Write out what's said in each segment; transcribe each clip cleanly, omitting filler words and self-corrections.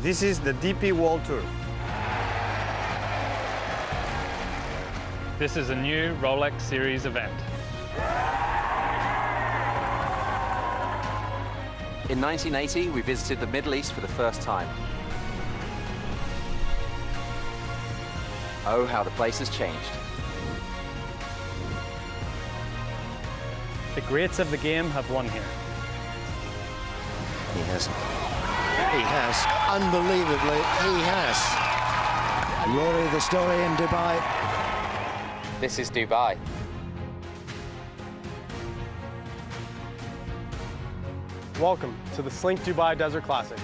This is the DP World Tour. This is a new Rolex Series event. In 1980, we visited the Middle East for the first time. Oh, how the place has changed. The greats of the game have won here. He has. He has. Unbelievably, he has. Rory, the story in Dubai. This is Dubai. Welcome to the Slink Dubai Desert Classic.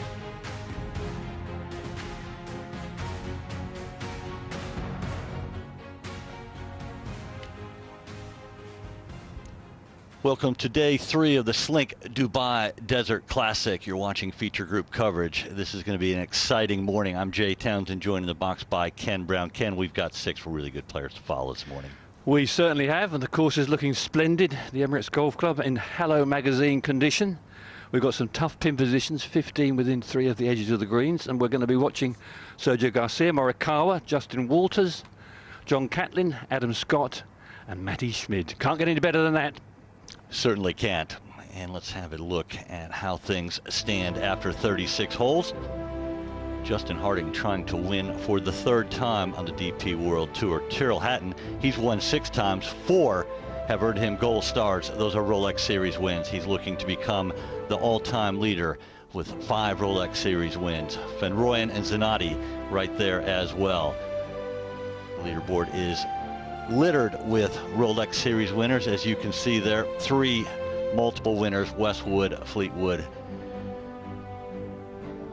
Welcome to day 3 of the Slink Dubai Desert Classic. You're watching feature group coverage. This is going to be an exciting morning. I'm Jay Townsend, joined in the box by Ken Brown. Ken, we've got 6 really good players to follow this morning. We certainly have, and the course is looking splendid. The Emirates Golf Club in Hello Magazine condition. We've got some tough pin positions, 15 within 3 of the edges of the greens, and we're going to be watching Sergio Garcia, Morikawa, Justin Walters, John Catlin, Adam Scott, and Matty Schmid. Can't get any better than that. Certainly can't. And let's have a look at how things stand after 36 holes. Justin Harding trying to win for the 3rd time on the DP World Tour. Tyrrell Hatton, he's won 6 times. 4 have earned him gold stars. Those are Rolex Series wins. He's looking to become the all-time leader with 5 Rolex Series wins. Van Rooyen and Zanotti right there as well. The leaderboard is littered with Rolex Series winners, as you can see there. 3 multiple winners, Westwood, Fleetwood.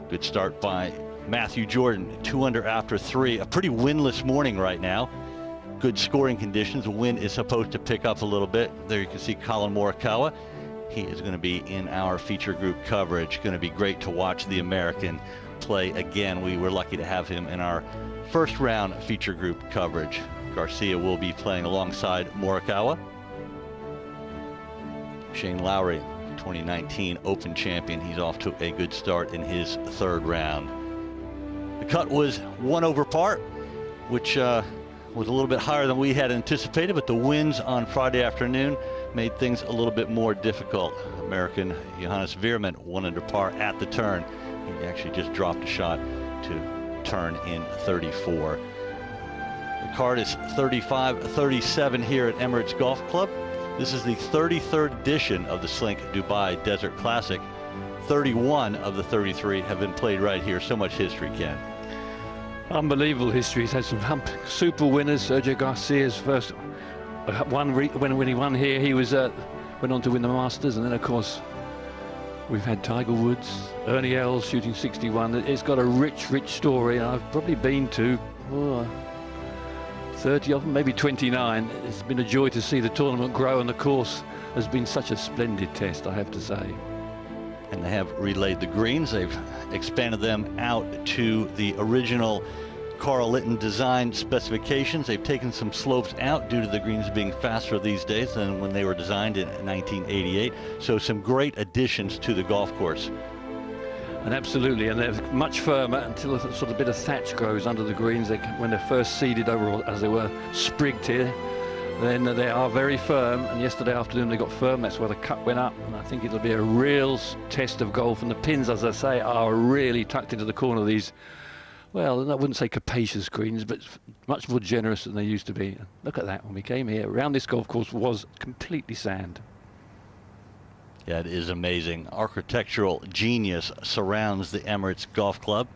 Good start by Matthew Jordan, 2 under after 3. A pretty windless morning right now. Good scoring conditions. The wind is supposed to pick up a little bit. There you can see Collin Morikawa. He is going to be in our feature group coverage. Going to be great to watch the American play again. We were lucky to have him in our first round feature group coverage. Garcia will be playing alongside Morikawa. Shane Lowry, 2019 Open champion. He's off to a good start in his 3rd round. The cut was 1 over par, which was a little bit higher than we had anticipated, but the winds on Friday afternoon made things a little bit more difficult. American Johannes Veerman 1 under par at the turn. He actually just dropped a shot to turn in 34. The card is 35-37 here at Emirates Golf Club. This is the 33rd edition of the Slink Dubai Desert Classic. 31 of the 33 have been played right here. So much history, Ken. Unbelievable history. He's had some super winners. Sergio Garcia's first one when he won here, he was went on to win the Masters, and then of course we've had Tiger Woods, Ernie Els shooting 61. It's got a rich story. I've probably been to 30 of them, maybe 29. It's been a joy to see the tournament grow, and the course has been such a splendid test, I have to say. And they have relayed the greens. They've expanded them out to the original Carl Litton design specifications. They've taken some slopes out due to the greens being faster these days than when they were designed in 1988. So some great additions to the golf course. And absolutely, and they're much firmer until a sort of bit of thatch grows under the greens. When they're first seeded over, as they were sprigged here, then they are very firm. And yesterday afternoon they got firm. That's where the cut went up. And I think it'll be a real test of golf. And the pins, as I say, are really tucked into the corner of these, well, I wouldn't say capacious greens, but much more generous than they used to be. Look at that. When we came here, around this golf course was completely sand. Yeah, it is amazing. Architectural genius surrounds the Emirates Golf Club.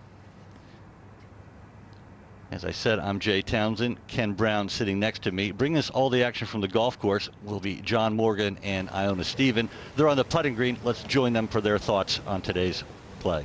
As I said, I'm Jay Townsend. Ken Brown sitting next to me. Bringing us all the action from the golf course will be John Morgan and Iona Stephen. They're on the putting green. Let's join them for their thoughts on today's play.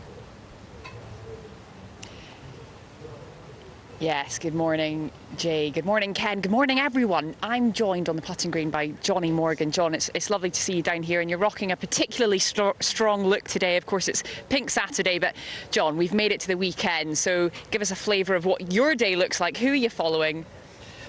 Yes, good morning, Jay. Good morning, Ken. Good morning, everyone. I'm joined on the putting green by Johnny Morgan. John, it's lovely to see you down here, and you're rocking a particularly strong look today. Of course, it's Pink Saturday, but John, we've made it to the weekend, so give us a flavour of what your day looks like. Who are you following?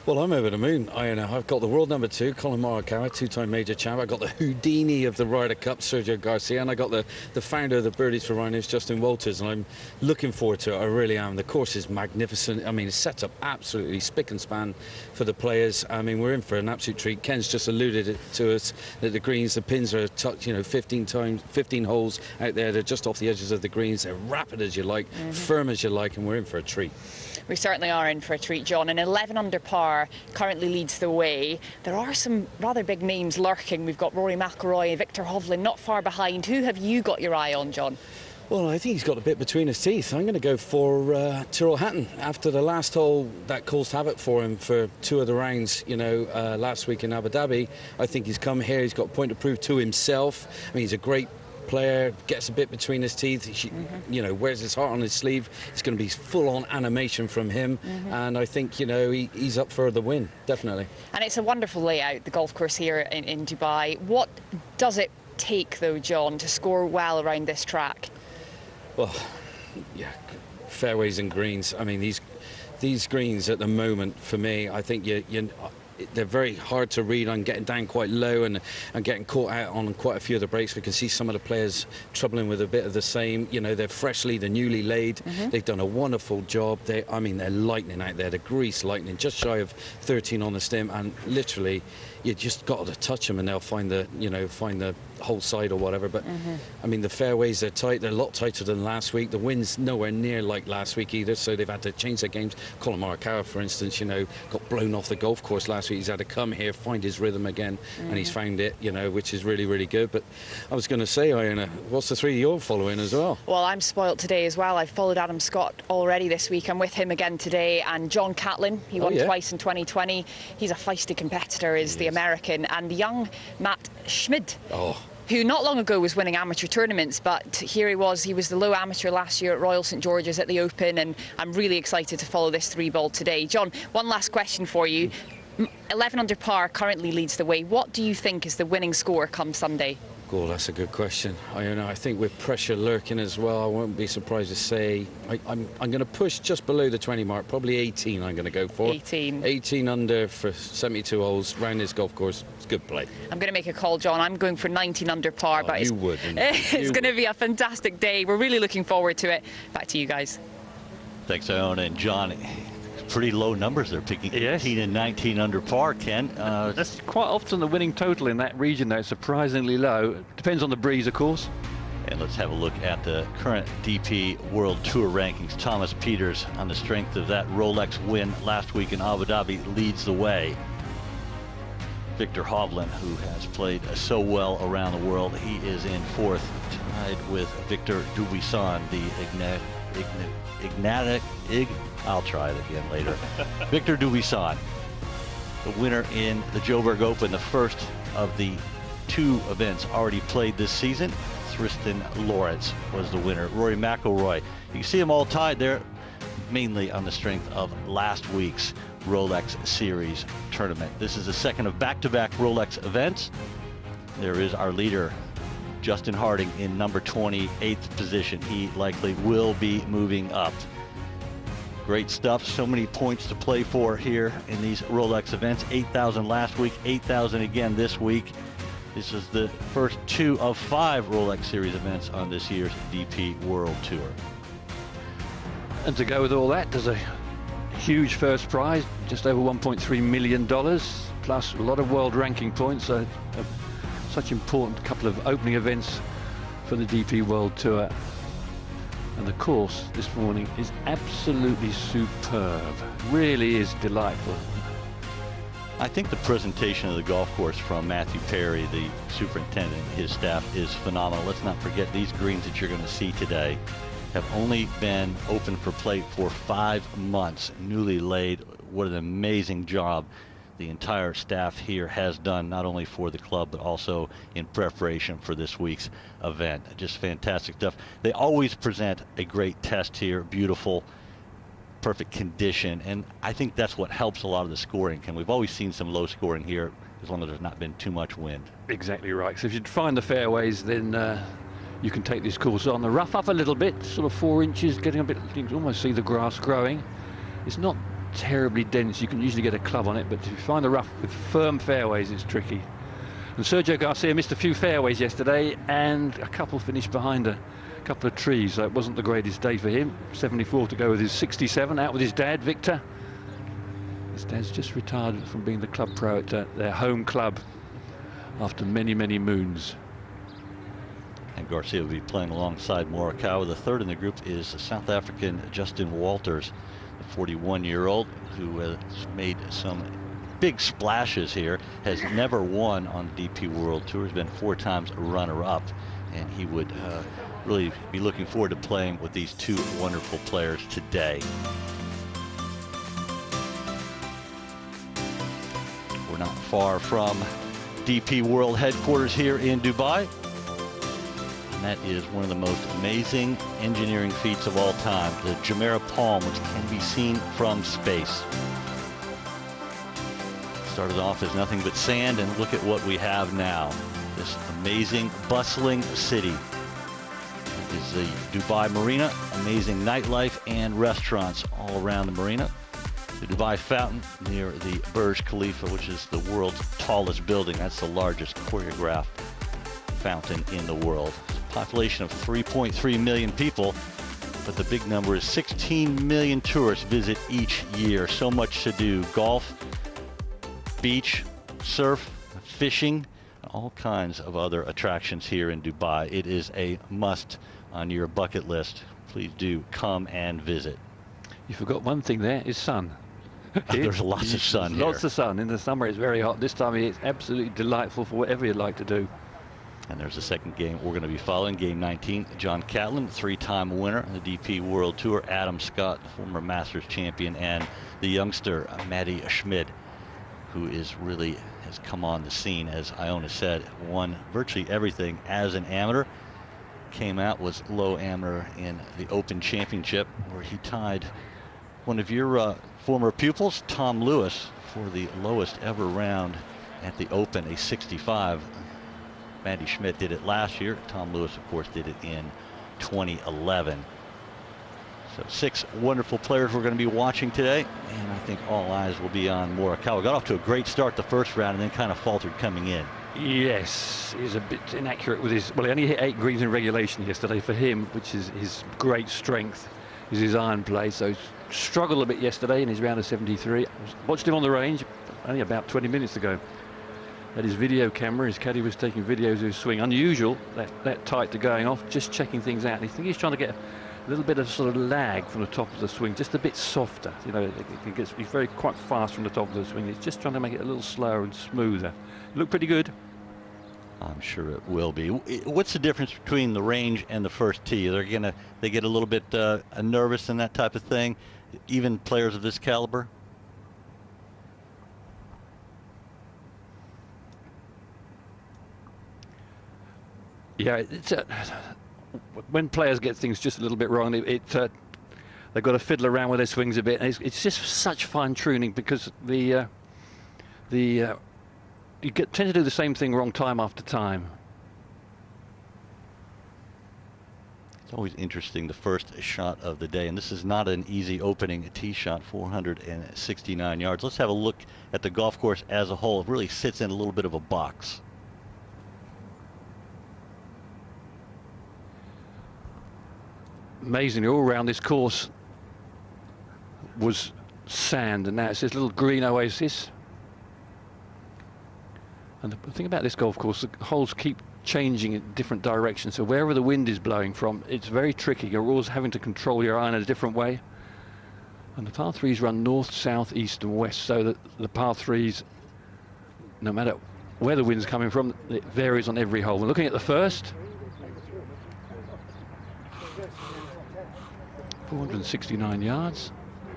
Well, I'm over the moon. I've got the world number 2, Collin Morikawa, 2-time major champ. I got the Houdini of the Ryder Cup, Sergio Garcia, and I got the founder of the Birdies for Rhinos, Justin Walters, and I'm looking forward to it. I really am. The course is magnificent. I mean, it's set up absolutely spick and span for the players. I mean, we're in for an absolute treat. Ken's just alluded it to us that the greens, the pins are tucked, 15 holes out there. They're just off the edges of the greens. They're rapid as you like, firm as you like, and we're in for a treat. We certainly are in for a treat, John. An 11 under par currently leads the way. There are some rather big names lurking. We've got Rory McIlroy, Victor Hovland not far behind. Who have you got your eye on, John? Well, I think he's got a bit between his teeth. I'm going to go for Tyrrell Hatton. After the last hole that caused havoc for him for 2 of the rounds, last week in Abu Dhabi, I think he's come here. He's got a point to prove to himself. I mean, he's a great player, gets a bit between his teeth, wears his heart on his sleeve. It's going to be full-on animation from him, and I think he's up for the win, definitely. And it's a wonderful layout, the golf course here in Dubai. What does it take, though, John, to score well around this track? Well, yeah, fairways and greens. I mean, these greens at the moment, for me, I think they're very hard to read. I'm getting down quite low and getting caught out on quite a few of the breaks. We can see some of the players troubling with a bit of the same. They're newly laid. They've done a wonderful job. They're lightning out there. The grease lightning, just shy of 13 on the stem, and literally, you just got to touch them and they'll find the whole side or whatever. But I mean, the fairways, they're tight. They're a lot tighter than last week. The wind's nowhere near like last week either, so they've had to change their games. Collin Morikawa, for instance, got blown off the golf course last week. He's had to come here, find his rhythm again, and he's found it, which is really, really good. But I was going to say, Iona, what's the 3 you're following as well? Well, I'm spoilt today as well. I've followed Adam Scott already this week. I'm with him again today. And John Catlin, he won twice in 2020. He's a feisty competitor, is the American. And the young Matt Schmid. Who not long ago was winning amateur tournaments, but here he was the low amateur last year at Royal St George's at the Open, and I'm really excited to follow this 3-ball today. John, one last question for you. 11 under par currently leads the way. What do you think is the winning score come Sunday? Oh, that's a good question. I think with pressure lurking as well, I won't be surprised to say I'm going to push just below the 20 mark, probably 18 I'm going to go for. 18 under for 72 holes round this golf course. It's good play. I'm going to make a call, John. I'm going for 19 under par. But you would. It's going to be a fantastic day. We're really looking forward to it. Back to you guys. Thanks, Iona and John. Pretty low numbers they're picking. 18 and 19 under par, Ken. That's quite often the winning total in that region, though. It's surprisingly low. Depends on the breeze, of course. And let's have a look at the current DP World Tour rankings. Thomas Pieters, on the strength of that Rolex win last week in Abu Dhabi, leads the way. Victor Hovland, who has played so well around the world, he is in 4th, tied with Victor Dubuisson, the I'll try it again later. Victor Dubuisson, the winner in the Joburg Open, the first of the 2 events already played this season. Tristan Lawrence was the winner. Rory McIlroy, you can see them all tied there, mainly on the strength of last week's Rolex Series tournament. This is the second of back-to-back Rolex events. There is our leader, Justin Harding, in number 28th position. He likely will be moving up. Great stuff. So many points to play for here in these Rolex events. 8,000 last week, 8,000 again this week. This is the first 2 of 5 Rolex Series events on this year's DP World Tour. And to go with all that, there's a huge first prize, just over $1.3 million, plus a lot of world ranking points. So such important couple of opening events for the DP World Tour. And the course this morning is absolutely superb. Really is delightful. I think the presentation of the golf course from Matthew Perry, the superintendent, and his staff is phenomenal. Let's not forget, these greens that you're going to see today have only been open for play for 5 months, newly laid. What an amazing job the entire staff here has done, not only for the club, but also in preparation for this week's event. Just fantastic stuff. They always present a great test here, beautiful, perfect condition, and I think that's what helps a lot of the scoring. And we've always seen some low scoring here, as long as there's not been too much wind. Exactly right. So if you find the fairways, then you can take this course on. The rough up a little bit, sort of 4 inches, getting a bit, you can almost see the grass growing. It's not terribly dense. You can usually get a club on it, but if you find the rough with firm fairways, it's tricky. And Sergio Garcia missed a few fairways yesterday, and a couple finished behind a couple of trees, so it wasn't the greatest day for him. 74 to go with his 67, out with his dad, Victor. His dad's just retired from being the club pro at their home club after many, many moons. And Garcia will be playing alongside Morikawa. The third in the group is South African Justin Walters, the 41-year-old who has made some big splashes here, has never won on the DP World Tour, has been 4 times a runner-up, and he would really be looking forward to playing with these two wonderful players today. We're not far from DP World headquarters here in Dubai. And that is one of the most amazing engineering feats of all time, the Jumeirah Palm, which can be seen from space. Started off as nothing but sand, and look at what we have now. This amazing, bustling city. It is the Dubai Marina, amazing nightlife and restaurants all around the marina. The Dubai Fountain near the Burj Khalifa, which is the world's tallest building. That's the largest choreographed fountain in the world. Population of 3.3 million people, but the big number is 16 million tourists visit each year. So much to do: golf, beach, surf, fishing, all kinds of other attractions here in Dubai. It is a must on your bucket list. Please do come and visit. You forgot one thing there, is sun. There's lots of sun here. Lots of sun. In the summer it's very hot. This time it's absolutely delightful for whatever you'd like to do. And there's a second game we're going to be following, game 19. John Catlin, 3-time winner on the DP World Tour. Adam Scott, former Masters champion, and the youngster Matty Schmid, who is really has come on the scene, as Iona said, won virtually everything as an amateur. Came out, was low amateur in the Open Championship, where he tied one of your former pupils, Tom Lewis, for the lowest ever round at the Open, a 65. Matty Schmidt did it last year. Tom Lewis, of course, did it in 2011. So 6 wonderful players we're going to be watching today, and I think all eyes will be on Morikawa. Got off to a great start the first round and then kind of faltered coming in. Yes, he's a bit inaccurate with his, well, he only hit 8 greens in regulation yesterday. For him, which is his great strength, is his iron play. So he struggled a bit yesterday in his round of 73. Watched him on the range only about 20 minutes ago. At his video camera, his caddy was taking videos of his swing. Unusual, that tight to going off, just checking things out. I think he's trying to get a little bit of sort of lag from the top of the swing, just a bit softer. You know, he's quite fast from the top of the swing. He's just trying to make it a little slower and smoother. Look pretty good. I'm sure it will be. What's the difference between the range and the first tee? They get a little bit nervous and that type of thing, even players of this caliber? Yeah, it's when players get things just a little bit wrong, they've got to fiddle around with their swings a bit. And it's just such fine tuning, because you tend to do the same thing wrong time after time. It's always interesting, the first shot of the day, and this is not an easy opening tee shot, 469 yards. Let's have a look at the golf course as a whole. It really sits in a little bit of a box. Amazingly, all around this course was sand, and now it's this little green oasis. And the thing about this golf course, the holes keep changing in different directions, so wherever the wind is blowing from, it's very tricky. You're always having to control your iron in a different way. And the par 3s run north, south, east and west, so that the par 3s, no matter where the wind's coming from, it varies on every hole. We're looking at the first. 469 yards,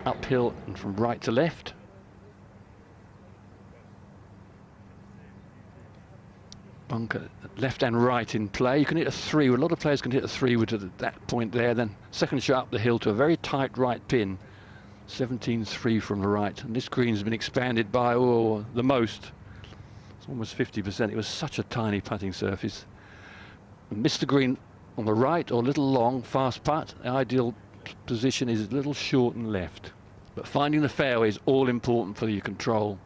uphill and from right to left. Bunker left and right in play. You can hit a 3. A lot of players can hit a 3-wood at that point there. Then second shot up the hill to a very tight right pin. 17-3 from the right. And this green's been expanded by the most. It's almost 50%. It was such a tiny putting surface. And missed the green on the right, or a little long, fast putt. The ideal position is a little short and left. But finding the fairway is all important for your control.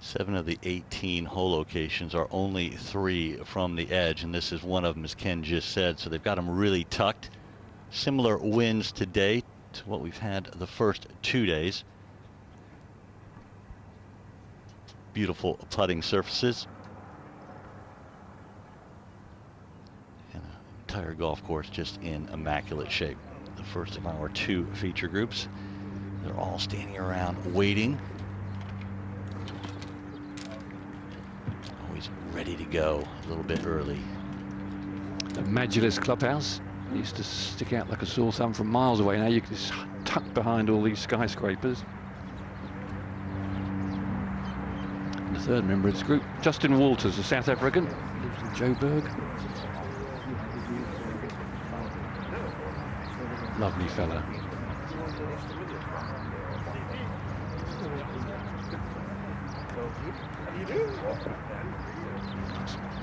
7 of the 18 hole locations are only 3 from the edge, and this is one of them, as Ken just said. So they've got them really tucked. Similar winds today to what we've had the first 2 days. Beautiful putting surfaces. And an entire golf course just in immaculate shape. The first of our 2 feature groups. They're all standing around waiting. Always ready to go a little bit early. The Magulus clubhouse used to stick out like a sore thumb from miles away. Now you can just tuck behind all these skyscrapers. And the third member of this group, Justin Walters, a South African, lives in Joburg. Lovely fella.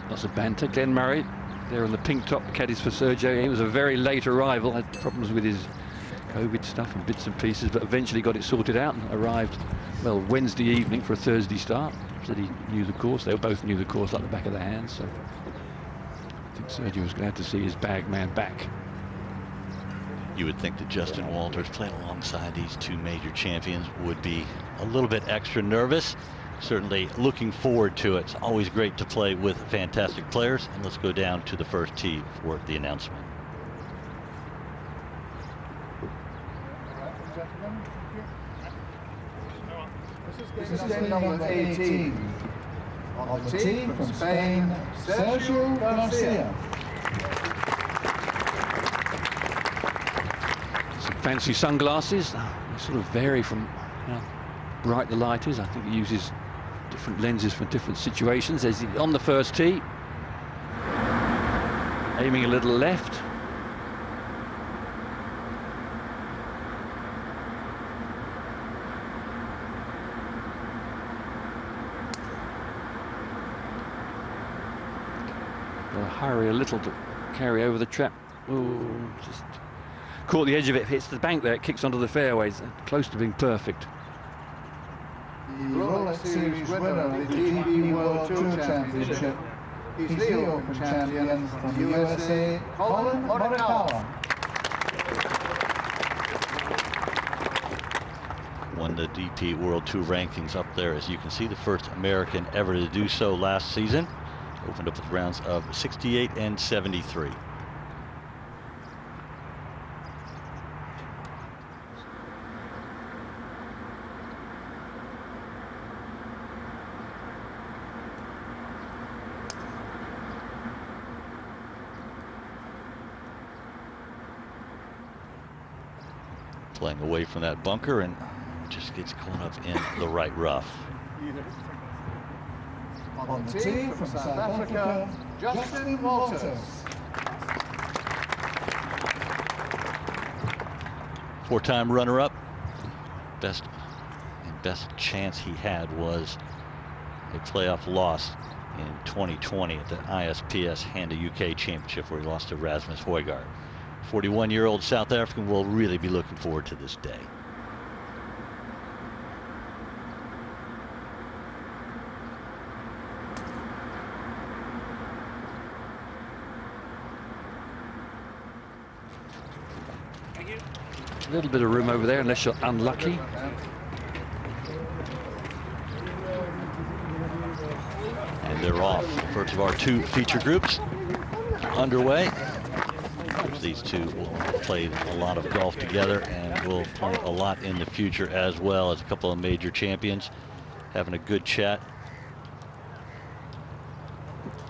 Lots of banter. Glenn Murray there on the pink top, caddies for Sergio. He was a very late arrival, had problems with his COVID stuff and bits and pieces, but eventually got it sorted out and arrived, well, Wednesday evening for a Thursday start. Said he knew the course. They both knew the course like the back of their hands, so I think Sergio was glad to see his bag man back. You would think that Justin Walters, playing alongside these 2 major champions, would be a little bit extra nervous. Certainly looking forward to it. It's always great to play with fantastic players. And let's go down to the first tee for the announcement. This is game number 18. On the tee from Spain, Sergio Garcia. Some fancy sunglasses. They sort of vary from how bright the light is. I think he uses different lenses for different situations. As he on the first tee, aiming a little left. They'll hurry a little to carry over the trap. Oh, just caught the edge of it, hits the bank there, it kicks onto the fairways, close to being perfect. The Rolex Series winner of the DP World Tour Championship is the Open champion from the USA, Collin Morikawa. Won the DP World Tour rankings up there, as you can see, the first American ever to do so last season. Opened up with rounds of 68 and 73. Playing away from that bunker and just gets caught up in the right rough. On the tee from South Africa, Justin Walters. 4-time runner-up. Best chance he had was a playoff loss in 2020 at the ISPS Handa UK Championship, where he lost to Rasmus Højgaard. 41-year-old South African will really be looking forward to this day. A little bit of room over there, unless you're unlucky. And they're off. First of our 2 feature groups underway. These 2 will play a lot of golf together and will play a lot in the future, as well as a couple of major champions having a good chat.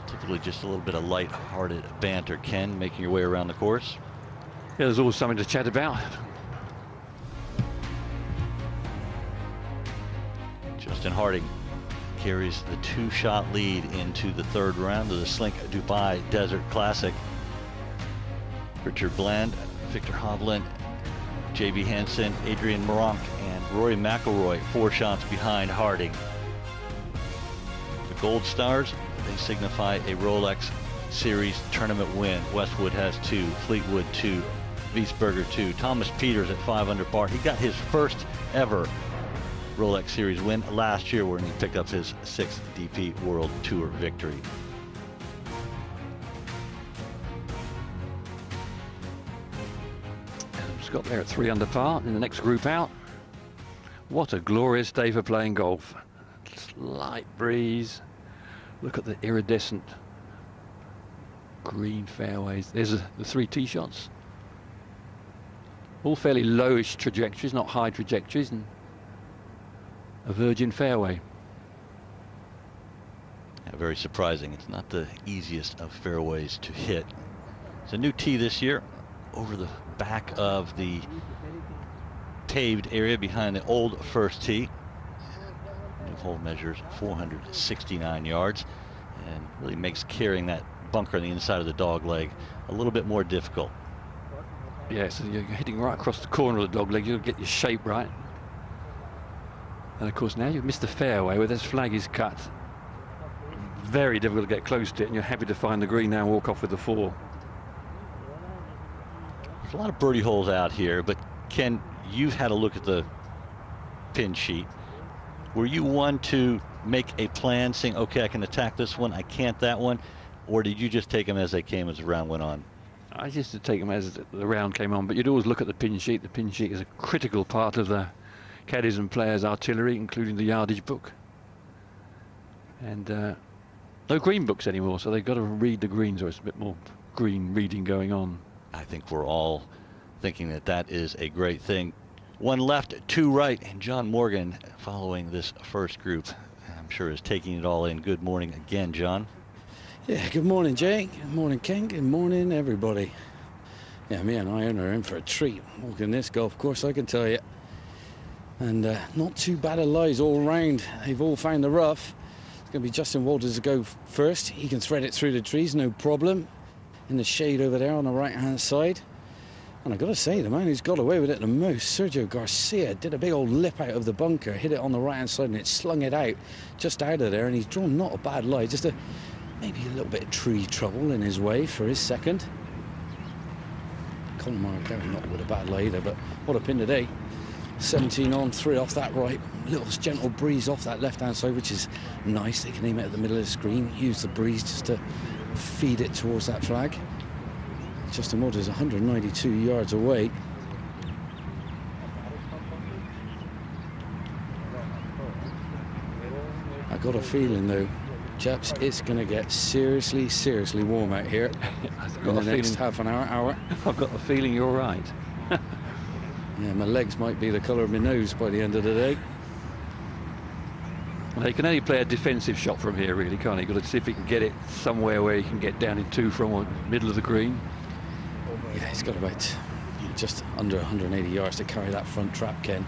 Typically just a little bit of light-hearted banter. Ken, making your way around the course. Yeah, there's always something to chat about. Justin Harding carries the 2-shot lead into the 3rd round of the Slink Dubai Desert Classic. Richard Bland, Victor Hovland, J.B. Hansen, Adrian Meronk, and Rory McIlroy 4 shots behind Harding. The Gold Stars, they signify a Rolex Series tournament win. Westwood has 2, Fleetwood 2, Wiesberger 2. Thomas Peters at 5 under par. He got his first ever Rolex Series win last year when he picked up his 6th DP World Tour victory. Scott there at 3 under par in the next group out. What a glorious day for playing golf. Slight breeze. Look at the iridescent green fairways. There's the 3 tee shots. All fairly lowish trajectories, not high trajectories, and a virgin fairway. Yeah, very surprising. It's not the easiest of fairways to hit. It's a new tee this year over the back of the paved area behind the old first tee. New hole measures 469 yards and really makes carrying that bunker on the inside of the dog leg a little bit more difficult. Yeah, so you're hitting right across the corner of the dog leg. You'll get your shape right. And of course now you've missed the fairway where this flag is cut. Very difficult to get close to it, and you're happy to find the green now and walk off with the 4. There's a lot of birdie holes out here, but Ken, you've had a look at the pin sheet. Were you one to make a plan saying, okay, I can attack this one, I can't that one, or did you just take them as they came as the round went on? I used to take them as the round came on, but you'd always look at the pin sheet. The pin sheet is a critical part of the caddies and players' artillery, including the yardage book. And no green books anymore, so they've got to read the greens, or it's a bit more green reading going on. I think we're all thinking that that is a great thing. 1 left, 2 right, and John Morgan following this first group, I'm sure is taking it all in. Good morning again, John. Yeah, good morning, Jay. Good morning, Ken. Good morning, everybody. Yeah, me and Ian are in for a treat walking this golf course, I can tell you. And not too bad a lies all round. They've all found the rough. It's going to be Justin Walters to go first. He can thread it through the trees, no problem. In the shade over there on the right-hand side. And I've got to say, the man who's got away with it the most, Sergio Garcia, did a big old lip out of the bunker, hit it on the right-hand side, and it slung it out, just out of there. And he's drawn not a bad lie, just maybe a little bit of tree trouble in his way for his second. Collin Morikawa not with a bad lie either, but what a pin today. 17 on, 3 off that right. Little gentle breeze off that left-hand side, which is nice. They can aim it at the middle of the screen, use the breeze just to feed it towards that flag. Justin Walters 192 yards away. I got a feeling though, chaps, it's going to get seriously warm out here in the next half an hour. I've got the feeling you're right. Yeah, my legs might be the colour of my nose by the end of the day. Well, he can only play a defensive shot from here, really, can't he? Got to see if he can get it somewhere where he can get down in 2 from the middle of the green. Yeah, he's got about just under 180 yards to carry that front trap, Ken.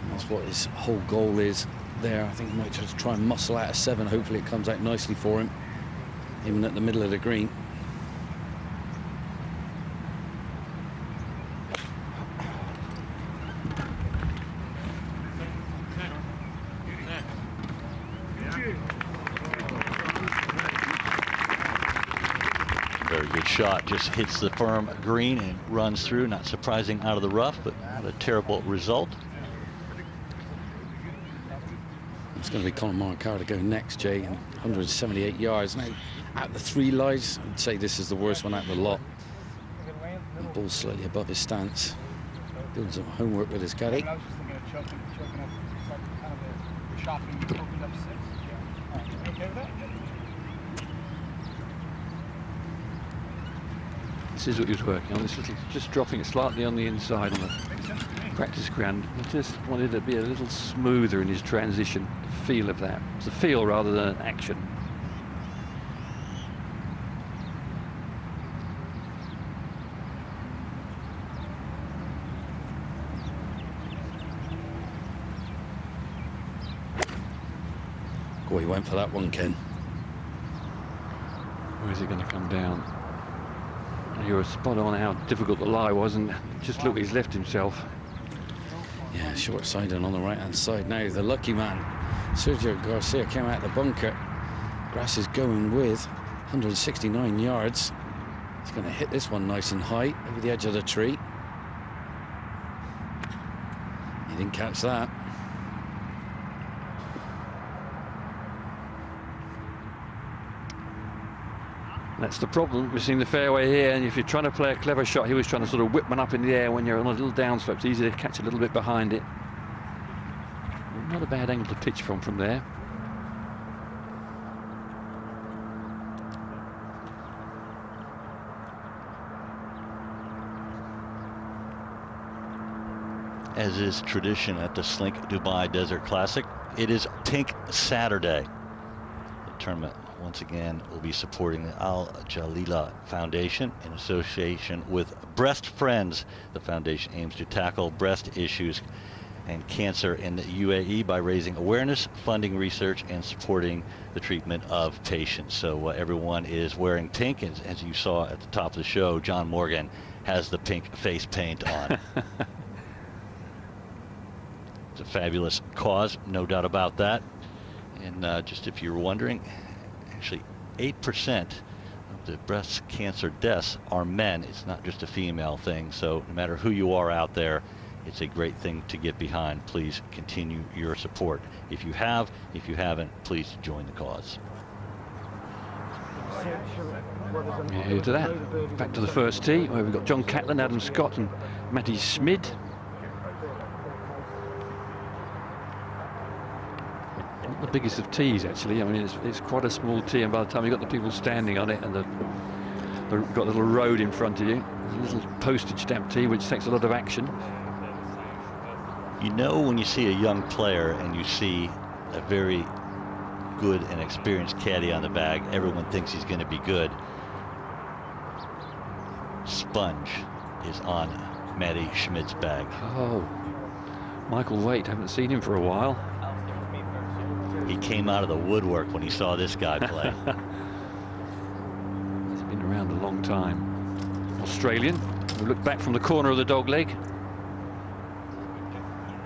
And that's what his whole goal is there. I think he might just try and muscle out a 7. Hopefully it comes out nicely for him, even at the middle of the green. Very good shot, just hits the firm green and runs through. Not surprising out of the rough, but not a terrible result. It's going to be Collin Morikawa to go next, Jay, and 178 yards. Now, out the 3 lies, I'd say this is the worst one out of the lot. And ball slightly above his stance. Doing some homework with his caddy. This is what he was working on. This little, just dropping it slightly on the inside on the practice ground. He just wanted to be a little smoother in his transition. The feel of that. It's a feel rather than an action. Oh, he went for that one, Ken. Where is he going to come down? You were spot on how difficult the lie was, and just look, he's left himself. Yeah, short side and on the right-hand side now. The lucky man, Sergio Garcia, came out the bunker. Grass is going with 169 yards. He's going to hit this one nice and high over the edge of the tree. He didn't catch that. That's the problem. We're seeing the fairway here, and if you're trying to play a clever shot, he was trying to sort of whip one up in the air when you're on a little downslope. It's easy to catch a little bit behind it. Not a bad angle to pitch from there. As is tradition at the Slink Dubai Desert Classic, it is Pink Saturday. The tournament once again will be supporting the Al Jalila Foundation in association with Breast Friends. The foundation aims to tackle breast issues and cancer in the UAE by raising awareness, funding research, and supporting the treatment of patients. So everyone is wearing pink, and as you saw at the top of the show, John Morgan has the pink face paint on. It's a fabulous cause, no doubt about that. And just if you're wondering, actually 8% of the breast cancer deaths are men. It's not just a female thing. So no matter who you are out there, it's a great thing to get behind. Please continue your support. If you have, if you haven't, please join the cause. Yeah, to that. Back to the first tee, where we've got John Catlin, Adam Scott, and Matty Schmid. Not the biggest of tees, actually. I mean, it's quite a small tee, and by the time you've got the people standing on it, and you've got a little road in front of you, there's a little postage stamp tee, which takes a lot of action. You know, when you see a young player and you see a very good and experienced caddy on the bag, everyone thinks he's going to be good. Sponge is on Matty Schmid's bag. Oh, Michael Waite, haven't seen him for a while. He came out of the woodwork when he saw this guy play. He's been around a long time. Australian. We look back from the corner of the dog leg.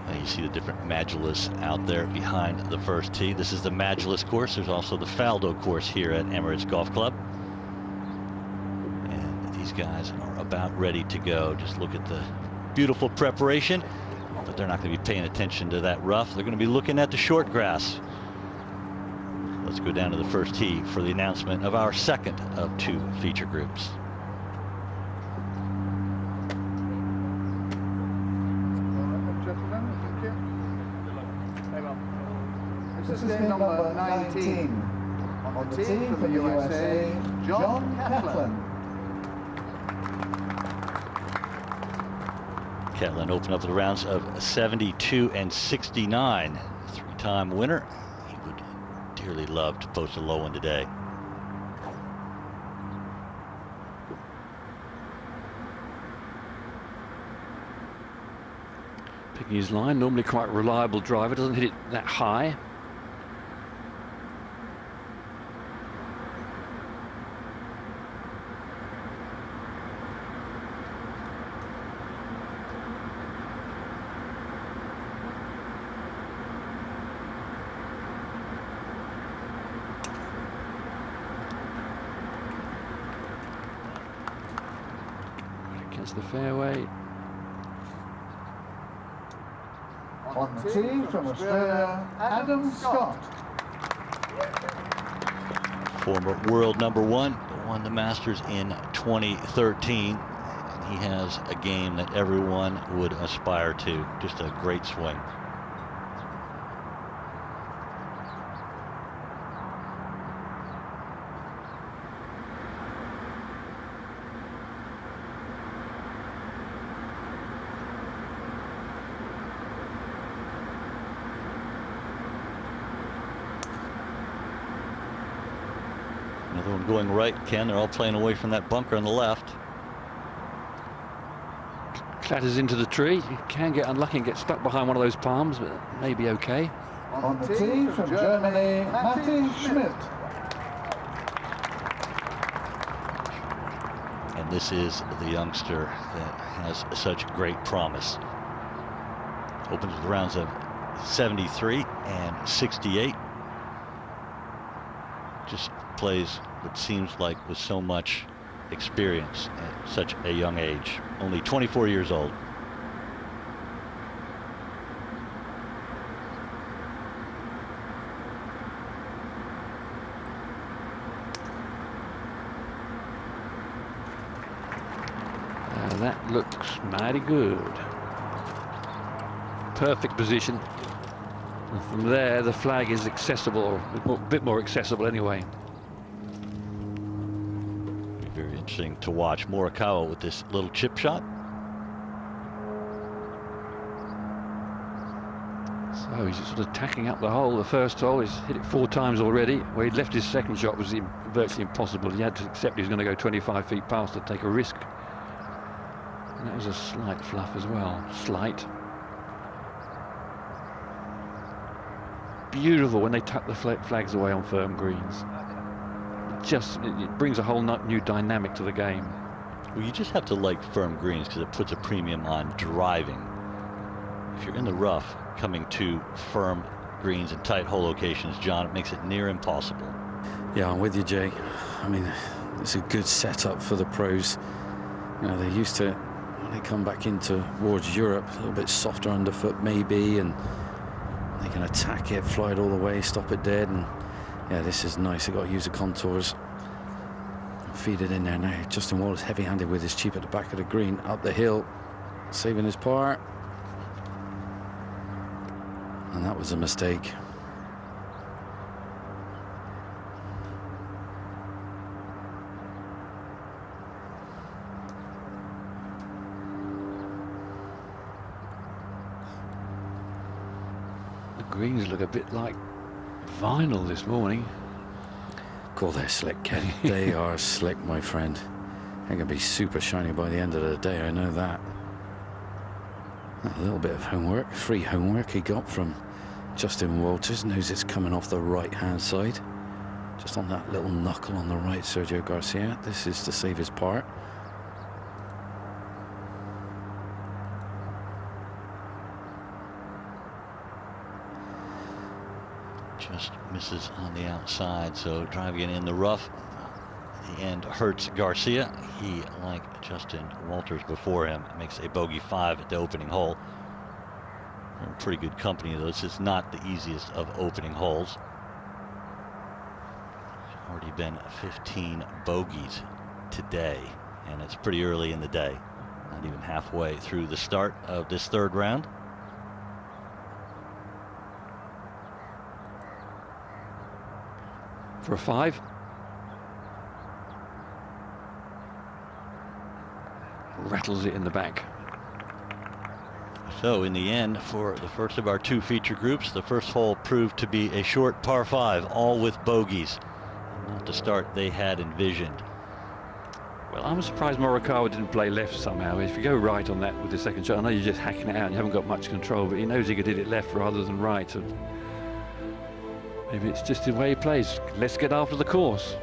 And you see the different Majalis out there behind the first tee. This is the Majalis course. There's also the Faldo course here at Emirates Golf Club. And these guys are about ready to go. Just look at the beautiful preparation. But they're not going to be paying attention to that rough. They're going to be looking at the short grass. Let's go down to the first tee for the announcement of our second of two feature groups. This is game number 19. On the tee from the USA, John Catlin. Catlin opened up the rounds of 72 and 69. Three-time winner. He would dearly love to post a low one today. Picking his line, normally quite a reliable driver, doesn't hit it that high. Against the fairway. On the tee from Australia, Adam Scott. Former world number one, won the Masters in 2013. And he has a game that everyone would aspire to. Just a great swing. Another one going right, Ken. They're all playing away from that bunker on the left. Clatters into the tree. He can get unlucky and get stuck behind one of those palms, but maybe okay. On the tee from Germany, Matty Schmidt. And this is the youngster that has such great promise. Opens with rounds of 73 and 68. Just plays what seems like with so much experience at such a young age, only 24 years old. That looks mighty good. Perfect position. And from there, the flag is accessible, or a bit more accessible anyway. Very interesting to watch Morikawa with this little chip shot. So he's sort of tacking up the hole. The first hole, he's hit it 4 times already. Where he'd left his second shot was virtually impossible. He had to accept he was going to go 25 feet past to take a risk. And that was a slight fluff as well. Slight. Beautiful when they tuck the flags away on firm greens. It brings a whole new dynamic to the game. Well, you just have to like firm greens because it puts a premium on driving. If you're in the rough, coming to firm greens and tight hole locations, John, it makes it near impossible. Yeah, I'm with you, Jay. I mean, it's a good setup for the pros. You know, they're used to, when they come back into towards Europe, a little bit softer underfoot maybe, and they can attack it, fly it all the way, stop it dead. And yeah, this is nice. They've got to use the contours, feed it in there now. Justin Walters heavy-handed with his chip at the back of the green, up the hill, saving his par. And that was a mistake. The greens look a bit like vinyl this morning. Cool, they're slick, Ken. They are slick, my friend. They're going to be super shiny by the end of the day, I know that. A little bit of homework, free homework he got from Justin Walters. Knows it's coming off the right-hand side. Just on that little knuckle on the right, Sergio Garcia. This is to save his par. Just misses on the outside, so driving it in the rough at the end hurts Garcia. He, like Justin Walters before him, makes a bogey 5 at the opening hole. They're in pretty good company, though. This is not the easiest of opening holes. There's already been 15 bogeys today, and it's pretty early in the day. Not even halfway through the start of this third round. For a 5. Rattles it in the back. So in the end, for the first of our 2 feature groups, the first hole proved to be a short par 5, all with bogeys. Not the start they had envisioned. Well, I'm surprised Morikawa didn't play left somehow. If you go right on that with the second shot, I know you're just hacking it out and you haven't got much control, but he knows he could hit it left rather than right. So maybe it's just the way he plays. Let's get after the course.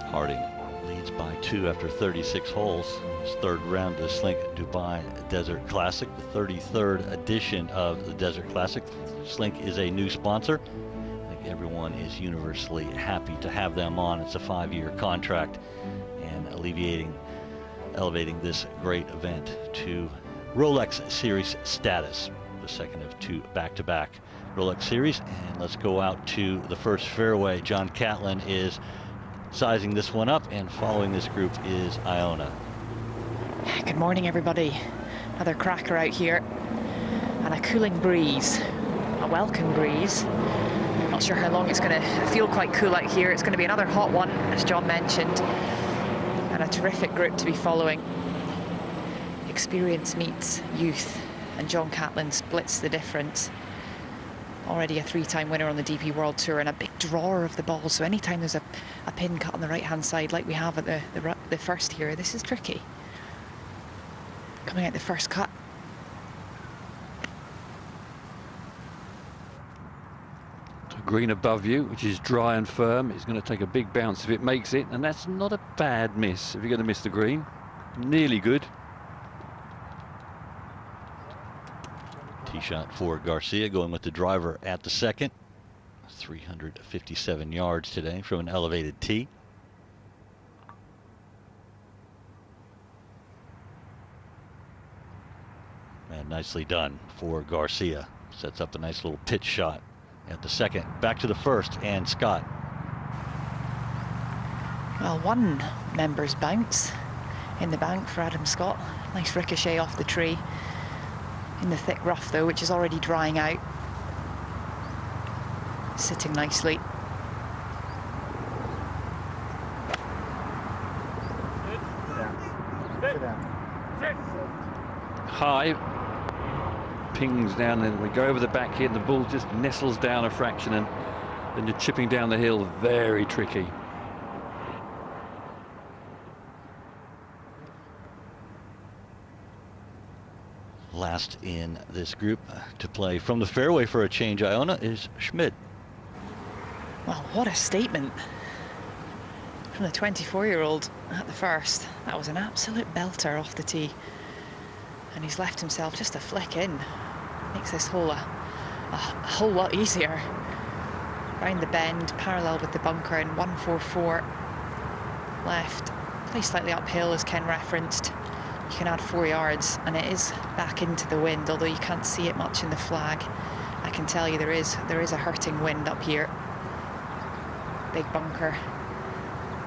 Harding leads by 2 after 36 holes. His third round of the Slink Dubai Desert Classic, the 33rd edition of the Desert Classic. Slink is a new sponsor. I think everyone is universally happy to have them on. It's a 5-year contract, and elevating this great event to Rolex Series status, the second of 2 back-to-back Rolex Series. And let's go out to the first fairway. John Catlin is sizing this one up, and following this group is Iona. Good morning, everybody. Another cracker out here, and a cooling breeze, a welcome breeze. Not sure how long it's going to feel. Quite cool out here. It's going to be another hot one, as John mentioned, and a terrific group to be following. Experience meets youth, and John Catlin splits the difference. Already a 3-time winner on the DP World Tour and a big drawer of the ball, so anytime there's a pin cut on the right-hand side like we have at the first here, this is tricky. Coming out the first cut. Green above you, which is dry and firm. It's going to take a big bounce if it makes it, and that's not a bad miss if you're going to miss the green. Nearly good. Tee shot for Garcia, going with the driver at the second. 357 yards today from an elevated tee. And nicely done for Garcia. Sets up a nice little pitch shot at the second. Back to the first, and Scott. Well, one member's bounce in the bank for Adam Scott. Nice ricochet off the tree. In the thick rough, though, which is already drying out. Sitting nicely. High. Pings down, and we go over the back here, and the ball just nestles down a fraction, and then you're chipping down the hill. Very tricky. Last in this group to play from the fairway for a change, Iona, is Schmidt. Well, what a statement from the 24-year-old at the first. That was an absolute belter off the tee. And he's left himself just a flick in. Makes this hole a whole lot easier. Round the bend, parallel with the bunker, and 144 left. Play slightly uphill, as Ken referenced. You can add 4 yards, and it is back into the wind, although you can't see it much in the flag. I can tell you there is a hurting wind up here. Big bunker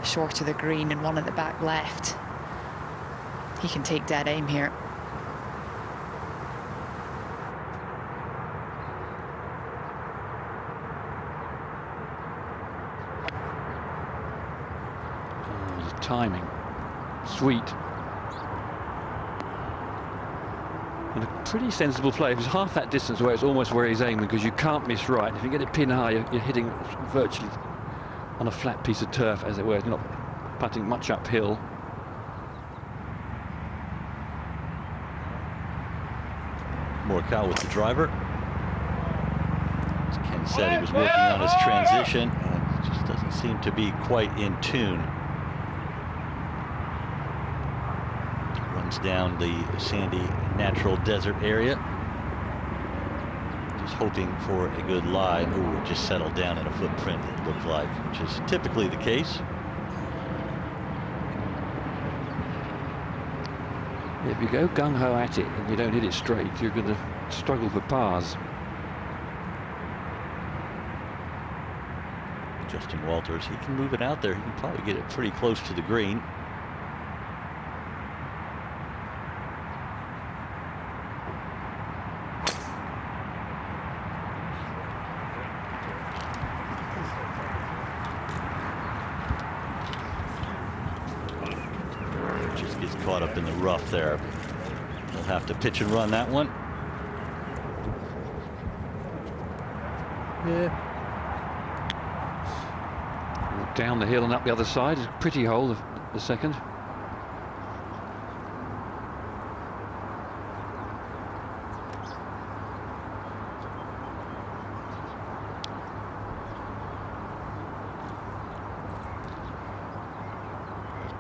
short of the green, and one at the back left. He can take dead aim here. Oh, the timing. Sweet. And a pretty sensible play. If it's half that distance away, it's almost where he's aiming, because you can't miss right. If you get it pin high, you're hitting virtually on a flat piece of turf, as it were. You're not putting much uphill. Morikawa with the driver. As Ken said, he was working on his transition, and it just doesn't seem to be quite in tune. Runs down the sandy natural desert area. Just hoping for a good lie. Ooh, it just settled down in a footprint, it looked like, which is typically the case. If you go gung-ho at it and you don't hit it straight, you're going to struggle for pars. Justin Walters, he can move it out there. He can probably get it pretty close to the green. Just gets caught up in the rough there. He'll have to pitch and run that one. Yeah. Down the hill and up the other side. It's a pretty hole, the second.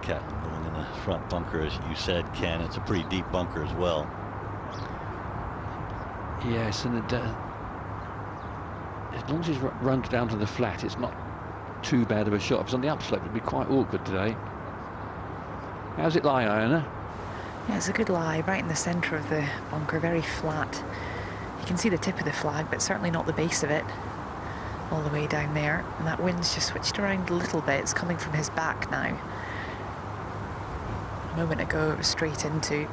Cat going in the front bunker, as you said, Ken. It's a pretty deep bunker as well. Yes, and as long as he's run down to the flat, it's not too bad of a shot. If it's on the upslope, it'd be quite awkward today. How's it lie, Iona? Yeah, it's a good lie, right in the centre of the bunker, very flat. You can see the tip of the flag, but certainly not the base of it, all the way down there. And that wind's just switched around a little bit. It's coming from his back now. A moment ago, it was straight into.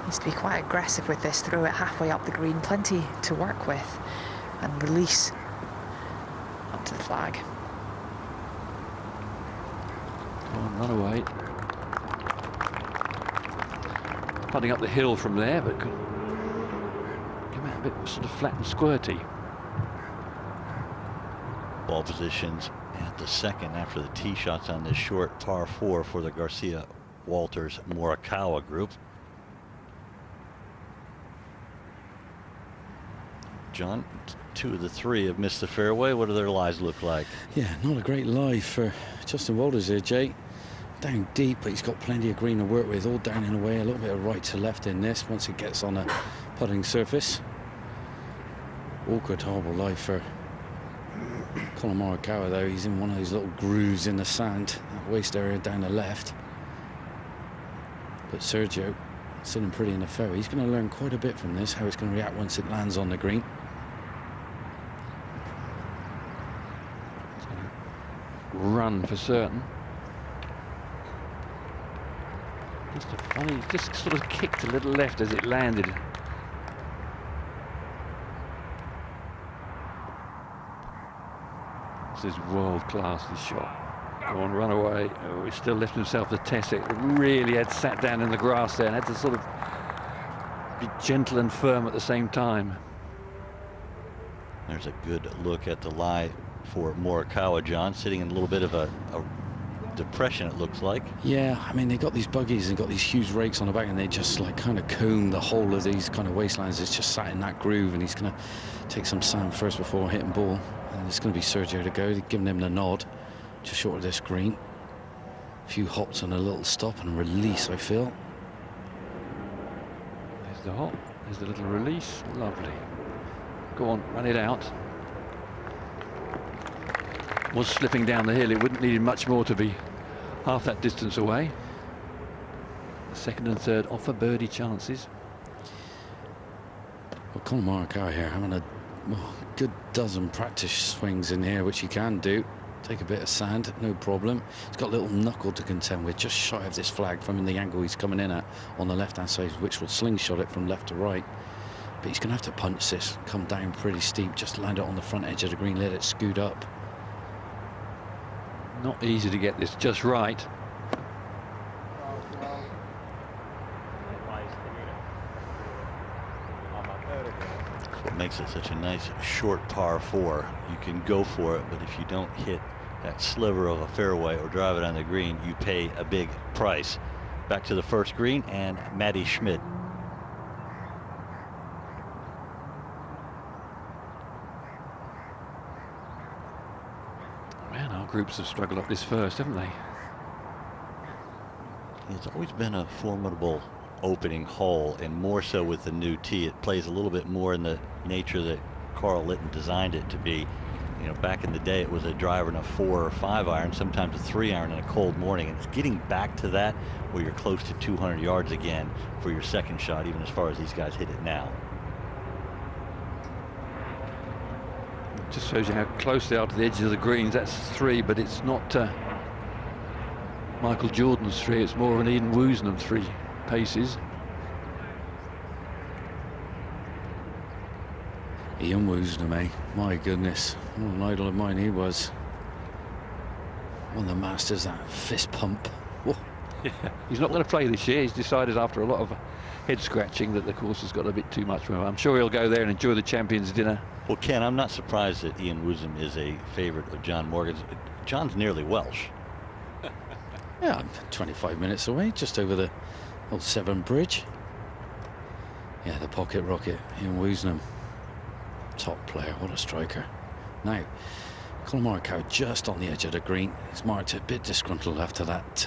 Needs to be quite aggressive with this. Throw it halfway up the green, plenty to work with, and release up to the flag. Come on, run away. Putting up the hill from there, but could come out a bit sort of flat and squirty. Ball positions at the second after the tee shots on this short par 4 for the Garcia Walters Morikawa group. John, 2 of the 3 have missed the fairway. What do their lies look like? Yeah, not a great lie for Justin Walters here, Jay. Down deep, but he's got plenty of green to work with, all down and away. A little bit of right to left in this. Once it gets on a putting surface. Awkward, horrible life for Collin Morikawa, though. He's in one of those little grooves in the sand, that waist area down the left. But Sergio sitting pretty in the fairway. He's going to learn quite a bit from this, how it's going to react once it lands on the green. Run for certain. Just a funny, just sort of kicked a little left as it landed. This is world class, this shot. Go on, run away. Oh, he still left himself to test it. Really had sat down in the grass there and had to sort of be gentle and firm at the same time. There's a good look at the lie for Morikawa, John, sitting in a little bit of a depression, it looks like. Yeah, I mean, they got these buggies and got these huge rakes on the back, and they just like kind of comb the whole of these kind of wastelands. It's just sat in that groove, and he's going to take some sand first before hitting ball. And it's going to be Sergio to go, giving him the nod, just short of this green. A few hops and a little stop and release, I feel. There's the hop, there's the little release, lovely. Go on, run it out. Was slipping down the hill, it wouldn't need much more to be half that distance away. The second and third offer birdie chances. Well, Collin Morikawa here having a good dozen practice swings in here, which he can do. Take a bit of sand, no problem. He's got a little knuckle to contend with, just shy of this flag from the angle he's coming in at on the left-hand side, which will slingshot it from left to right. But he's going to have to punch this, come down pretty steep, just land it on the front edge of the green, let it scoot up. Not easy to get this just right. That's what makes it such a nice short par 4. You can go for it, but if you don't hit that sliver of a fairway or drive it on the green, you pay a big price. Back to the first green and Matty Schmidt. Man, our groups have struggled up this first, haven't they? It's always been a formidable opening hole, and more so with the new tee. It plays a little bit more in the nature that Carl Litton designed it to be. You know, back in the day, it was a driver and a 4 or 5 iron, sometimes a 3 iron in a cold morning. And it's getting back to that where you're close to 200 yards again for your second shot, even as far as these guys hit it now. Just shows you how close they are to the edges of the greens. That's 3, but it's not Michael Jordan's 3. It's more of an Ian Woosnam 3 paces. Ian Woosnam, eh? My goodness, what an idol of mine he was. One of the masters, that fist pump. Whoa. Yeah. He's not going to play this year. He's decided after a lot of head scratching that the course has got a bit too much for him. I'm sure he'll go there and enjoy the Champions Dinner. Well, Ken, I'm not surprised that Ian Woosnam is a favorite of John Morgan's. John's nearly Welsh. Yeah, I'm 25 minutes away, just over the old Severn Bridge. Yeah, the pocket rocket, Ian Woosnam. Top player, what a striker. Now, Collin Morikawa just on the edge of the green. He's marked a bit disgruntled after that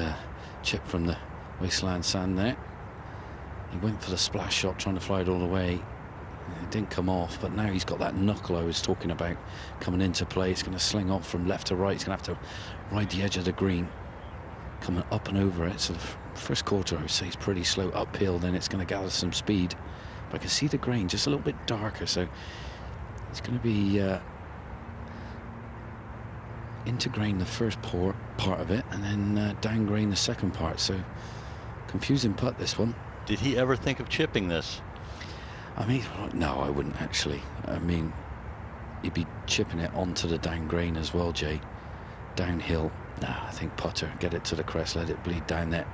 chip from the wasteland sand there. He went for the splash shot, trying to fly it all the way. It didn't come off, but now he's got that knuckle I was talking about coming into play. It's going to sling off from left to right. He's going to have to ride the edge of the green, coming up and over it. So the first quarter, I would say, is pretty slow uphill. Then it's going to gather some speed. But I can see the grain just a little bit darker, so it's going to be into grain the first part of it, and then down grain the second part. So confusing putt, this one. Did he ever think of chipping this? I mean, no, I wouldn't actually. I mean, you'd be chipping it onto the down grain as well, Jay. Downhill. Nah, I think putter. Get it to the crest, let it bleed down there.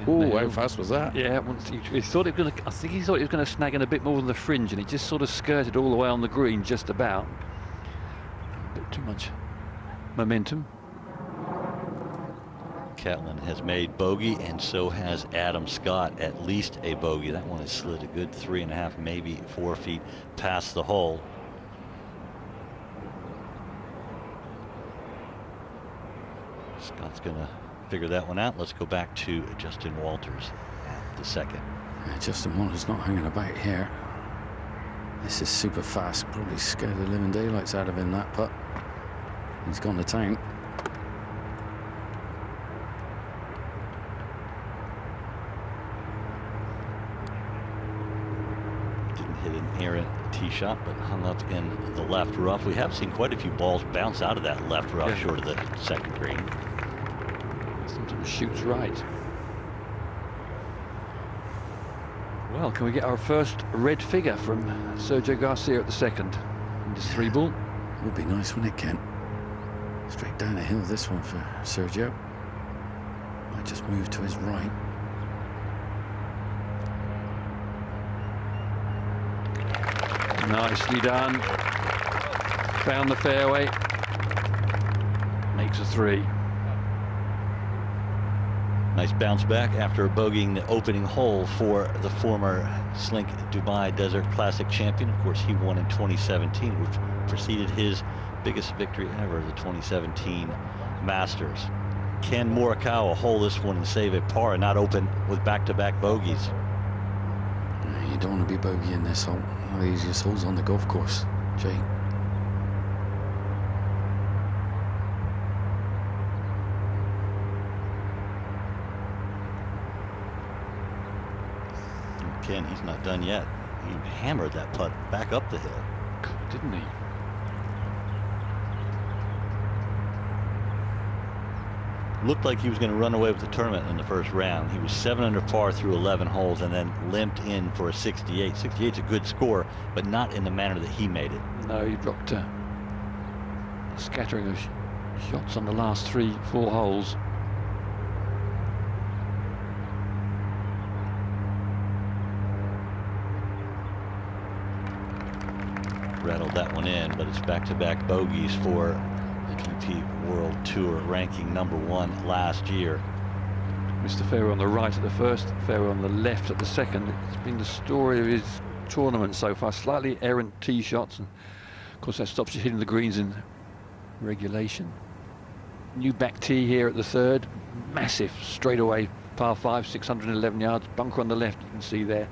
Oh, how fast was that? Yeah, once he thought it was going to. I think he thought he was going to snag in a bit more than the fringe, and he just sort of skirted all the way on the green, just about. A bit too much momentum. Catlin has made bogey, and so has Adam Scott, at least a bogey. That one has slid a good 3.5, maybe 4 feet past the hole. Scott's gonna figure that one out. Let's go back to Justin Walters at the second. Yeah, Justin Walters not hanging about here. This is super fast. Probably scared the living daylights out of him, that putt. He's gone to town. Didn't hit an errant tee shot, but hung up in the left rough. We have seen quite a few balls bounce out of that left rough short of the second green. Sometimes shoots right. Well, can we get our first red figure from Sergio Garcia at the second? In this 3-ball. Would be nice, wouldn't it, Ken? Straight down the hill, this one for Sergio. Might just move to his right. Nicely done. Found the fairway. Makes a 3. Nice bounce back after bogeying the opening hole for the former Slink Dubai Desert Classic champion. Of course, he won in 2017, which preceded his biggest victory ever, the 2017 Masters. Can Morikawa hold this one and save a par and not open with back-to-back bogeys? You don't want to be bogeying this hole. One of the easiest holes on the golf course, Jay. Ken, he's not done yet. He hammered that putt back up the hill. Didn't he? Looked like he was going to run away with the tournament in the first round. He was 7 under par through 11 holes and then limped in for a 68. 68's a good score, but not in the manner that he made it. No, he dropped a scattering of shots on the last 3-4 holes. Rattled that one in, but it's back-to-back bogeys for the DP World Tour, ranking #1 last year. Mr. Fairway on the right at the first, Fairway on the left at the second. It's been the story of his tournament so far. Slightly errant tee shots, and of course that stops you hitting the greens in regulation. New back tee here at the third. Massive straightaway par 5, 611 yards. Bunker on the left, you can see there.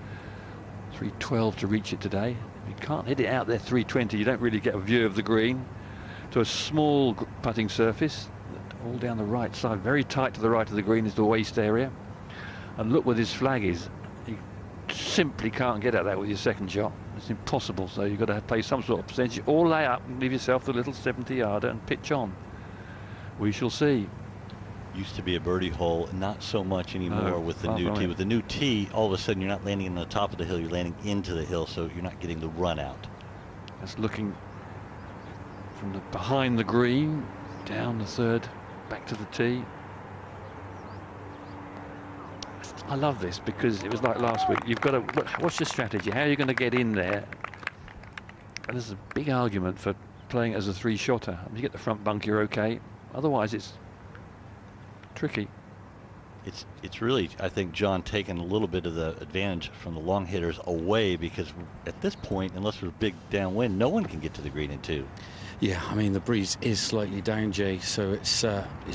312 to reach it today. If you can't hit it out there 320, you don't really get a view of the green. To a small putting surface, all down the right side, very tight to the right of the green is the waist area. And look where his flag is. You simply can't get at that with your second shot. It's impossible, so you've got to play some sort of percentage, or lay up and leave yourself the little 70-yarder and pitch on. We shall see. Used to be a birdie hole, not so much anymore with the new tee. With the new tee, all of a sudden you're not landing on the top of the hill, you're landing into the hill, so you're not getting the run out. That's looking from the behind the green, down the third, back to the tee. I love this because it was like last week. You've got to look, what's your strategy? How are you going to get in there? And there's a big argument for playing as a 3-shotter. I mean, you get the front bunk, you're okay. Otherwise, it's tricky. It's really, I think, John, taking a little bit of the advantage from the long hitters away, because at this point, unless there's a big downwind, no one can get to the green in 2. Yeah, I mean, the breeze is slightly down, Jay, so it's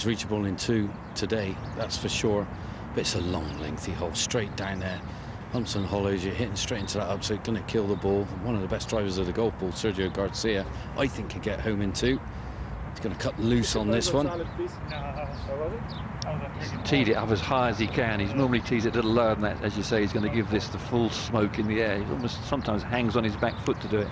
reachable in 2 today, that's for sure. But it's a long, lengthy hole, straight down there. Humps and hollows, you're hitting straight into that upside, going to kill the ball. One of the best drivers of the golf ball, Sergio Garcia, I think can get home in 2. He's going to cut loose on this one. He's teed it up as high as he can. He's normally tees it a little lower than that. As you say, he's going to give this the full smoke in the air. He almost sometimes hangs on his back foot to do it.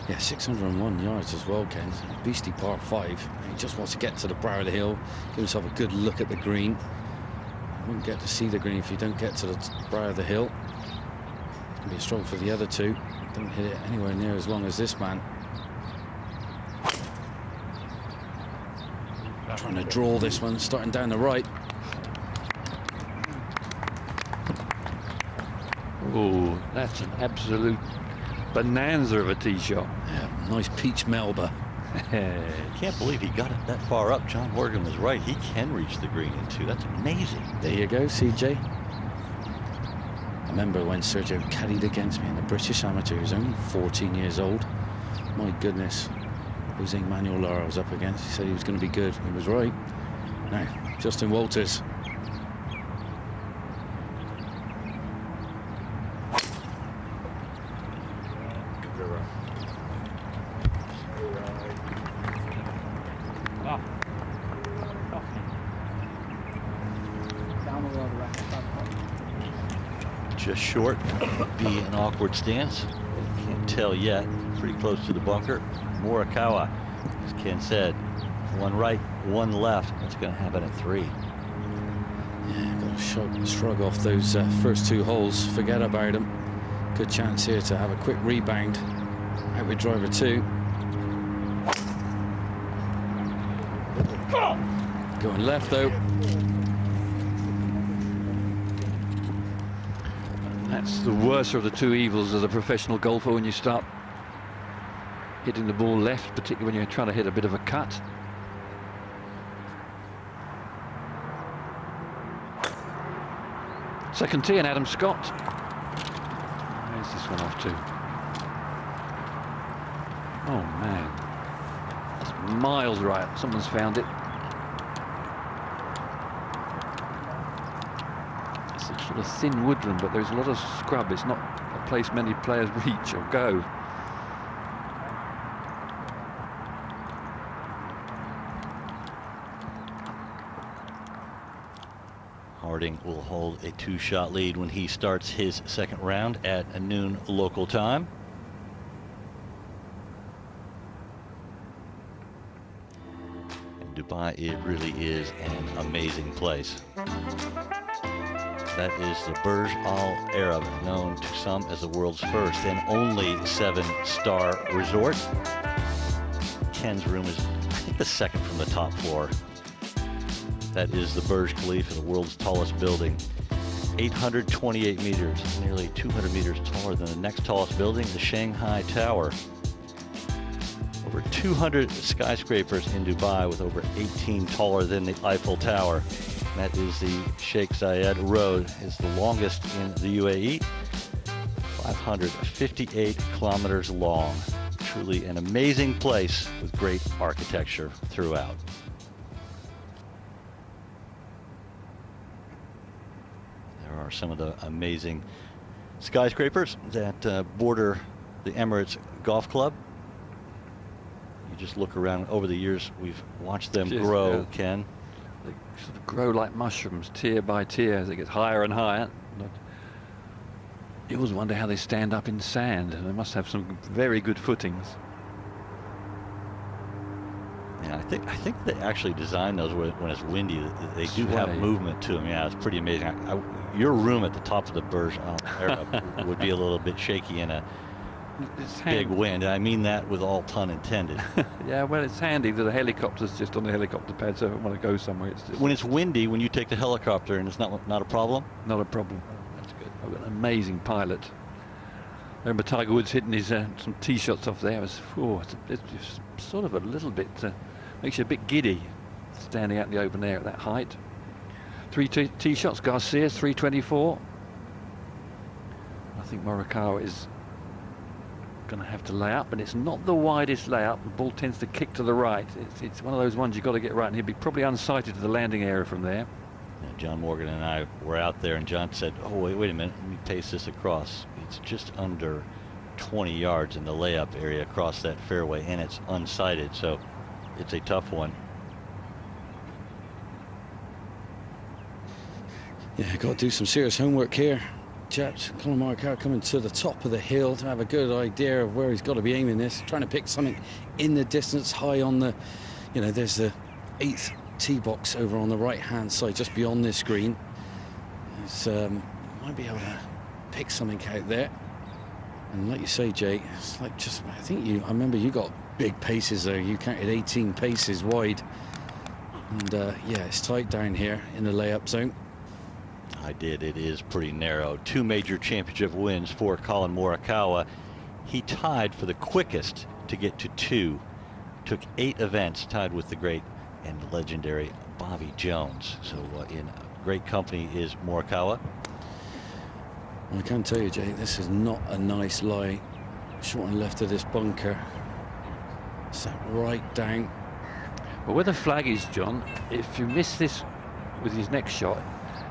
Yeah, 601 yards as well, Ken. Beastly par 5. He just wants to get to the brow of the hill, give himself a good look at the green. You won't get to see the green if you don't get to the brow of the hill. It's going to be a struggle for the other 2. Don't hit it anywhere near as long as this man. Trying to draw this one, starting down the right. Oh, that's an absolute bonanza of a tee shot. Yeah, nice peach Melba. Can't believe he got it that far up. John Morgan was right. He can reach the green in 2. That's amazing. There you go, CJ. I remember when Sergio caddied against me in the British Amateur. He was only 14 years old. My goodness. Jose Manuel Lara was up against. He said he was going to be good. He was right. Now, Justin Walters. Just short, be an awkward stance. Can't tell yet. Pretty close to the bunker. Morikawa, as Ken said, one right, one left. What's going to happen at 3? Yeah, got to shrug off those first 2 holes. Forget about them. Good chance here to have a quick rebound. Out with driver 2. Going left though. That's the worst of the 2 evils as a professional golfer, when you start hitting the ball left, particularly when you're trying to hit a bit of a cut. Second tee and Adam Scott. Where's this one off to? Oh man, that's miles right. Someone's found it. It's a sort of thin woodland, but there's a lot of scrub. It's not a place many players reach or go. Harding will hold a 2-shot lead when he starts his second round at noon local time. In Dubai, it really is an amazing place. That is the Burj Al Arab, known to some as the world's first and only 7-star resort. Ken's room is, I think, the second from the top floor. That is the Burj Khalifa, the world's tallest building. 828 meters, nearly 200 meters taller than the next tallest building, the Shanghai Tower. Over 200 skyscrapers in Dubai, with over 18 taller than the Eiffel Tower. That is the Sheikh Zayed Road. It's the longest in the UAE, 558 kilometers long. Truly an amazing place with great architecture throughout. There are some of the amazing skyscrapers that border the Emirates Golf Club. You just look around. Over the years, we've watched them grow, Ken. They sort of grow like mushrooms, tier by tier, as it gets higher and higher. You always wonder how they stand up in sand. They must have some very good footings. Yeah, I think they actually designed those when it's windy. They do have movement to them. Yeah, it's pretty amazing. Your room at the top of the Burj Al Arab would be a little bit shaky in a big wind. I mean that with all pun intended. Yeah, well, it's handy that the helicopter's just on the helicopter pad, so if I want to go somewhere, it's just... When it's windy, when you take the helicopter, and it's not a problem? Not a problem. That's good. I've got an amazing pilot. I remember Tiger Woods hitting his some tee shots off there. It's just sort of a little bit, makes you a bit giddy, standing out in the open air at that height. 3 tee shots, Garcia, 324. I think Morikawa is going to have to lay up, and it's not the widest layup. The ball tends to kick to the right. It's one of those ones you've got to get right, and he'll be probably unsighted to the landing area from there. Yeah, John Morgan and I were out there, and John said, oh, wait a minute, let me pace this across. It's just under 20 yards in the layup area across that fairway, and it's unsighted, so it's a tough one. Yeah, got to do some serious homework here, chaps. Collin Morikawa coming to the top of the hill to have a good idea of where he's got to be aiming this. Trying to pick something in the distance, high on the, you know, there's the 8th tee box over on the right-hand side, just beyond this green. It's, might be able to pick something out there. And like you say, Jay, it's like just, I remember you got big paces there. You counted 18 paces wide. And yeah, it's tight down here in the layup zone. I did. It is pretty narrow. 2 major championship wins for Collin Morikawa. He tied for the quickest to get to 2 took 8 events, tied with the great and legendary Bobby Jones. So in great company is Morikawa. I can tell you, Jay, this is not a nice lie. Short and left of this bunker. Sat right down. Well, where the flag is, John, if you miss this with his next shot,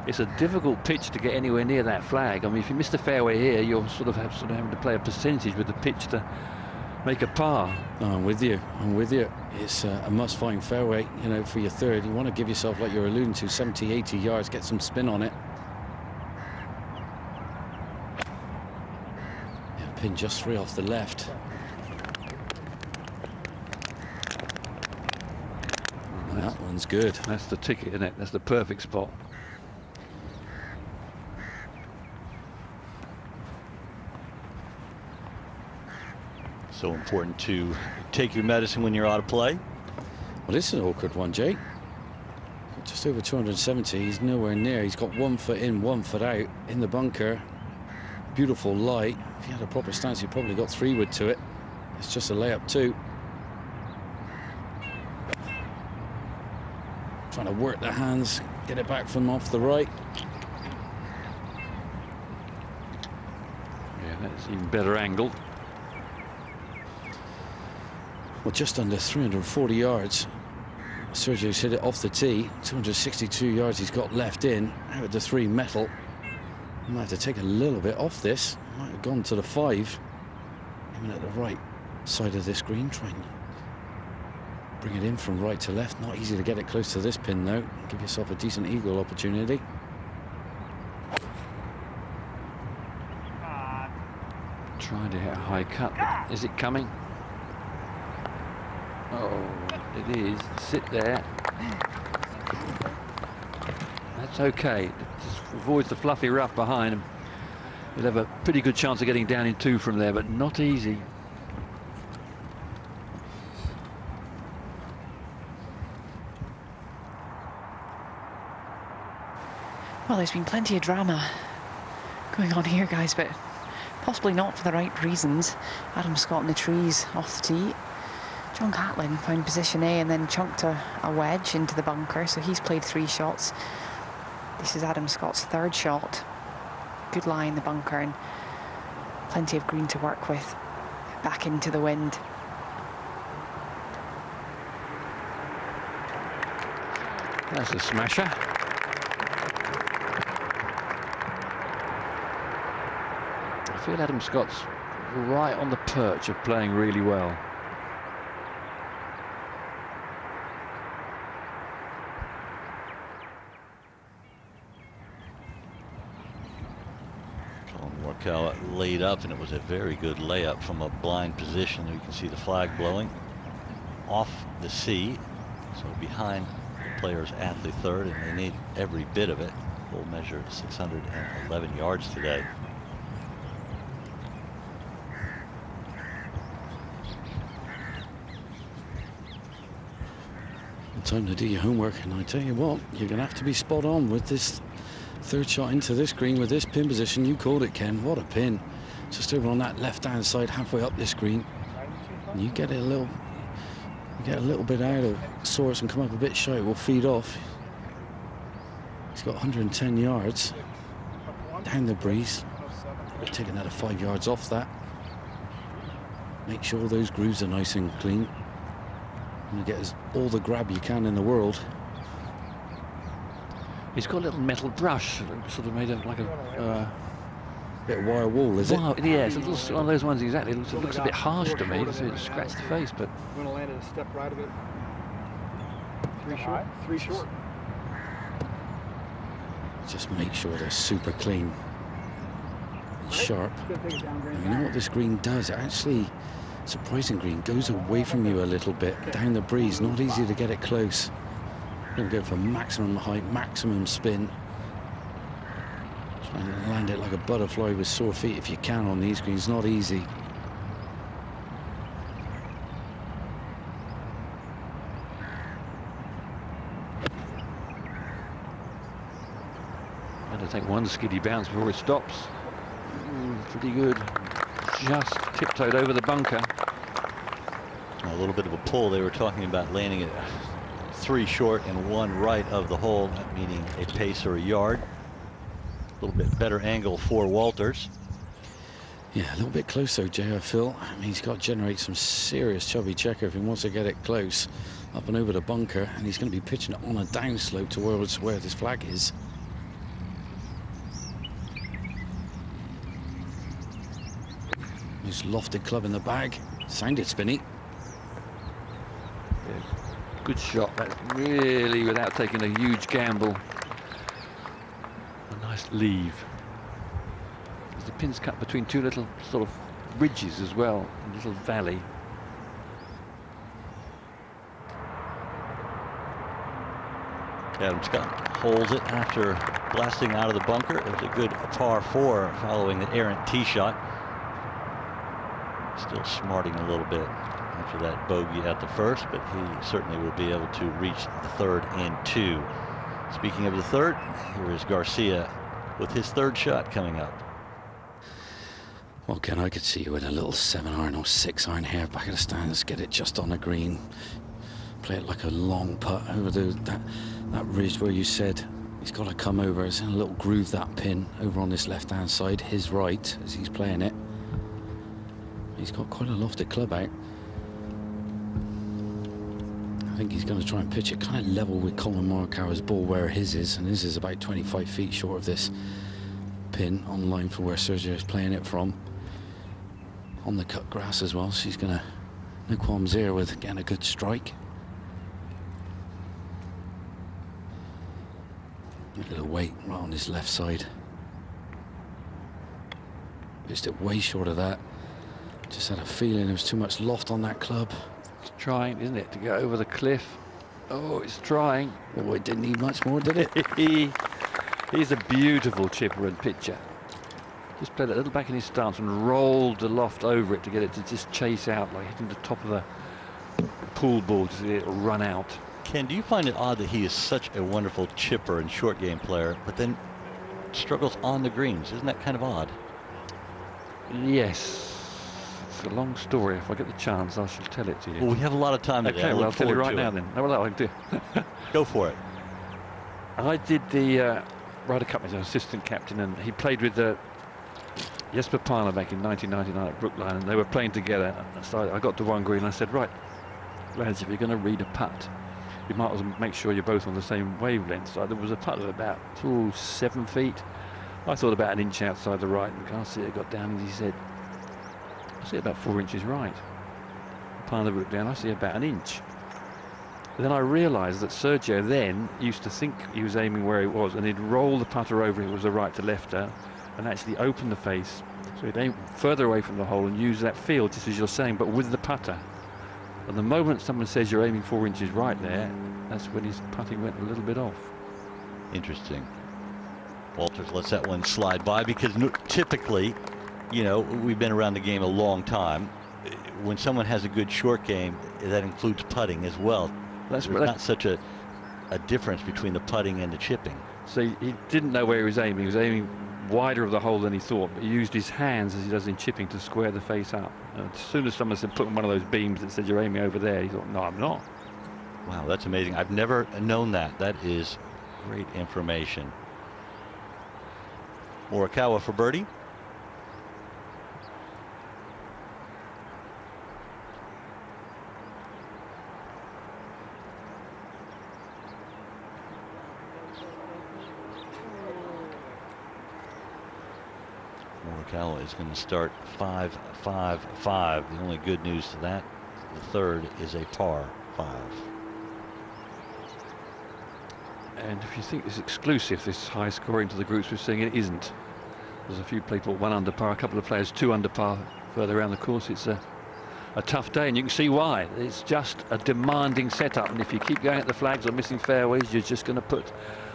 it's a difficult pitch to get anywhere near that flag. I mean, if you miss the fairway here, you're sort of having to play a percentage with the pitch to make a par. Oh, I'm with you. I'm with you. It's a must-find fairway, you know, for your third. You want to give yourself, like you're alluding to, 70, 80 yards, get some spin on it. Yeah, pin just 3 off the left. That one's good. That's the ticket, isn't it? That's the perfect spot. So important to take your medicine when you're out of play. Well, this is an awkward one, Jake. Just over 270. He's nowhere near. He's got 1 foot in, 1 foot out in the bunker. Beautiful light. If he had a proper stance, he probably got 3 wood to it. It's just a layup too. Trying to work the hands, get it back from off the right. Yeah, that's even better angle. Well, just under 340 yards. Sergio's hit it off the tee. 262 yards he's got left in. Out of the 3 metal. Might have to take a little bit off this. Might have gone to the 5. Even at the right side of this green. Try and bring it in from right to left. Not easy to get it close to this pin though. Give yourself a decent eagle opportunity. Trying to hit a high cut. Is it coming? Oh, it is. Sit there. That's okay. It just avoids the fluffy rough behind him. He'll have a pretty good chance of getting down in 2 from there, but not easy. Well, there's been plenty of drama going on here, guys, but possibly not for the right reasons. Adam Scott in the trees off the tee. John Catlin found position A and then chunked a wedge into the bunker, so he's played 3 shots. This is Adam Scott's 3rd shot. Good lie in the bunker and plenty of green to work with. Back into the wind. That's a smasher. I feel Adam Scott's right on the perch of playing really well. Morikawa laid up, and it was a very good layup from a blind position. You can see the flag blowing off the sea, so behind the players at the 3rd, and they need every bit of it. Full measure 611 yards today. Time to do your homework, and I tell you what, you're going to have to be spot on with this 3rd shot into this green with this pin position. You called it, Ken. What a pin. Just over on that left-hand side, halfway up this green. And you get it a little bit out of source and come up a bit shy. It will feed off. He's got 110 yards down the breeze. We're taking another 5 yards off that. Make sure those grooves are nice and clean. And you get all the grab you can in the world. He's got a little metal brush, sort of made of like a bit of wire wool, is it? Yeah, it's one of those ones exactly. It looks a bit harsh to me. It scratched the face, but. You want to land at a step right of it. 3 short. 3 short. Just make sure they're super clean and sharp. And you know what this green does? It actually, surprising green, goes away from you a little bit down the breeze. Not easy to get it close. You're going for maximum height, maximum spin. Try and land it like a butterfly with sore feet if you can on these greens. Not easy. Had to take one skiddy bounce before it stops. Pretty good. Just tiptoed over the bunker. A little bit of a pull. They were talking about landing it 3 short and 1 right of the hole, meaning a pace or a yard. A little bit better angle for Walters. Yeah, a little bit closer, Jay, I feel. I mean, he's got to generate some serious chubby checker if he wants to get it close up and over the bunker, and he's going to be pitching it on a downslope towards where this flag is. His lofted club in the bag. Sounded spinny. Yeah, good shot. That's really without taking a huge gamble. A nice leave. The pin's cut between 2 little sort of ridges as well, a little valley. Adam Scott holds it after blasting out of the bunker. It was a good par 4 following the errant tee shot. Still smarting a little bit after that bogey at the first, but he certainly will be able to reach the 3rd and 2. Speaking of the 3rd, here is Garcia with his 3rd shot coming up. Well, Ken, I could see you with a little 7-iron or 6-iron here back of the stands, get it just on the green, play it like a long putt over that ridge where you said he's got to come over. It's in a little groove, that pin over on this left-hand side, his right, as he's playing it. He's got quite a lofted club out. I think he's going to try and pitch it kind of level with Collin Morikawa's ball where his is, and his is about 25 feet short of this pin on line for where Sergio is playing it from. On the cut grass as well, so he's going to, no qualms here with getting a good strike. A little weight right on his left side. Pitched it way short of that. Just had a feeling there was too much loft on that club. It's trying, isn't it, to get over the cliff. Oh, it's trying. Oh, it didn't need much more, did it? He's a beautiful chipper and pitcher. Just played a little back in his stance and rolled the loft over it to get it to just chase out, like hitting the top of the pool ball to see it run out. Ken, do you find it odd that he is such a wonderful chipper and short game player, but then struggles on the greens? Isn't that kind of odd? Yes. It's a long story. If I get the chance, I shall tell it to you. Well, we have a lot of time today. Okay, well, I'll tell you right now then. No, well, I'll do. Go for it. I did the Ryder Cup as an assistant captain, and he played with Jesper Parner back in 1999 at Brookline, and they were playing together. So I got to one green and I said, right, lads, if you're going to read a putt, you might as well make sure you're both on the same wavelength. So there was a putt of about 7 feet. I thought about an inch outside the right, and Garcia got down and he said, I see about 4 inches right. Parner looked down, I see about an inch. But then I realised that Sergio then used to think he was aiming where he was, and he'd roll the putter over, it was a right to lefter, and actually open the face. So he'd aim further away from the hole and use that feel, just as you're saying, but with the putter. And the moment someone says you're aiming 4 inches right there, that's when his putting went a little bit off. Interesting. Walters lets that one slide by because typically, you know, we've been around the game a long time. When someone has a good short game, that includes putting as well. There's not such a difference between the putting and the chipping. So he didn't know where he was aiming. He was aiming wider of the hole than he thought, but he used his hands as he does in chipping to square the face up. And as soon as someone said put one of those beams that said you're aiming over there, he thought, no, I'm not. Wow, that's amazing. I've never known that. That is great information. Morikawa for birdie. Morikawa is going to start 5-5-5. The only good news to that, the 3rd is a par 5. And if you think it's exclusive, this high scoring to the groups we're seeing, it isn't. There's a few people 1 under par, a couple of players 2 under par further around the course. It's a tough day, and you can see why. It's just a demanding setup, and if you keep going at the flags or missing fairways, you're just going to put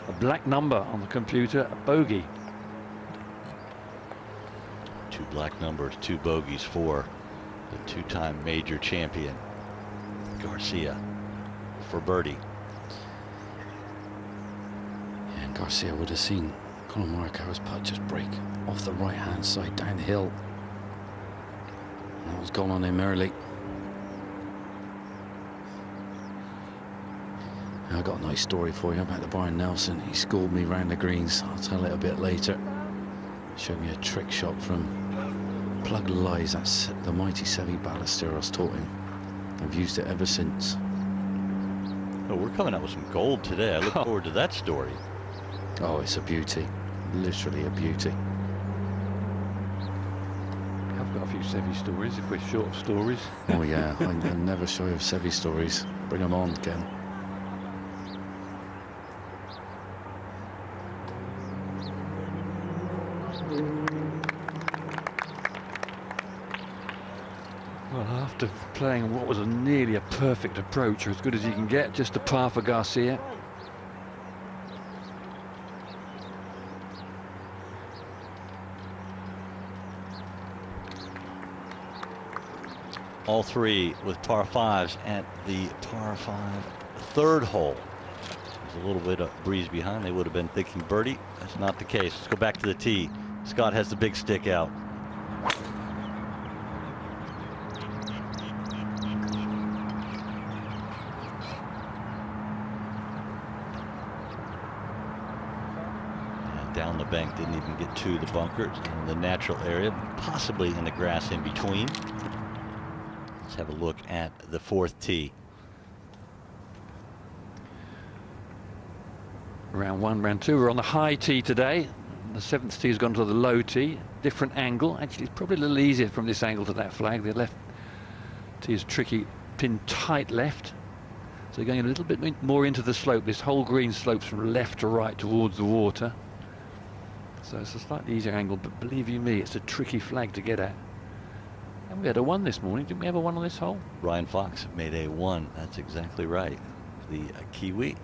a black number on the computer, a bogey. 2 black numbers, 2 bogeys for the 2-time major champion Garcia for birdie. Yeah, and Garcia would have seen Collin Morikawa's putt just break off the right-hand side down the hill. And that was gone on him early. I got a nice story for you about the Brian Nelson. He schooled me round the greens. I'll tell it a bit later. Showed me a trick shot from Plug Lies. That's the mighty Seve Ballester I was taught him. I've used it ever since. Oh, we're coming out with some gold today. I look forward to that story. Oh, it's a beauty. Literally a beauty. I've got a few Seve stories if we're short of stories. Oh yeah, I'm never shy of Seve stories. Bring them on, Ken. Well, after playing what was nearly a perfect approach, or as good as you can get, just a par for Garcia. All three with par fives at the par five third hole. There's a little bit of breeze behind. They would have been thinking birdie. That's not the case. Let's go back to the tee. Scott has the big stick out. And down the bank, didn't even get to the bunkers in the natural area, possibly in the grass in between. Let's have a look at the fourth tee. Round one, round two. We're on the high tee today. The seventh tee has gone to the low tee. Different angle. Actually, it's probably a little easier from this angle to that flag. The left tee is tricky, pinned tight left. So going a little bit more into the slope. This whole green slopes from left to right towards the water. So it's a slightly easier angle, but believe you me, it's a tricky flag to get at. And we had a one this morning. Didn't we have a one on this hole? Ryan Fox made a one. That's exactly right. The Kiwi.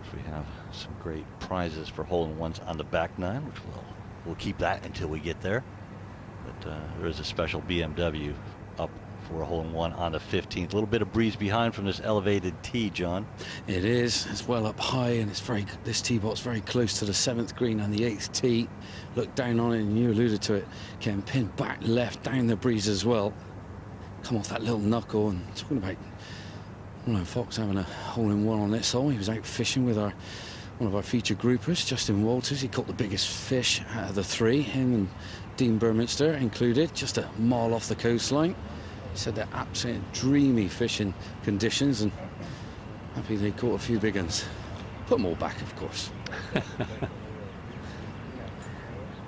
Of course, we have some great prizes for hole-in-ones on the back nine, which we'll keep that until we get there. But there is a special BMW up for a hole-in-one on the 15th. A little bit of breeze behind from this elevated tee, John. It is. It's well up high, and it's this tee box very close to the 7th green and the 8th tee. Look down on it, and you alluded to it. Can pin back left down the breeze as well. Come off that little knuckle. And talking about Ryan Fox having a hole-in-one on this hole. He was out fishing with one of our featured groupers, Justin Walters. He caught the biggest fish out of the three. Him and Dean Burminster included, just a mile off the coastline. He said they're absolute dreamy fishing conditions, and happy they caught a few big ones. Put them all back, of course.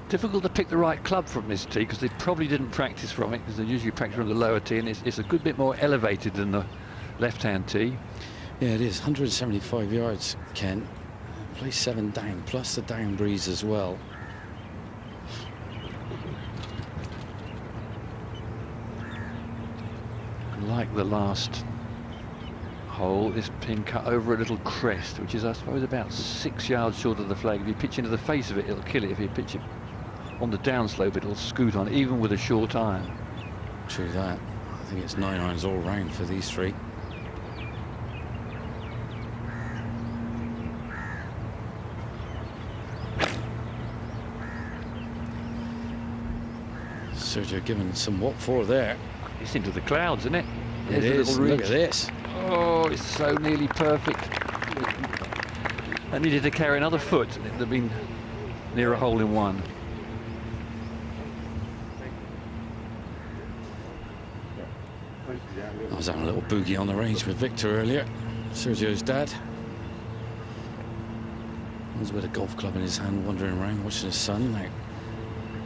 Difficult to pick the right club from this tee because they probably didn't practice from it, because they usually practice from the lower tee, and it's a good bit more elevated than the left-hand tee. Yeah, it is. 175 yards, Ken. Play 7 down, plus the down breeze as well. Like the last hole, this pin cut over a little crest, which is, I suppose, about 6 yards short of the flag. If you pitch into the face of it, it'll kill it. If you pitch it on the downslope, it'll scoot on, even with a short iron. True that. I think it's 9 irons all round for these three. Sergio giving some what for there. It's into the clouds, isn't it? It is. Look at this. Oh, it's so nearly perfect. I needed to carry another foot. It would have been near a hole-in-one. I was having a little boogie on the range with Victor earlier, Sergio's dad. He was with a golf club in his hand, wandering around watching his son. Now,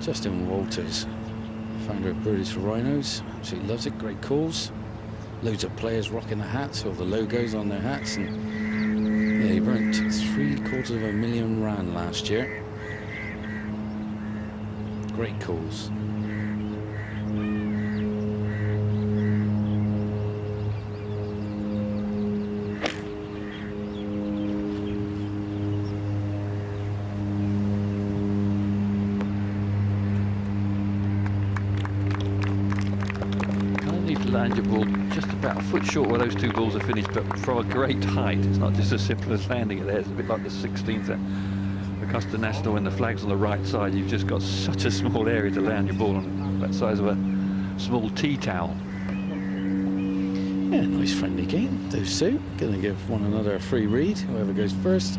Justin Walters, founder of Birdies for Rhinos, absolutely loves it. Great calls. Loads of players rocking the hats or the logos on their hats, and yeah, he burnt R$750,000 last year. Great calls. Land your ball just about a foot short where those two balls are finished, but from a great height. It's not just as simple as landing it there. It's a bit like the 16th at Augusta National when the flag's on the right side. You've just got such a small area to land your ball on, that size of a small tea towel. Yeah, nice friendly game. Those two going to give one another a free read. Whoever goes first.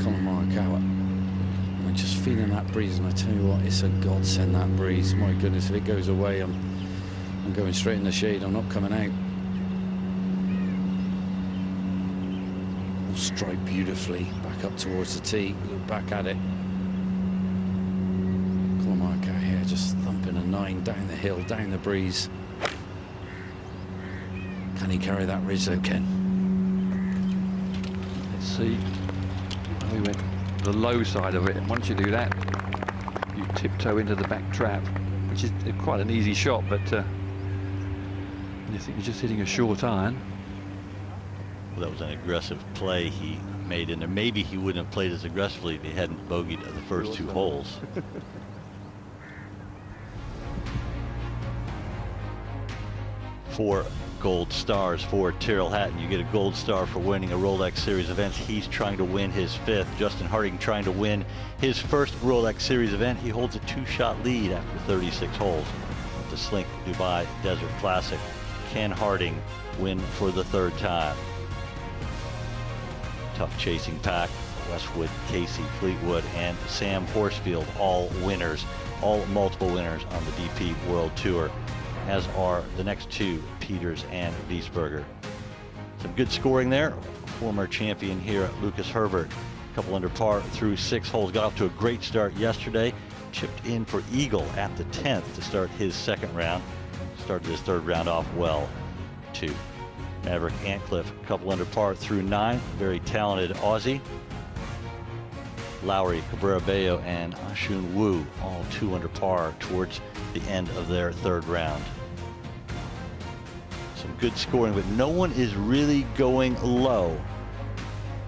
Collin Morikawa. I'm just feeling that breeze, and I tell you what, it's a godsend, that breeze. My goodness, if it goes away, I'm going straight in the shade. I'm not coming out. Will strike beautifully back up towards the tee. Look back at it. Collin Morikawa here, just thumping a 9 down the hill, down the breeze. Can he carry that ridge though, Ken? Let's see. We went the low side of it, and once you do that, you tiptoe into the back trap, which is quite an easy shot, but you think you're just hitting a short iron. Well, that was an aggressive play he made in there. Maybe he wouldn't have played as aggressively if he hadn't bogeyed the first 2 holes. 4 gold stars for Tyrrell Hatton. You get a gold star for winning a Rolex Series event. He's trying to win his 5th. Justin Harding trying to win his 1st Rolex Series event. He holds a 2-shot lead after 36 holes at the Slink Dubai Desert Classic. Can Harding win for the 3rd time? Tough chasing pack. Westwood, Casey, Fleetwood, and Sam Horsfield, all winners, all multiple winners on the DP World Tour, as are the next 2, Peters and Wiesberger. Some good scoring there. Former champion here, Lucas Herbert, a couple under par through 6 holes. Got off to a great start yesterday. Chipped in for eagle at the 10th to start his 2nd round. Started his 3rd round off well, too. Maverick Antcliffe, a couple under par through 9. Very talented Aussie. Lowry, Cabrera Bello, and Ashun Wu, all 2 under par towards the end of their 3rd round. Some good scoring, but no one is really going low.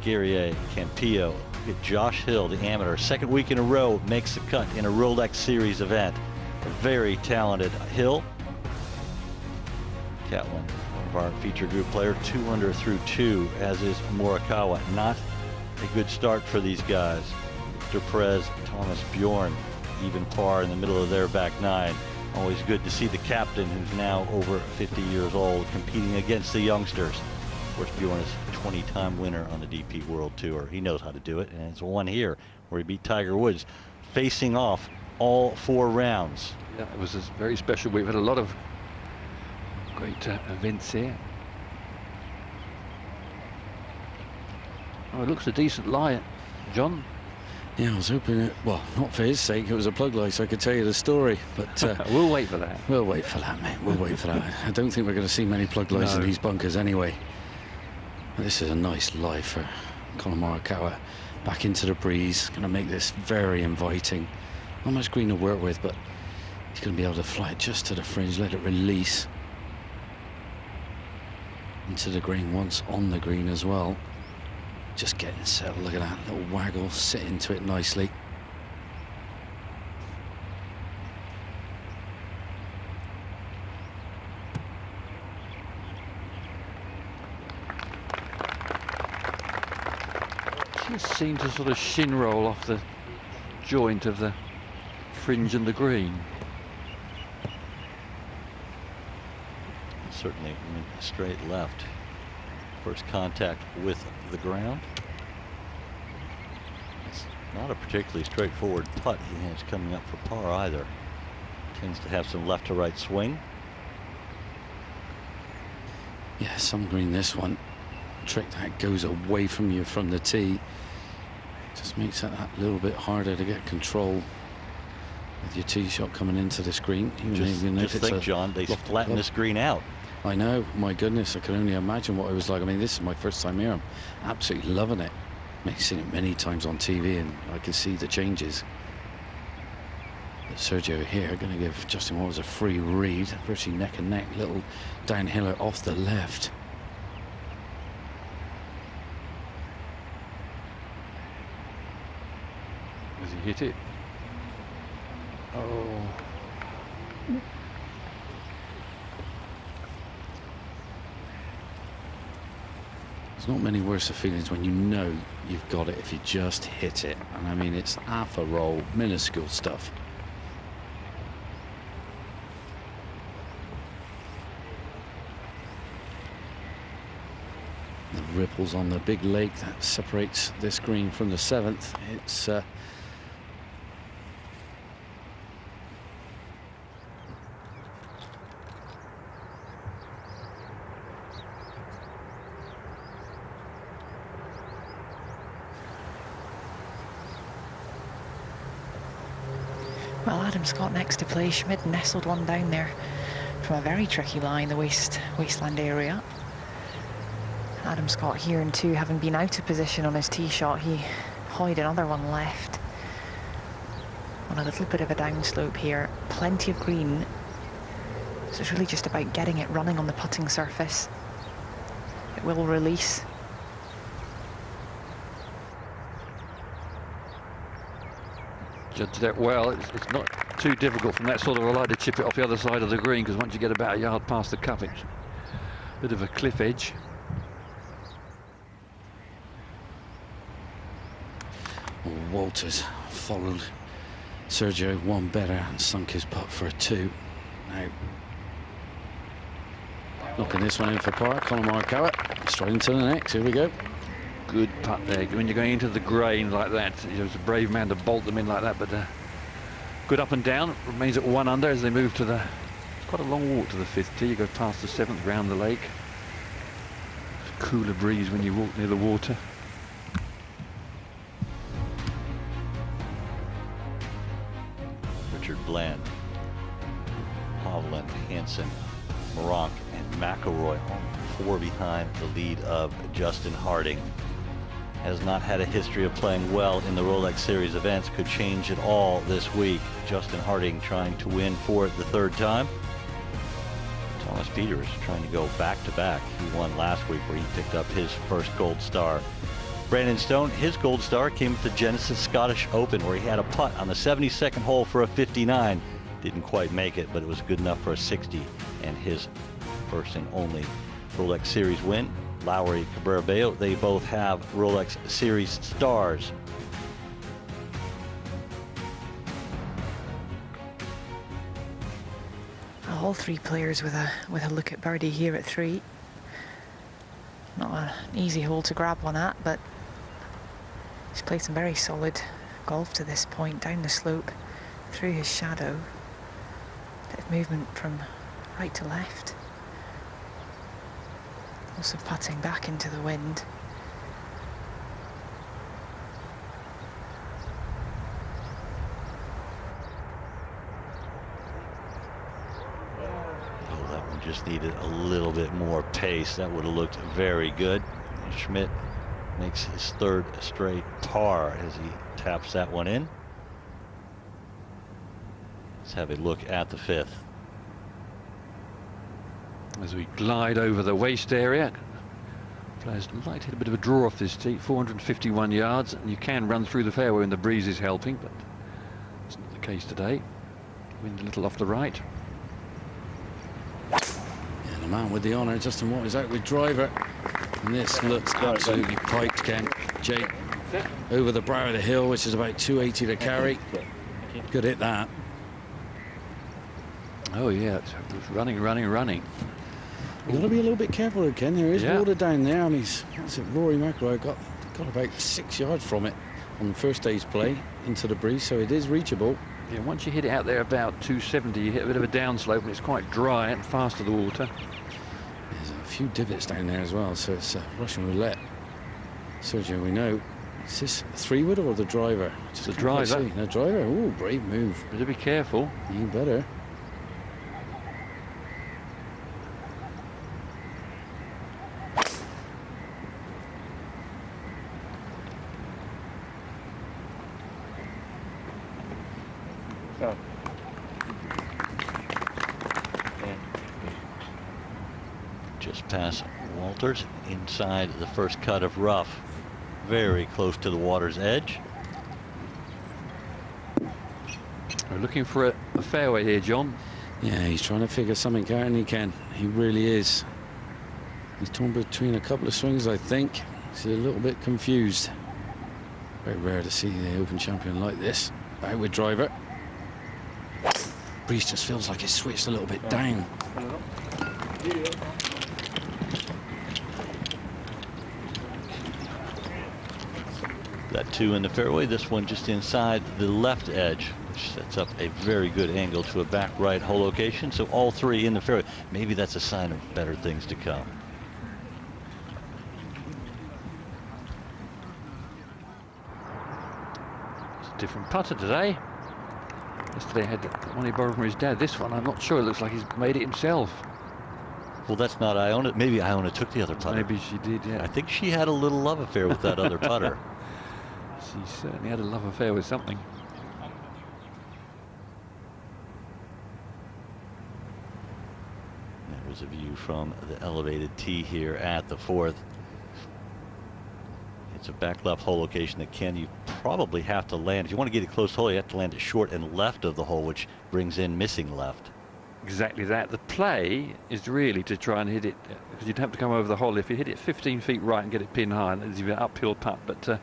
Garcia, Campillo, look at Josh Hill, the amateur, 2nd week in a row, makes the cut in a Rolex Series event. A very talented Hill. Catlin, one of our feature group players, 2 under through 2, as is Morikawa. Not a good start for these guys. Victor Perez, Thomas Bjorn, even par in the middle of their back 9. Always good to see the captain, who's now over 50 years old, competing against the youngsters. Of course, Bjorn is a 20-time winner on the DP World Tour. He knows how to do it, and it's one here where he beat Tiger Woods, facing off all 4 rounds. Yeah, it was a very special. We've had a lot of great events here. Oh, it looks a decent lie, John. Yeah, I was hoping it, well, not for his sake, it was a plug lie so I could tell you the story, but we'll wait for that. We'll wait for that, mate. We'll wait for that. I don't think we're going to see many plug lies in these bunkers anyway. But this is a nice lie for Collin Morikawa. Back into the breeze, going to make this very inviting. Not much green to work with, but he's going to be able to fly it just to the fringe, let it release into the green once on the green as well. Just getting settled. Look at that little waggle, sit into it nicely. Just seemed to sort of shin roll off the joint of the fringe and the green. Certainly went straight left. First contact with the ground. It's not a particularly straightforward putt he has coming up for par either. Tends to have some left to right swing. Yeah, some green this one. Trick that goes away from you from the tee. Just makes it that little bit harder to get control with your tee shot coming into this green. Just think, John, they flatten this green out. I know, my goodness, I can only imagine what it was like. I mean, this is my first time here. I'm absolutely loving it. I've seen it many times on TV, and I can see the changes. But Sergio here going to give Justin Waters a free read, virtually neck and neck, little downhiller off the left. Has he hit it? Oh. There's not many worse feelings when you know you've got it if you just hit it. And I mean, it's half a roll, minuscule stuff. The ripples on the big lake that separates this green from the 7th. It's Well, Adam Scott next to play. Schmid nestled one down there from a very tricky lie in the wasteland area. Adam Scott here in 2, having been out of position on his tee shot, he hoyed another one left. On a little bit of a downslope here, plenty of green. So it's really just about getting it running on the putting surface. It will release. Judged that well. It's not too difficult from that sort of a lie to chip it off the other side of the green, because once you get about a yard past the cup, it's a bit of a cliff edge. Walters followed Sergio one better and sunk his putt for a 2. Now knocking this one in for par. Collin Morikawa straight into the next. Here we go. Good putt there. When you're going into the grain like that, he was a brave man to bolt them in like that, but good up and down. Remains at 1 under as they move to the... It's quite a long walk to the 5th tee. You go past the 7th, round the lake. Cooler breeze when you walk near the water. Richard Bland, Hovland, Hansen, Moronk, and McIlroy, all 4 behind the lead of Justin Harding. Has not had a history of playing well in the Rolex Series events. Could change it all this week. Justin Harding trying to win for it the 3rd time. Thomas Peters trying to go back-to-back. He won last week where he picked up his first gold star. Brandon Stone, his gold star came at the Genesis Scottish Open, where he had a putt on the 72nd hole for a 59. Didn't quite make it, but it was good enough for a 60 and his first and only Rolex Series win. Lowry, Cabrera-Bello, they both have Rolex Series stars. All 3 players with a look at birdie here at 3. Not an easy hole to grab one at, but he's played some very solid golf to this point, down the slope, through his shadow. Bit of movement from right to left. Also putting back into the wind. Oh, that one just needed a little bit more pace. That would have looked very good. Schmidt makes his 3rd straight par as he taps that one in. Let's have a look at the 5th. As we glide over the waste area, players like to hit a bit of a draw off this tee. 451 yards, and you can run through the fairway when the breeze is helping, but it's not the case today. Wind a little off the right. And the man with the honour, Justin Waters, out with driver. And this looks absolutely piped, Ken. Jake over the brow of the hill, which is about 280 to carry. Good hit that. Oh yeah, it's running. You've got to be a little bit careful again. There is water down there. I mean, what's it? Rory McIlroy got about 6 yards from it on the first day's play into the breeze, so it is reachable. Yeah, once you hit it out there about 270, you hit a bit of a downslope, and it's quite dry and fast to the water. There's a few divots down there as well, so it's Russian roulette. Sergio, we know. Is this 3-wood or the driver? It's the driver. The driver. Oh, brave move. Better be careful. You better. Just past Walters, inside the first cut of rough, very close to the water's edge. We're looking for a fairway here, John. Yeah, he's trying to figure something out, and he can. He really is. He's torn between a couple of swings, I think. He's a little bit confused. Very rare to see the Open champion like this. Out with driver. Breeze just feels like it's switched a little bit down. Got 2 in the fairway. This one just inside the left edge, which sets up a very good angle to a back right hole location. So all 3 in the fairway. Maybe that's a sign of better things to come. It's a different putter today. Yesterday he had one he borrowed from his dad. This one, I'm not sure. It looks like he's made it himself. Well, that's not Iona. Maybe Iona took the other putter. Maybe she did, yeah. I think she had a little love affair with that other putter. She certainly had a love affair with something. There's a view from the elevated tee here at the 4th. It's a back left hole location that you probably have to land. If you want to get it close to the hole, you have to land it short and left of the hole, which brings in missing left. Exactly that. The play is really to try and hit it, because you'd have to come over the hole. If you hit it 15 feet right and get it pin high, it's an uphill putt. But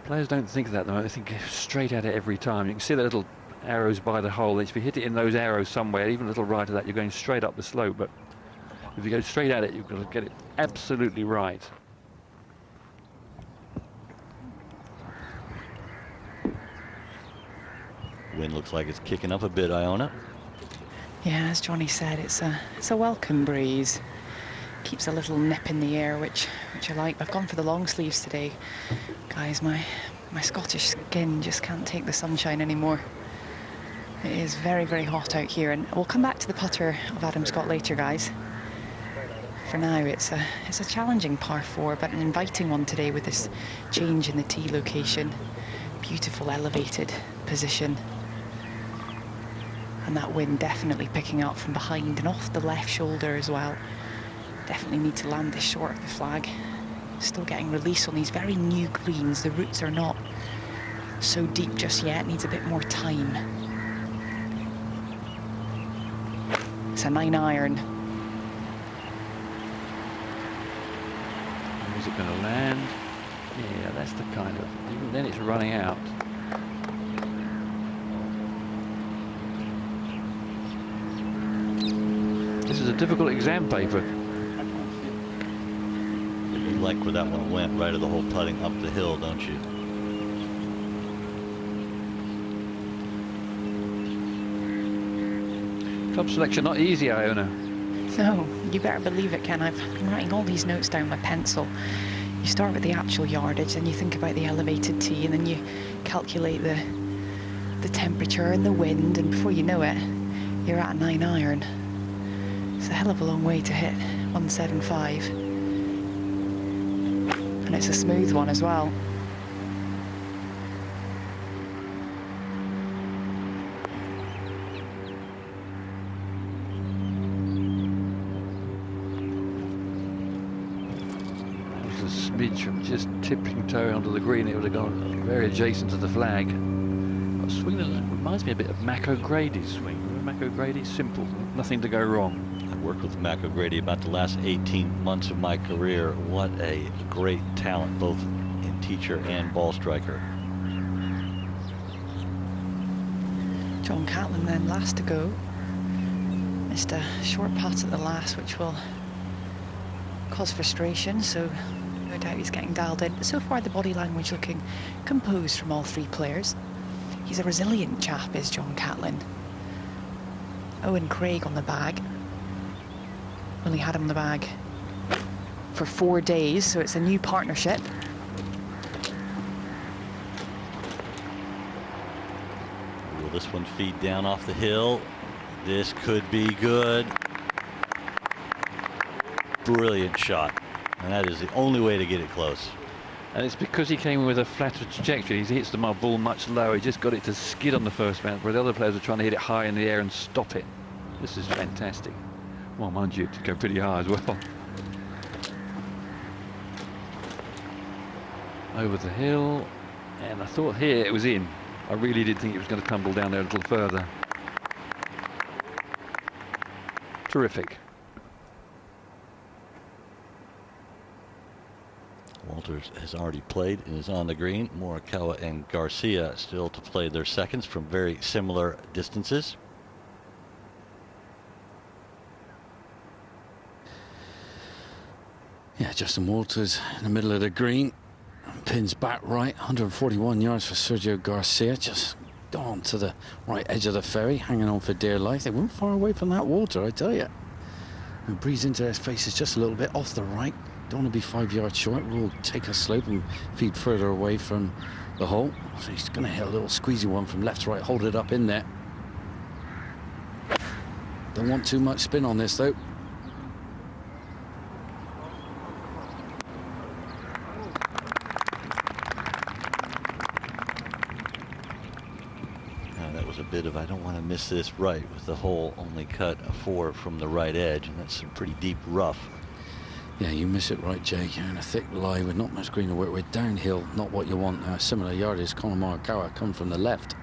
players don't think of that, though. They think straight at it every time. You can see the little arrows by the hole. If you hit it in those arrows somewhere, even a little right of that, you're going straight up the slope. But if you go straight at it, you've got to get it absolutely right. Wind looks like it's kicking up a bit, Iona. Yeah, as Johnny said, it's a welcome breeze. Keeps a little nip in the air, which I like. I've gone for the long sleeves today, guys. My Scottish skin just can't take the sunshine anymore. It is very, very hot out here, and we'll come back to the putter of Adam Scott later, guys. For now, it's a challenging par 4, but an inviting one today with this change in the tee location. Beautiful elevated position. And that wind definitely picking up from behind and off the left shoulder as well. Definitely need to land this short of the flag. Still getting release on these very new greens. The roots are not so deep just yet. Needs a bit more time. It's a 9-iron. Is it going to land? Yeah, that's the kind of... Even then it's running out. This is a difficult exam paper. You like where that one went, right of the hole putting up the hill, don't you? Club selection not easy, Iona. No, you better believe it, Ken. I've been writing all these notes down with pencil. You start with the actual yardage, then you think about the elevated tee, and then you calculate the temperature and the wind, and before you know it, you're at a 9-iron. It's a hell of a long way to hit 175. And it's a smooth one as well. Smidge from just tipping toe onto the green, it would have gone very adjacent to the flag. But swing that reminds me a bit of Mac O'Grady's swing. Remember Mac O'Grady? Simple, nothing to go wrong. I worked with Mac O'Grady about the last 18 months of my career. What a great talent, both in teacher and ball striker. John Catlin then last to go. Missed a short putt at the last, which will cause frustration, so no doubt he's getting dialed in. But so far the body language looking composed from all 3 players. He's a resilient chap, is John Catlin. Owen Craig on the bag. Only had him on the bag for 4 days, so it's a new partnership. Will this one feed down off the hill? This could be good. Brilliant shot. And that is the only way to get it close. And it's because he came in with a flatter trajectory. He hits the ball much lower. He just got it to skid on the first bounce, where the other players are trying to hit it high in the air and stop it. This is fantastic. Well, mind you, to go pretty high as well. Over the hill. And I thought here it was in. I really did think it was going to tumble down there a little further. Terrific. Walters has already played and is on the green. Morikawa and Garcia still to play their seconds from very similar distances. Yeah, Justin Walters in the middle of the green. Pins back right, 141 yards for Sergio Garcia. Just gone to the right edge of the ferry, hanging on for dear life. They weren't far away from that water, I tell you. And breeze into his face is just a little bit off the right. Don't want to be 5 yards short. We'll take a slope and feed further away from the hole. So he's going to hit a little squeezy one from left to right, hold it up in there. Don't want too much spin on this though. That was a bit of, I don't want to miss this right, with the hole only cut a 4 from the right edge, and that's some pretty deep rough. Yeah, you miss it right, Jay. You're in a thick lie with not much green to work with. Downhill, not what you want. Similar yardage, Collin Morikawa come from the left.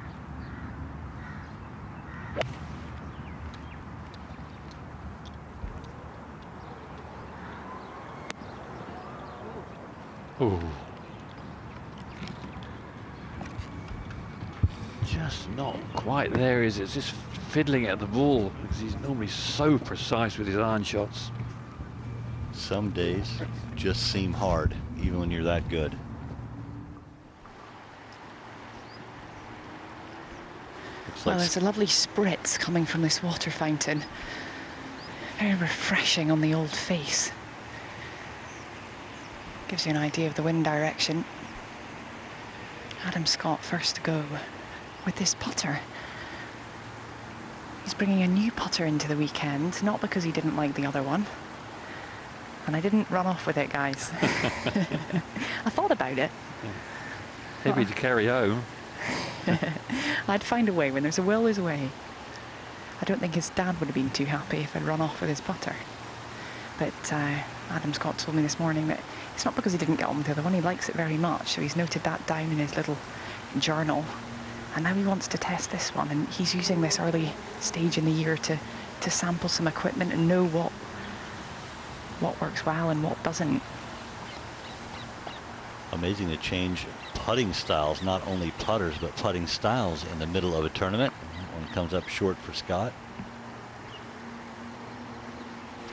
Ooh. Just not quite there, is it? It's just fiddling at the ball because he's normally so precise with his iron shots. Some days just seem hard, even when you're that good. Well, there's a lovely spritz coming from this water fountain. Very refreshing on the old face. Gives you an idea of the wind direction. Adam Scott first to go with this putter. He's bringing a new putter into the weekend, not because he didn't like the other one. And I didn't run off with it, guys. I thought about it. Heavy to carry home. I'd find a way. When there's a will, there's a way. I don't think his dad would have been too happy if I'd run off with his putter. But Adam Scott told me this morning that it's not because he didn't get on with the other one. He likes it very much. So he's noted that down in his little journal. And now he wants to test this one. And he's using this early stage in the year to sample some equipment and know what works well and what doesn't. Amazing to change putting styles, not only putters, but putting styles in the middle of a tournament. One comes up short for Scott.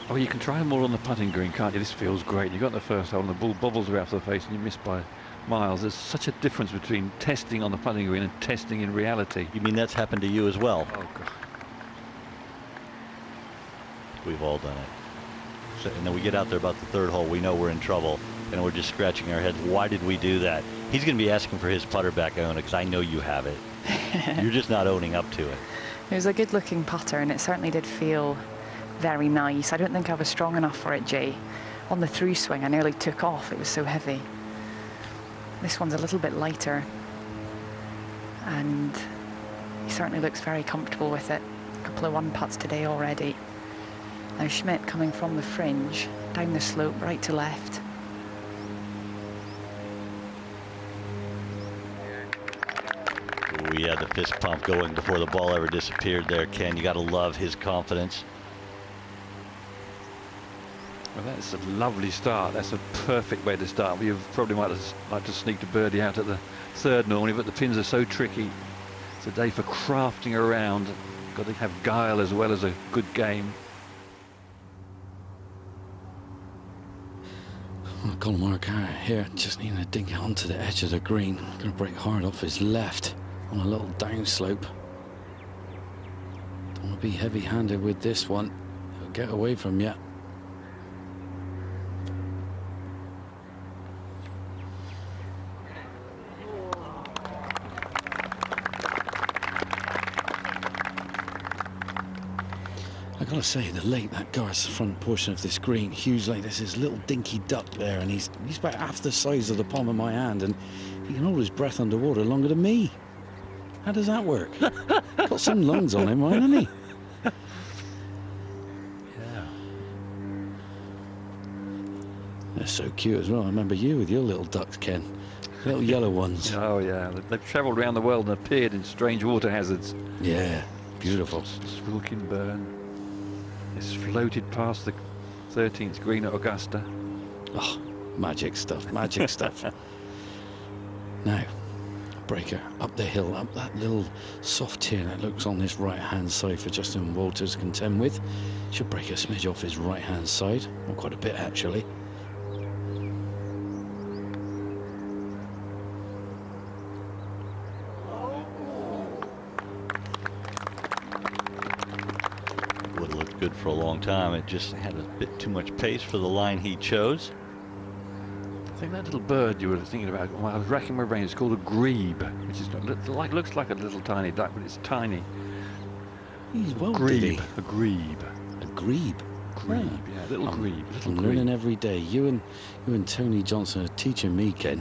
Oh, you can try more on the putting green, can't you? This feels great. You got the first hole and the ball bobbles right off the face and you miss by miles. There's such a difference between testing on the putting green and testing in reality. You mean that's happened to you as well? Oh, God. We've all done it. So, and then we get out there about the third hole, we know we're in trouble, and we're just scratching our heads. Why did we do that? He's going to be asking for his putter back, I own it, because I know you have it. You're just not owning up to it. It was a good looking putter and it certainly did feel very nice. I don't think I was strong enough for it, Jay. On the through swing, I nearly took off. It was so heavy. This one's a little bit lighter and he certainly looks very comfortable with it. A couple of one putts today already. Now Schmidt coming from the fringe, down the slope, right to left. We had the fist pump going before the ball ever disappeared there, Ken. You got to love his confidence. Well, that's a lovely start. That's a perfect way to start. We probably might like to sneak a birdie out at the third normally, but the pins are so tricky. It's a day for crafting around. Got to have guile as well as a good game. Well, Collin Morikawa here just needing to dink it onto the edge of the green. Going to break hard off his left on a little downslope. Don't want to be heavy-handed with this one. He'll get away from you. I gotta say, the lake, that guy's front portion of this green, huge lake, there's his little dinky duck there, and he's about half the size of the palm of my hand, and he can hold his breath underwater longer than me. How does that work? Got some lungs on him, hasn't he? Yeah. They're so cute as well. I remember you with your little ducks, Ken. Little yellow ones. Oh, yeah. They've travelled around the world and appeared in strange water hazards. Yeah, beautiful. Swilkin Burn. It's floated past the 13th green at Augusta. Oh, magic stuff, magic stuff. Now, breaker up the hill, up that little soft tier that looks on this right-hand side for Justin Walters to contend with. Should break a smidge off his right-hand side, or quite a bit actually. good for a long time. It just had a bit too much pace for the line he chose. I think that little bird you were thinking about, well, I was racking my brain, it's called a grebe, which is looks like a little tiny duck, but it's tiny. He's well, Grebe. A grebe. A grebe. Grebe, yeah, little grebe. I'm learning every day. You and Tony Johnson are teaching me, Ken.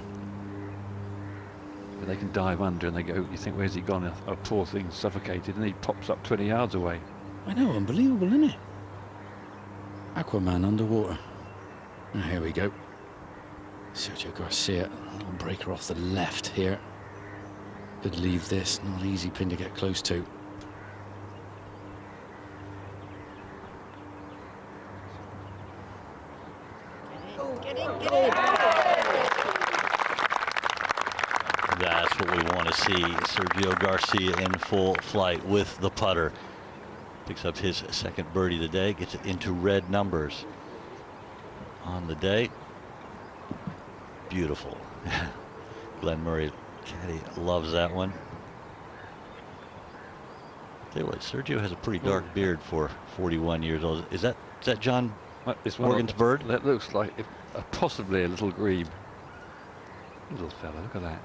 But they can dive under and they go, you think, where's he gone? A poor thing suffocated, and he pops up 20 yards away. I know, unbelievable, isn't it? Aquaman underwater. And here we go. Sergio Garcia, a little breaker off the left here. Could leave this, not an easy pin to get close to. That's what we want to see. Sergio Garcia in full flight with the putter. Picks up his second birdie of the day, gets it into red numbers on the day. Beautiful. Glenn Murray caddy loves that one. Tell you what, Sergio has a pretty dark beard for 41 years old. Is that John Morgan's bird? That looks like possibly a little grebe. Little fella, look at that.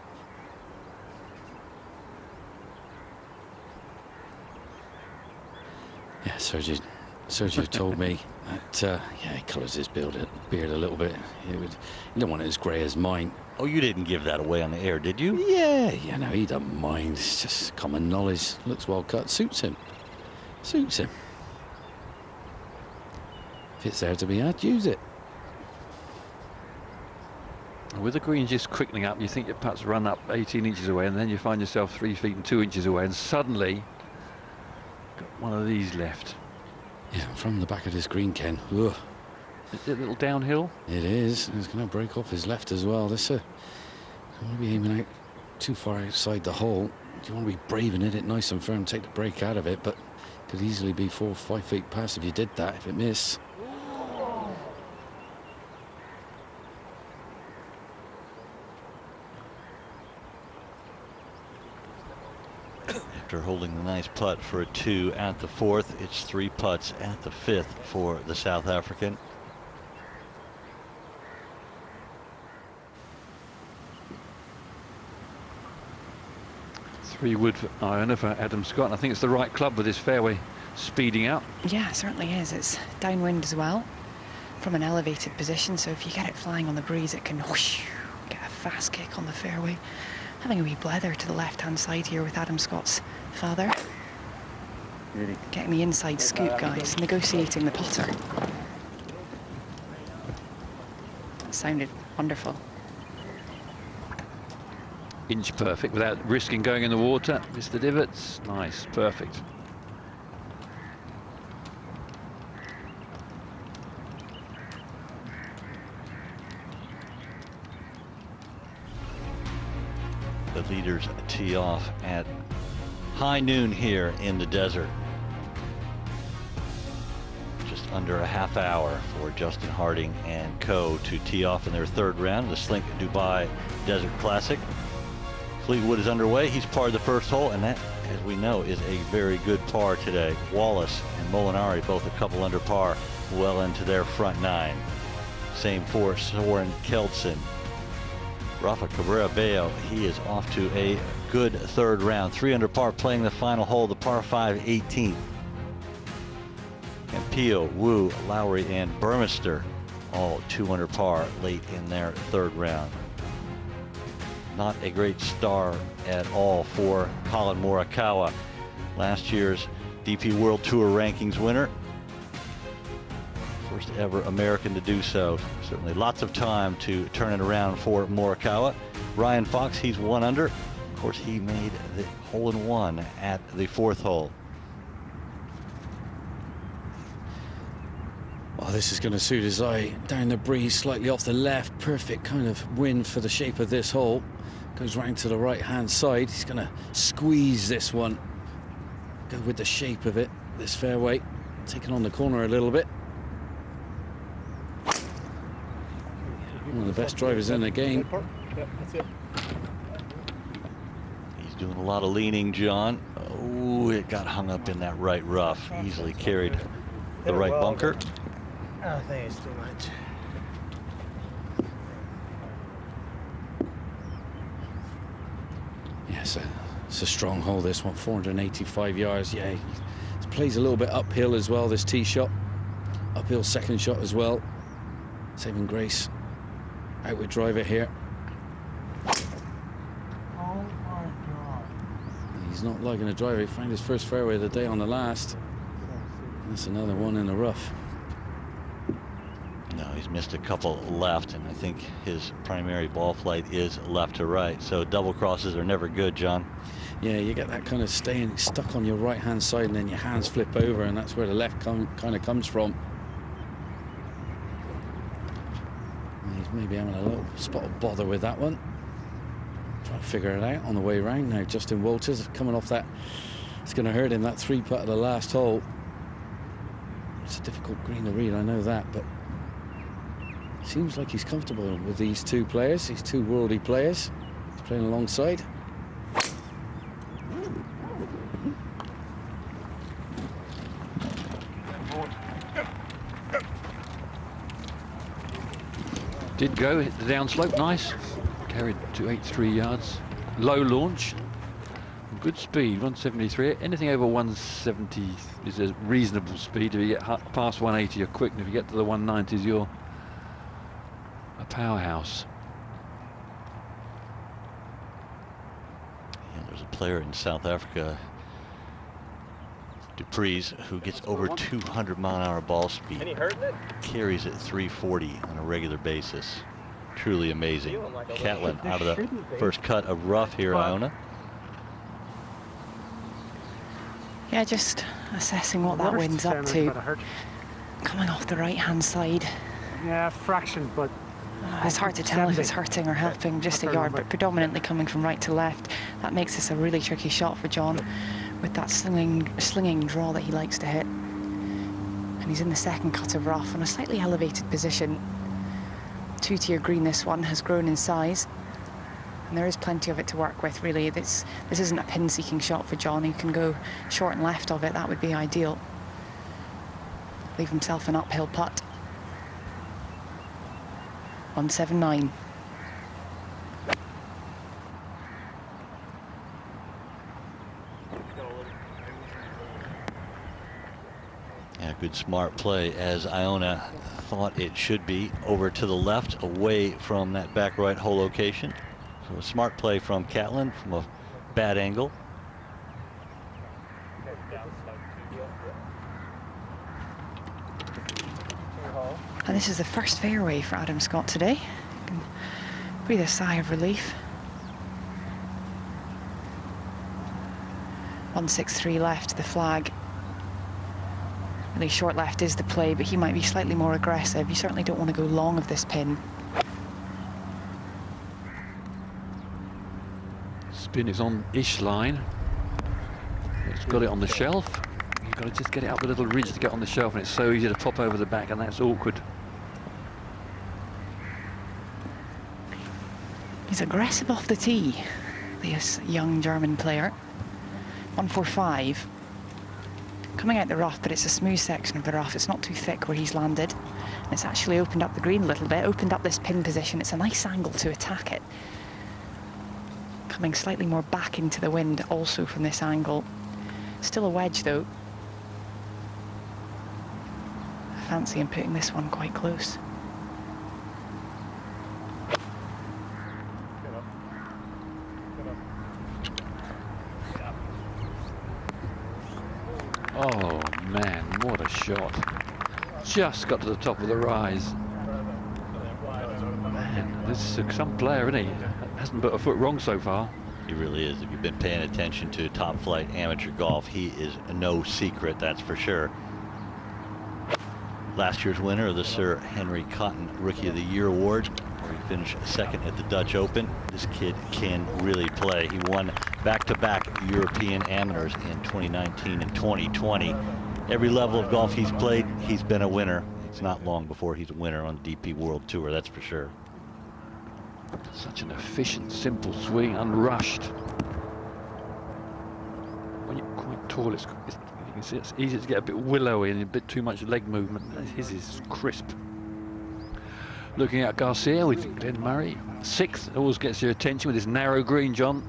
Yeah, Sergio told me that yeah, he colours his beard a little bit. You don't want it as grey as mine. Oh, you didn't give that away on the air, did you? Yeah, no, he doesn't mind. It's just common knowledge. Looks well cut, suits him. Suits him. If it's there to be had, use it. With the greens just quickening up, you think your putts run up 18 inches away, and then you find yourself 3 feet and 2 inches away, and suddenly got one of these left. Yeah, from the back of this green, Ken. Ugh. Is it a little downhill? It is. It's going to break off his left as well. This don't want to be aiming out too far outside the hole. You want to be brave and hit it nice and firm, take the break out of it, but could easily be 4 or 5 feet past if you did that, if it missed. After holding the nice putt for a 2 at the 4th, it's 3 putts at the 5th for the South African. Three-wood iron for Adam Scott. I think it's the right club with his fairway speeding out. Yeah, it certainly is. It's downwind as well from an elevated position, so if you get it flying on the breeze, it can whoosh, get a fast kick on the fairway. Having a wee blether to the left-hand side here with Adam Scott's father. Getting the inside scoop, guys. Negotiating the putter. That sounded wonderful. Inch perfect without risking going in the water. Missed the divots. Nice, perfect. The leaders tee off at high noon here in the desert. Just under a half hour for Justin Harding and co to tee off in their 3rd round of the Slink Dubai Desert Classic. Fleetwood is underway. He's parred the 1st hole, and that, as we know, is a very good par today. Wallace and Molinari both a couple under par, well into their front 9. Same for Soren Keldsen. Rafa Cabrera Bello, he is off to a good 3rd round. 3 under par, playing the final hole, the par 5 18th. Campillo, Wu, Lowry, and Burmester all 2 under par late in their 3rd round. Not a great start at all for Collin Morikawa, last year's DP World Tour rankings winner. First ever American to do so. Certainly lots of time to turn it around for Morikawa. Ryan Fox, he's 1 under. Of course, he made the hole-in-one at the 4th hole. Oh, this is going to suit his eye. Down the breeze, slightly off the left. Perfect kind of wind for the shape of this hole. Goes round to the right-hand side. He's going to squeeze this one. Go with the shape of it, this fairway. Taking on the corner a little bit. One of the best drivers in the game. Yep, that's it. He's doing a lot of leaning, John. Oh, it got hung up in that right rough. Easily carried the right bunker. I think it's too much. Yeah, it's a strong hole, this one, 485 yards. Yeah, he plays a little bit uphill as well, this tee shot. Uphill second shot as well. Saving grace. Outward driver here. Oh my God. He's not liking a driver. He found his first fairway of the day on the last. That's another one in the rough. No, he's missed a couple left, and I think his primary ball flight is left to right. So double crosses are never good, John. Yeah, you get that kind of staying stuck on your right hand side, and then your hands flip over, and that's where the left kind of comes from. He's maybe having a little spot of bother with that one. Trying to figure it out on the way round now. Justin Walters coming off that. It's going to hurt him, that 3-putt at the last hole. It's a difficult green to read, I know that, but seems like he's comfortable with these two players, these two worldly players he's playing alongside. Did go, hit the downslope, nice. Carried 283 yards. Low launch. Good speed, 173. Anything over 170 is a reasonable speed. If you get past 180, you're quick. And if you get to the 190s, you're a powerhouse. Yeah, there's a player in South Africa, Dupree's, who gets over 200-mile-an-hour ball speed. Carries at 340 on a regular basis. Truly amazing. Catlin out of the first cut of rough here, Iona. Yeah, just assessing what that wind's up to. Coming off the right-hand side. Yeah, fraction, but it's hard to tell if it's hurting or helping, just a yard, but predominantly coming from right to left. That makes this a really tricky shot for John, with that slinging draw that he likes to hit. And he's in the second cut of rough on a slightly elevated position. 2-tier green, this one has grown in size, and there is plenty of it to work with, really. This isn't a pin-seeking shot for John. He can go short and left of it. That would be ideal. Leave himself an uphill putt. 179. Yeah, good smart play, as Iona thought it should be, over to the left, away from that back right hole location. So a smart play from Catlin from a bad angle. And this is the first fairway for Adam Scott today. You can breathe a sigh of relief. 163 left, the flag. Really short left is the play, but he might be slightly more aggressive. You certainly don't want to go long of this pin. Spin is on ish line. It's got it on the shelf. You've got to just get it up the little ridge to get on the shelf, and it's so easy to pop over the back, and that's awkward. He's aggressive off the tee, this young German player. 145. Coming out the rough, but it's a smooth section of the rough. It's not too thick where he's landed. And it's actually opened up the green a little bit, opened up this pin position. It's a nice angle to attack it. Coming slightly more back into the wind also from this angle. Still a wedge though. I fancy him putting this one quite close. Oh man, what a shot. Just got to the top of the rise. Man, this is some player, isn't he? Hasn't put a foot wrong so far. He really is. If you've been paying attention to top flight amateur golf, he is no secret, that's for sure. Last year's winner of the Sir Henry Cotton Rookie of the Year Award, where he finished second at the Dutch Open. This kid can really play. He won back-to-back European amateurs in 2019 and 2020. Every level of golf he's played, he's been a winner. It's not long before he's a winner on the DP World Tour, that's for sure. Such an efficient, simple swing, unrushed. When you're quite tall, It's easy to get a bit willowy and a bit too much leg movement. His is crisp. Looking at Garcia with Glenn Murray. 6th, always gets your attention with this narrow green, John.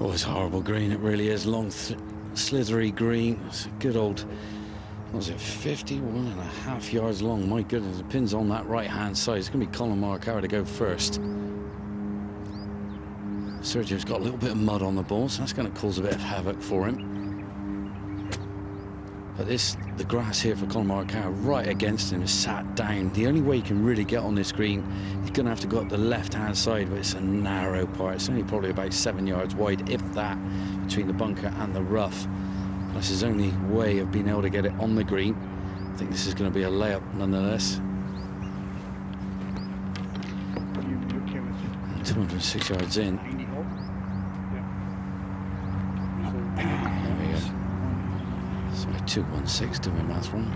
Oh, it's a horrible green, it really is. Long, slithery green. It's a good old, what was it, 51.5 yards long. My goodness, the pin's on that right-hand side. It's going to be Collin Morikawa to go first. Sergio's got a little bit of mud on the ball, so that's going to cause a bit of havoc for him. But the grass here for Collin Morikawa right against him is sat down. The only way he can really get on this green, he's going to have to go up the left-hand side, but it's a narrow part. It's only probably about 7 yards wide, if that, between the bunker and the rough. That's his only way of being able to get it on the green. I think this is going to be a layup nonetheless. 206 yards in. There we go. Sorry, 216, doing my math wrong.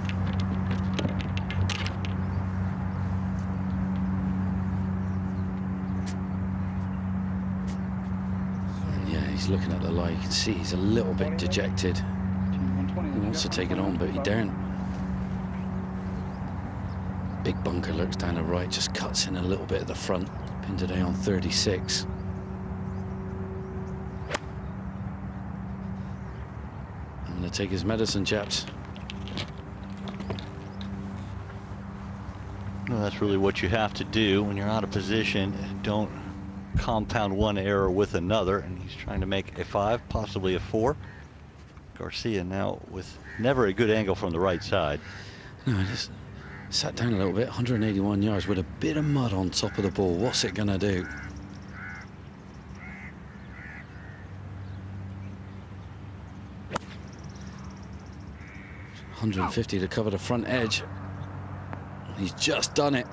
And yeah, he's looking at the lie. You can see he's a little bit dejected. He wants to take it on, but he daren't. Big bunker lurks down the right, just cuts in a little bit at the front. Pin today on 36. I'm going to take his medicine, chaps. Well, that's really what you have to do when you're out of position. Don't compound one error with another. And he's trying to make a 5, possibly a 4. Garcia now with never a good angle from the right side. No, I just sat down a little bit. 181 yards with a bit of mud on top of the ball. What's it going to do? $150 to cover the front edge. He's just done it.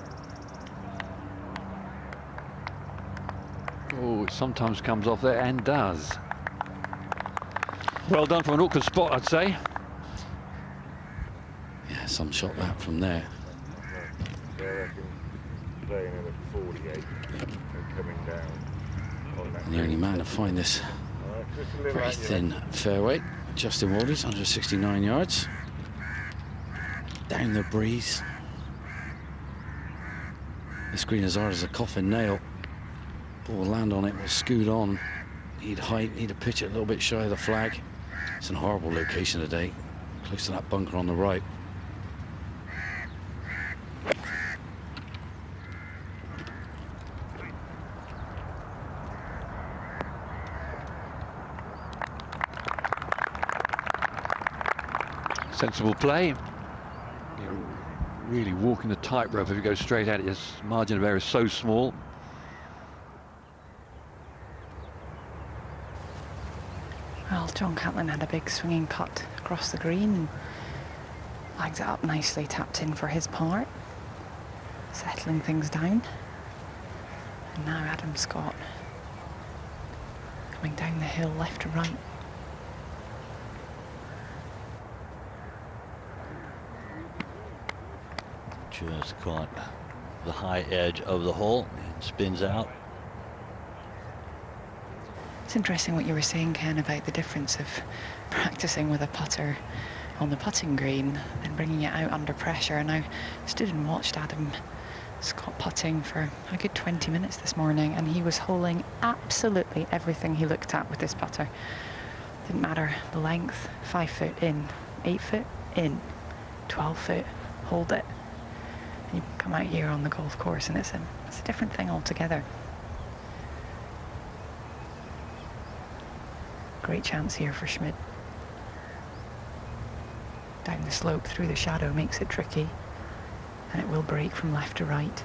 Oh, it sometimes comes off there and does. Well done from an awkward spot, I'd say. Yeah, some shot that from there. And the only man to find this very thin fairway, Justin Walters, 169 yards. Down the breeze. This green is hard as a coffin nail. Ball will land on it, will scoot on. Need height, need to pitch it a little bit shy of the flag. It's in a horrible location today, close to that bunker on the right. Sensible play. You're really walking the tightrope if you go straight at it. His margin of error is so small. Well, John Catlin had a big swinging cut across the green and flagged it up nicely, tapped in for his part, settling things down. And now Adam Scott coming down the hill left to right. Just caught the high edge of the hole and spins out. It's interesting what you were saying, Ken, about the difference of practicing with a putter on the putting green and bringing it out under pressure. And I stood and watched Adam Scott putting for a good 20 minutes this morning, and he was holing absolutely everything he looked at with this putter. Didn't matter the length, 5 foot in, 8 foot in, 12 foot, hold it. And you come out here on the golf course and it's a different thing altogether. Great chance here for Schmidt. Down the slope through the shadow makes it tricky, and it will break from left to right.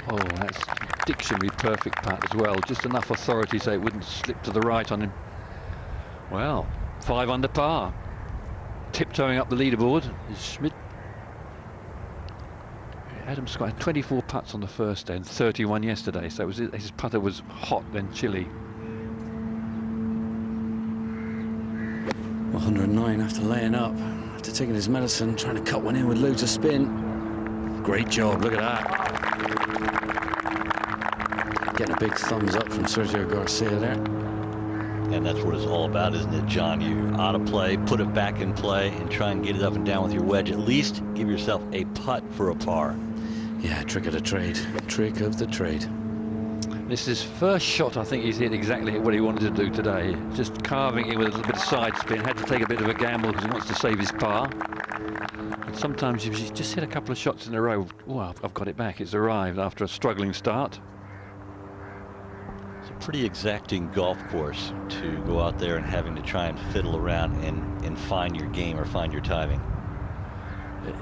Oh, that's dictionary perfect putt as well. Just enough authority so it wouldn't slip to the right on him. Well, 5 under par. Tiptoeing up the leaderboard is Schmidt. Adam Scott had 24 putts on the first day and 31 yesterday, so his putter was hot then chilly. 109 after laying up, after taking his medicine, trying to cut one in with loads of spin. Great job, look at that. Getting a big thumbs up from Sergio Garcia there. And that's what it's all about, isn't it, John? You ought to play, put it back in play, and try and get it up and down with your wedge. At least give yourself a putt for a par. Yeah, trick of the trade. Trick of the trade. This is his first shot. I think he's hit exactly what he wanted to do today. Just carving it with a little bit of side spin. Had to take a bit of a gamble because he wants to save his par. And sometimes if you just hit a couple of shots in a row, well, I've got it back. It's arrived after a struggling start. It's a pretty exacting golf course to go out there and having to try and fiddle around and find your game or find your timing.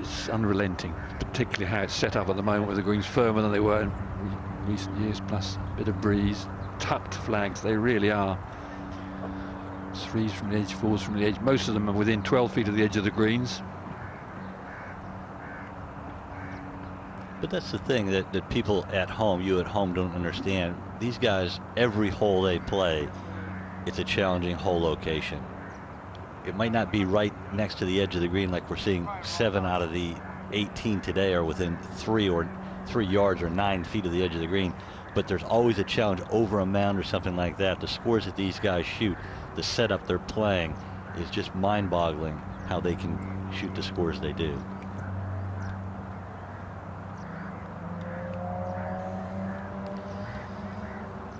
It's unrelenting, particularly how it's set up at the moment with the greens firmer than they were in recent years, plus a bit of breeze, tucked flags. They really are. 3s from the edge, 4s from the edge. Most of them are within 12 feet of the edge of the greens. But that's the thing that people at home, you at home, don't understand. These guys, every hole they play, it's a challenging hole location. It might not be right next to the edge of the green like we're seeing 7 out of the 18 today are within 3 yards or 9 feet of the edge of the green, but there's always a challenge over a mound or something like that. The scores that these guys shoot, the setup they're playing, is just mind-boggling how they can shoot the scores they do.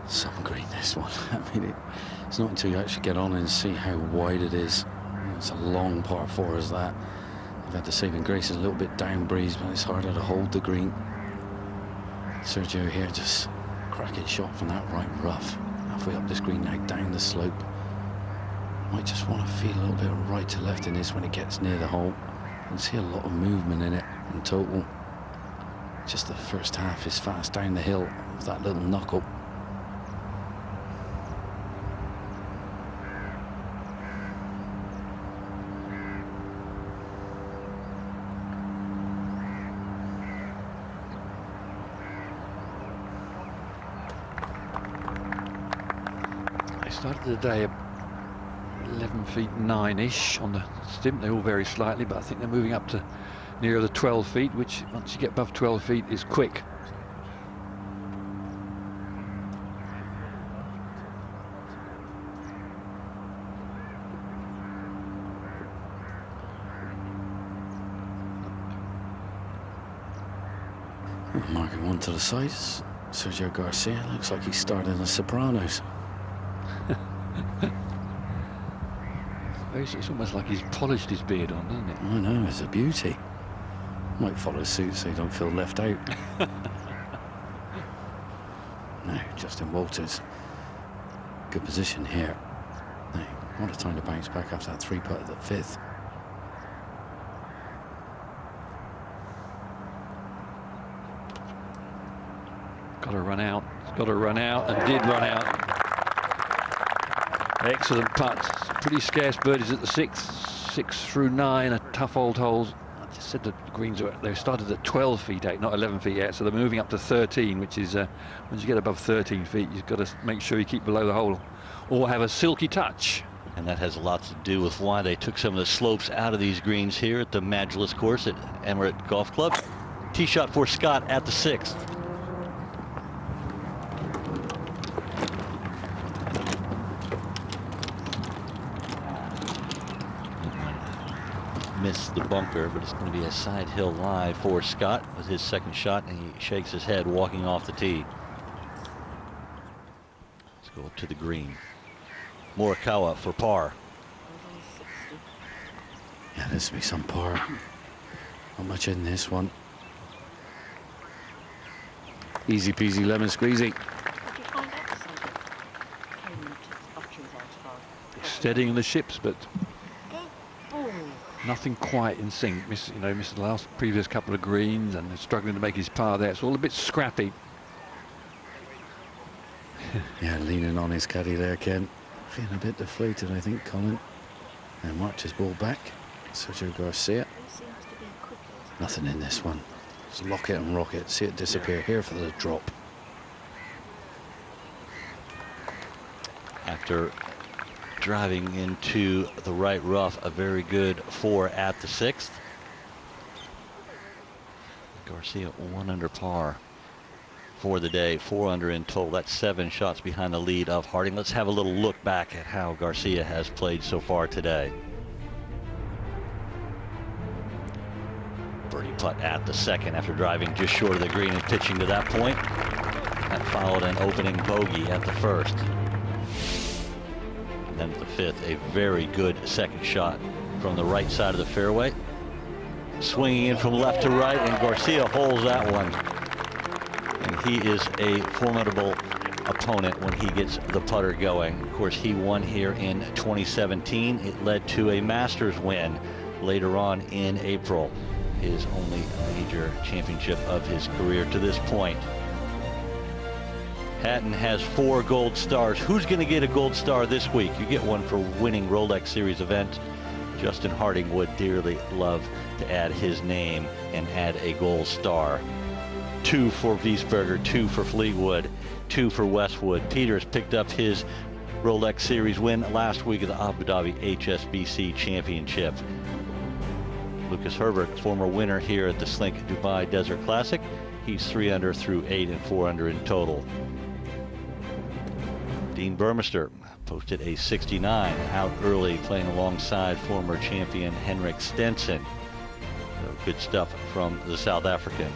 Some green, this one. I mean, it's not until you actually get on and see how wide it is. It's a long par 4 as that. You've had the saving grace, a little bit down breeze, but it's harder to hold the green. Sergio here, just cracking shot from that right rough. Halfway up this green now, down the slope. Might just want to feel a little bit of right to left in this when it gets near the hole. You can see a lot of movement in it in total. Just the first half is fast down the hill of that little knuckle. Started the day at 11 feet 9-ish on the stimp. They all vary slightly, but I think they're moving up to near the 12 feet, which once you get above 12 feet is quick. Marking one to the sides. Sergio Garcia looks like he's starting The Sopranos. It's almost like he's polished his beard on, doesn't it? I know, it's a beauty. Might follow suit so you don't feel left out. No, Justin Walters. Good position here. No, what a time to bounce back after that 3-putt at the 5th. Got to run out. Got to run out, and did run out. Excellent putts. Pretty scarce birdies at the 6 through 9 are tough old holes. I just said the greens they started at 12 feet 8, not 11 feet 8, so they're moving up to 13, which is once you get above 13 feet, you've got to make sure you keep below the hole or have a silky touch. And that has a lot to do with why they took some of the slopes out of these greens here at the Majlis course at Emirate Golf Club. Tee shot for Scott at the 6th. Missed the bunker, but it's going to be a side hill lie for Scott with his second shot, and he shakes his head walking off the tee. Let's go up to the green. Morikawa for par. Yeah, this will be some par. Not much in this one. Easy peasy lemon squeezy. Steadying the ships, but nothing quite in sync. Missed the previous couple of greens and struggling to make his par there. It's all a bit scrappy. Yeah, leaning on his caddy there, Ken. Feeling a bit deflated, I think, Collin. And marches ball back. Sergio Garcia. Nothing in this one. Just lock it and rock it. See it disappear here for the drop. After driving into the right rough, a very good 4 at the 6th. Garcia 1 under par for the day, 4 under in total. That's 7 shots behind the lead of Harding. Let's have a little look back at how Garcia has played so far today. Birdie putt at the second after driving just short of the green and pitching to that point. That followed an opening bogey at the first. And then at the fifth, a very good second shot from the right side of the fairway. Swinging in from left to right, and Garcia holds that one. And he is a formidable opponent when he gets the putter going. Of course, he won here in 2017. It led to a Masters win later on in April. His only major championship of his career to this point. Hatton has 4 gold stars. Who's going to get a gold star this week? You get one for winning Rolex Series event. Justin Harding would dearly love to add his name and add a gold star. 2 for Wiesberger, 2 for Fleetwood, 2 for Westwood. Peters picked up his Rolex Series win last week at the Abu Dhabi HSBC Championship. Lucas Herbert, former winner here at the Slink Dubai Desert Classic. He's 3 under through 8 and 4 under in total. Dean Burmester posted a 69 out early, playing alongside former champion Henrik Stenson. So good stuff from the South African.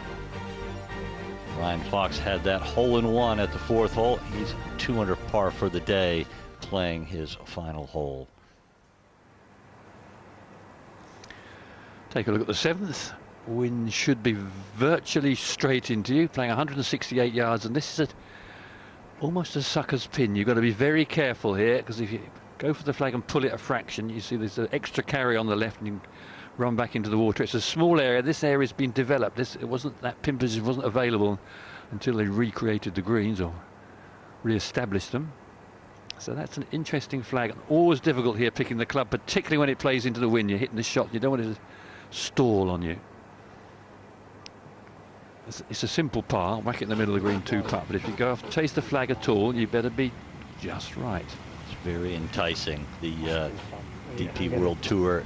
Ryan Fox had that hole-in-one at the 4th hole. He's 2 under par for the day, playing his final hole. Take a look at the 7th. Wind should be virtually straight into you, playing 168 yards, and this is almost a sucker's pin. You've got to be very careful here, because if you go for the flag and pull it a fraction, you see there's an extra carry on the left and you run back into the water. It's a small area. This area's been developed. It wasn't, that pin position wasn't available until they recreated the greens or re-established them. So that's an interesting flag. Always difficult here picking the club, particularly when it plays into the wind. You're hitting the shot. You don't want it to stall on you. It's a simple par, whack it in the middle of the green 2-putt, but if you go off, chase the flag at all, you better be just right. It's very enticing. The DP World Tour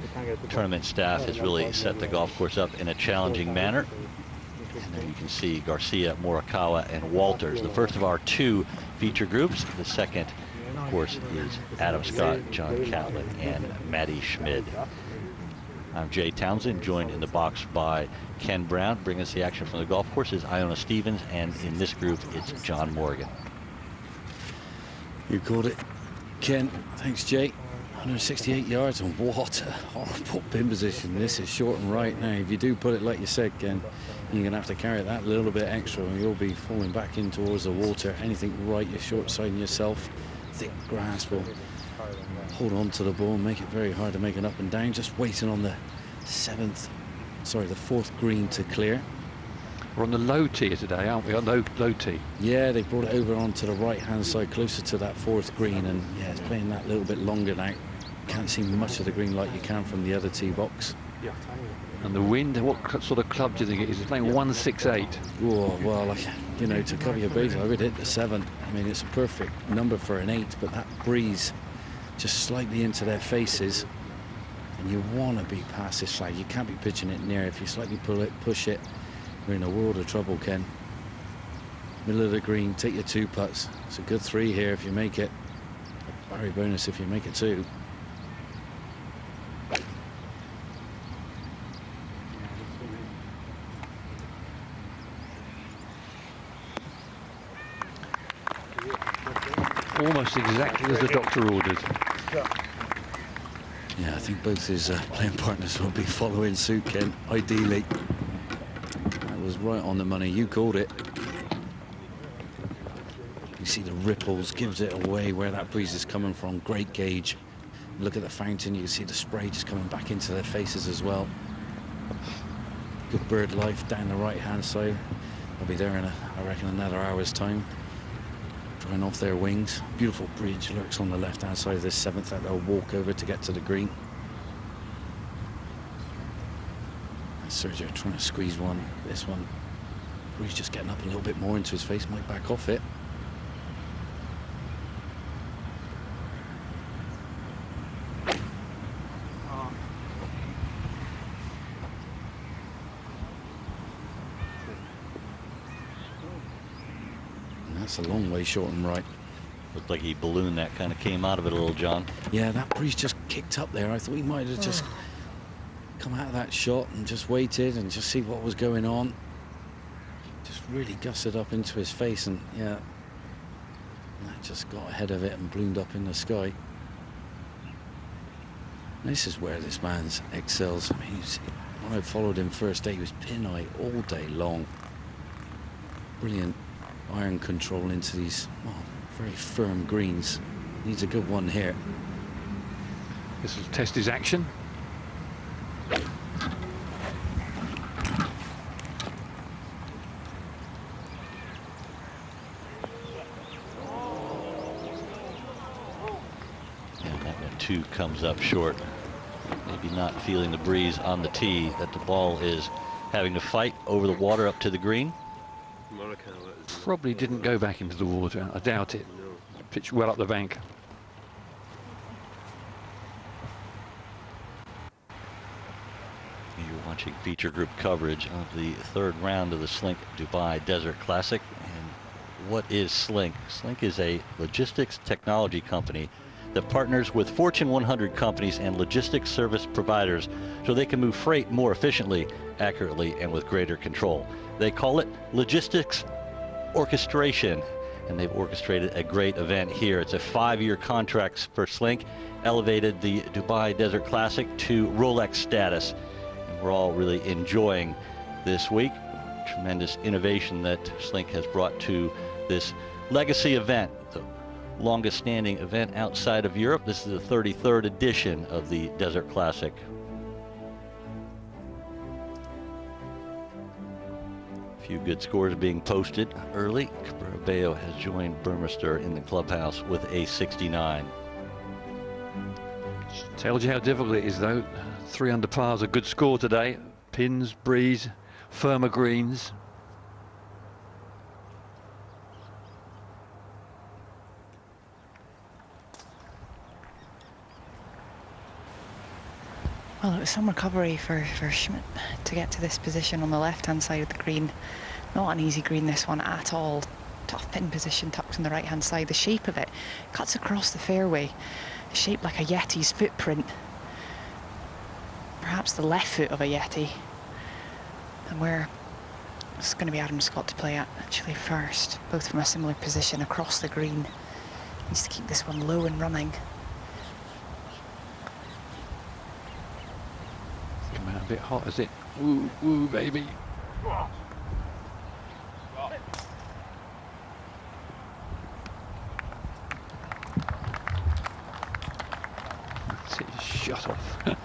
tournament staff has really set the golf course up in a challenging manner. And there you can see Garcia, Morikawa, and Walters. The first of our 2 feature groups. The second, of course, is Adam Scott, John Catlin, and Matty Schmid. I'm Jay Townsend, joined in the box by Ken Brown. Bringing us the action from the golf course is Iona Stevens, and in this group, it's John Morgan. You called it, Ken. Thanks, Jay. 168 yards, and what a horrible pin position. This is short and right now. If you do put it like you said, Ken, you're going to have to carry that little bit extra, and you'll be falling back in towards the water. Anything right, you're short-siding yourself. Thick grass will hold on to the ball and make it very hard to make it up and down. Just waiting on the 4th green to clear. We're on the low tee today, aren't we? On low tee. Yeah, they brought it over onto the right-hand side, closer to that 4th green, and yeah, it's playing that little bit longer now. Can't see much of the green like you can from the other tee box. And the wind, what sort of club do you think it is? It's playing 168. Oh, well, like, you know, to cover your base, I would hit the 7. I mean, it's a perfect number for an 8, but that breeze just slightly into their faces, and you want to be past this flag. You can't be pitching it near. If you slightly push it, you're in a world of trouble, Ken. Middle of the green, take your 2 putts. It's a good 3 here if you make it. A Barry bonus if you make it 2. Almost exactly as the doctor ordered. Yeah, I think both his playing partners will be following suit, Ken, ideally. That was right on the money. You called it. You see the ripples, gives it away where that breeze is coming from. Great gauge. Look at the fountain. You can see the spray just coming back into their faces as well. Good bird life down the right-hand side. I'll be there in, I reckon, another hour's time. Drying off their wings. Beautiful bridge lurks on the left-hand side of this 7th that they'll walk over to get to the green. And Sergio trying to squeeze one. This one, breeze just getting up a little bit more into his face. Might back off it. It's a long way short and right. Looked like he ballooned that, kind of came out of it a little, John. Yeah, that breeze just kicked up there. I thought he might have just come out of that shot and just waited and just see what was going on. Just really gusted up into his face, and yeah, that just got ahead of it and ballooned up in the sky. This is where this man's excels. I mean, when I followed him first day, he was pin eye all day long. Brilliant iron control into these very firm greens. Needs a good one here. This will test his action. And that one too comes up short. Maybe not feeling the breeze on the tee, that the ball is having to fight over the water up to the green. Probably didn't go back into the water. I doubt it. Pitched well up the bank. You're watching feature group coverage of the third round of the Slink Dubai Desert Classic. And what is Slink? Slink is a logistics technology company that partners with Fortune 100 companies and logistics service providers so they can move freight more efficiently, accurately, and with greater control. They call it logistics orchestration, and they've orchestrated a great event here. It's a 5-year contract for Slink, elevated the Dubai Desert Classic to Rolex status. And we're all really enjoying this week. Tremendous innovation that Slink has brought to this legacy event, the longest standing event outside of Europe. This is the 33rd edition of the Desert Classic. A few good scores being posted early. Cabrera has joined Burmester in the clubhouse with a 69. Tells you how difficult it is, though. 3 under par is a good score today. Pins, breeze, firmer greens. Well, it was some recovery for Schmidt to get to this position on the left-hand side of the green. Not an easy green, this one, at all. Tough pin position tucked on the right-hand side. The shape of it cuts across the fairway, shaped like a Yeti's footprint. Perhaps the left foot of a Yeti. And where it's going to be Adam Scott to play at, actually, first. Both from a similar position across the green. Needs to keep this one low and running. Come out a bit hot, is it? Woo, woo, baby. Shut off.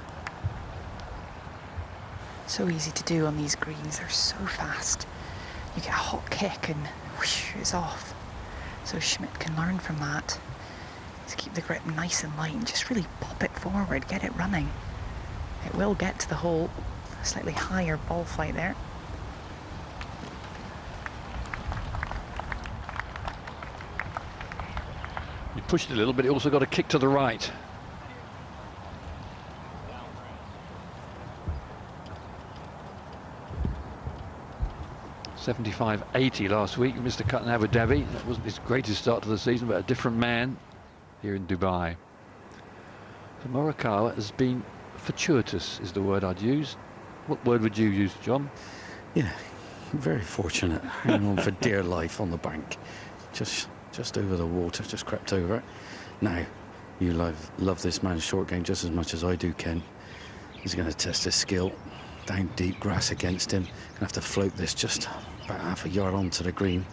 So easy to do on these greens. They're so fast. You get a hot kick and whoosh, it's off. So Schmidt can learn from that to keep the grip nice and light and just really pop it forward, get it running. It will get to the hole. A slightly higher ball flight there. You pushed it a little bit. It also got a kick to the right. .75.80 last week. Mr. Cut in Abu Dhabi. That wasn't his greatest start to the season, but a different man here in Dubai. So Morikawa has been fortuitous, is the word I'd use. What word would you use, John? Yeah, very fortunate. Hanging on for dear life on the bank. Just over the water, just crept over it. Now, you love this man's short game just as much as I do, Ken. He's going to test his skill. Down deep, grass against him. Going to have to float this just about half a yard onto the green.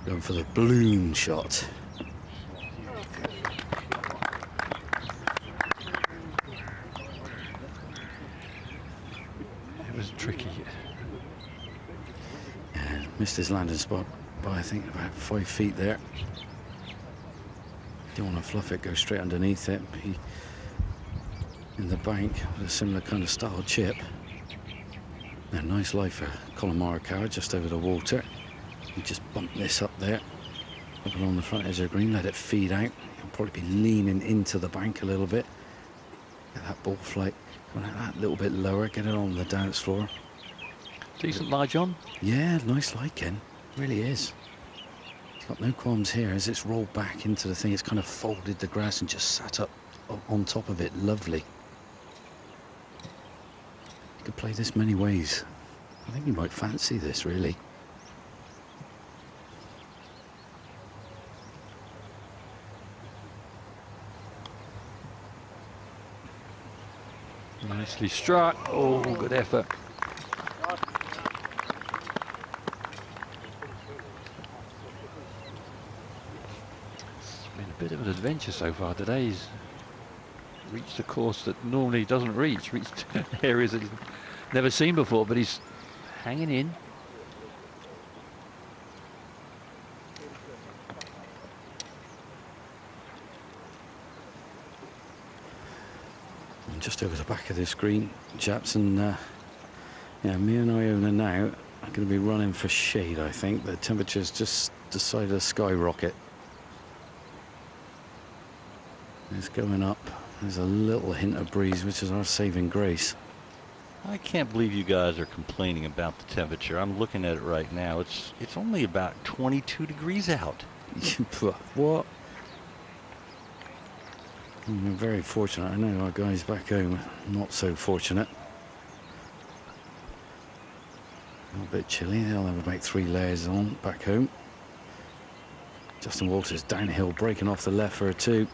Going for the balloon shot. It was tricky. Yeah, missed his landing spot by I think about 5 feet there. Don't want to fluff it, go straight underneath it. He in the bank with a similar kind of style chip. Now, nice lie for Collin Morikawa just over the water. He just bumped this up there, up along the front edge of the green, let it feed out. He'll probably be leaning into the bank a little bit. Get that ball flight going out that little bit lower, get it on the dance floor. Decent lie, John. Yeah, nice lie, Ken. Really is. He's got no qualms here as it's rolled back into the thing. It's kind of folded the grass and just sat up on top of it. Lovely. You could play this many ways. I think you might fancy this, really. Nicely struck. Oh, good effort. It's been a bit of an adventure so far today. He's reached a course that normally doesn't reach. Reached areas that he's never seen before, but he's hanging in. Just over the back of the screen, chaps, and yeah, me and Iona now are going to be running for shade. I think the temperature's just decided to skyrocket. It's going up. There's a little hint of breeze, which is our saving grace. I can't believe you guys are complaining about the temperature. I'm looking at it right now. It's only about 22 degrees out. What? We're very fortunate. I know our guys back home are not so fortunate. A little bit chilly. They'll have about 3 layers on back home. Justin Walters downhill, breaking off the left for a 2.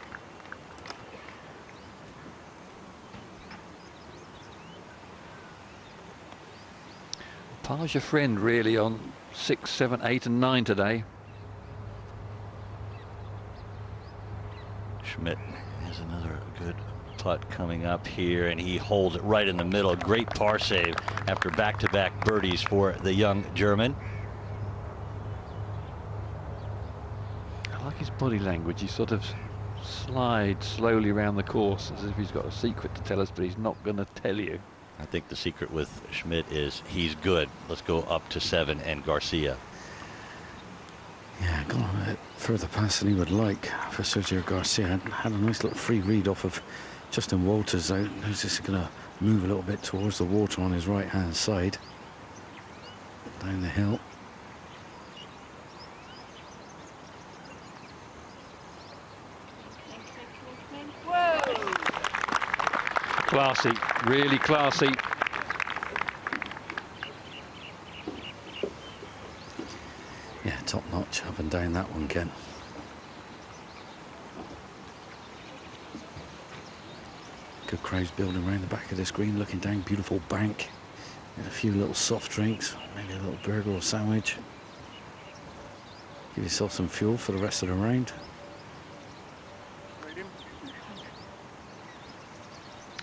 Par's your friend, really, on 6, 7, 8, and 9 today. Schmidt has another good putt coming up here, and he holds it right in the middle. Great par save after back-to-back birdies for the young German. I like his body language. He sort of slides slowly around the course as if he's got a secret to tell us, but he's not going to tell you. I think the secret with Schmidt is he's good. Let's go up to 7 and Garcia. Yeah, gone a bit further past than he would like for Sergio Garcia. Had a nice little free read off of Justin Walters, though. He's just going to move a little bit towards the water on his right-hand side. Down the hill. Classy, really classy. Yeah, top notch up and down that one, Ken. Good crowds building around the back of the screen, looking down, beautiful bank. And a few little soft drinks, maybe a little burger or sandwich. Give yourself some fuel for the rest of the round.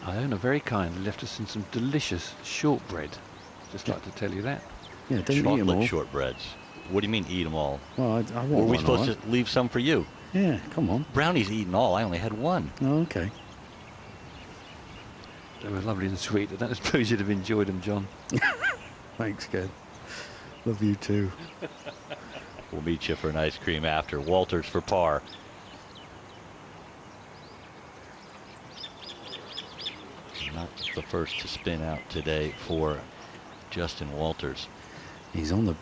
Iona very kindly left us in some delicious shortbread. Just like to tell you that. Yeah, don't eat them all. Chocolate shortbreads. What do you mean eat them all? Well, I want Were we one, supposed to leave some for you? Yeah, come on. Brownie's eaten all. I only had one. Oh, okay. They were lovely and sweet. I don't suppose you'd have enjoyed them, John. Thanks, Ken. Love you too. We'll meet you for an ice cream after. Walters for par. Not the first to spin out today for Justin Walters. He's on the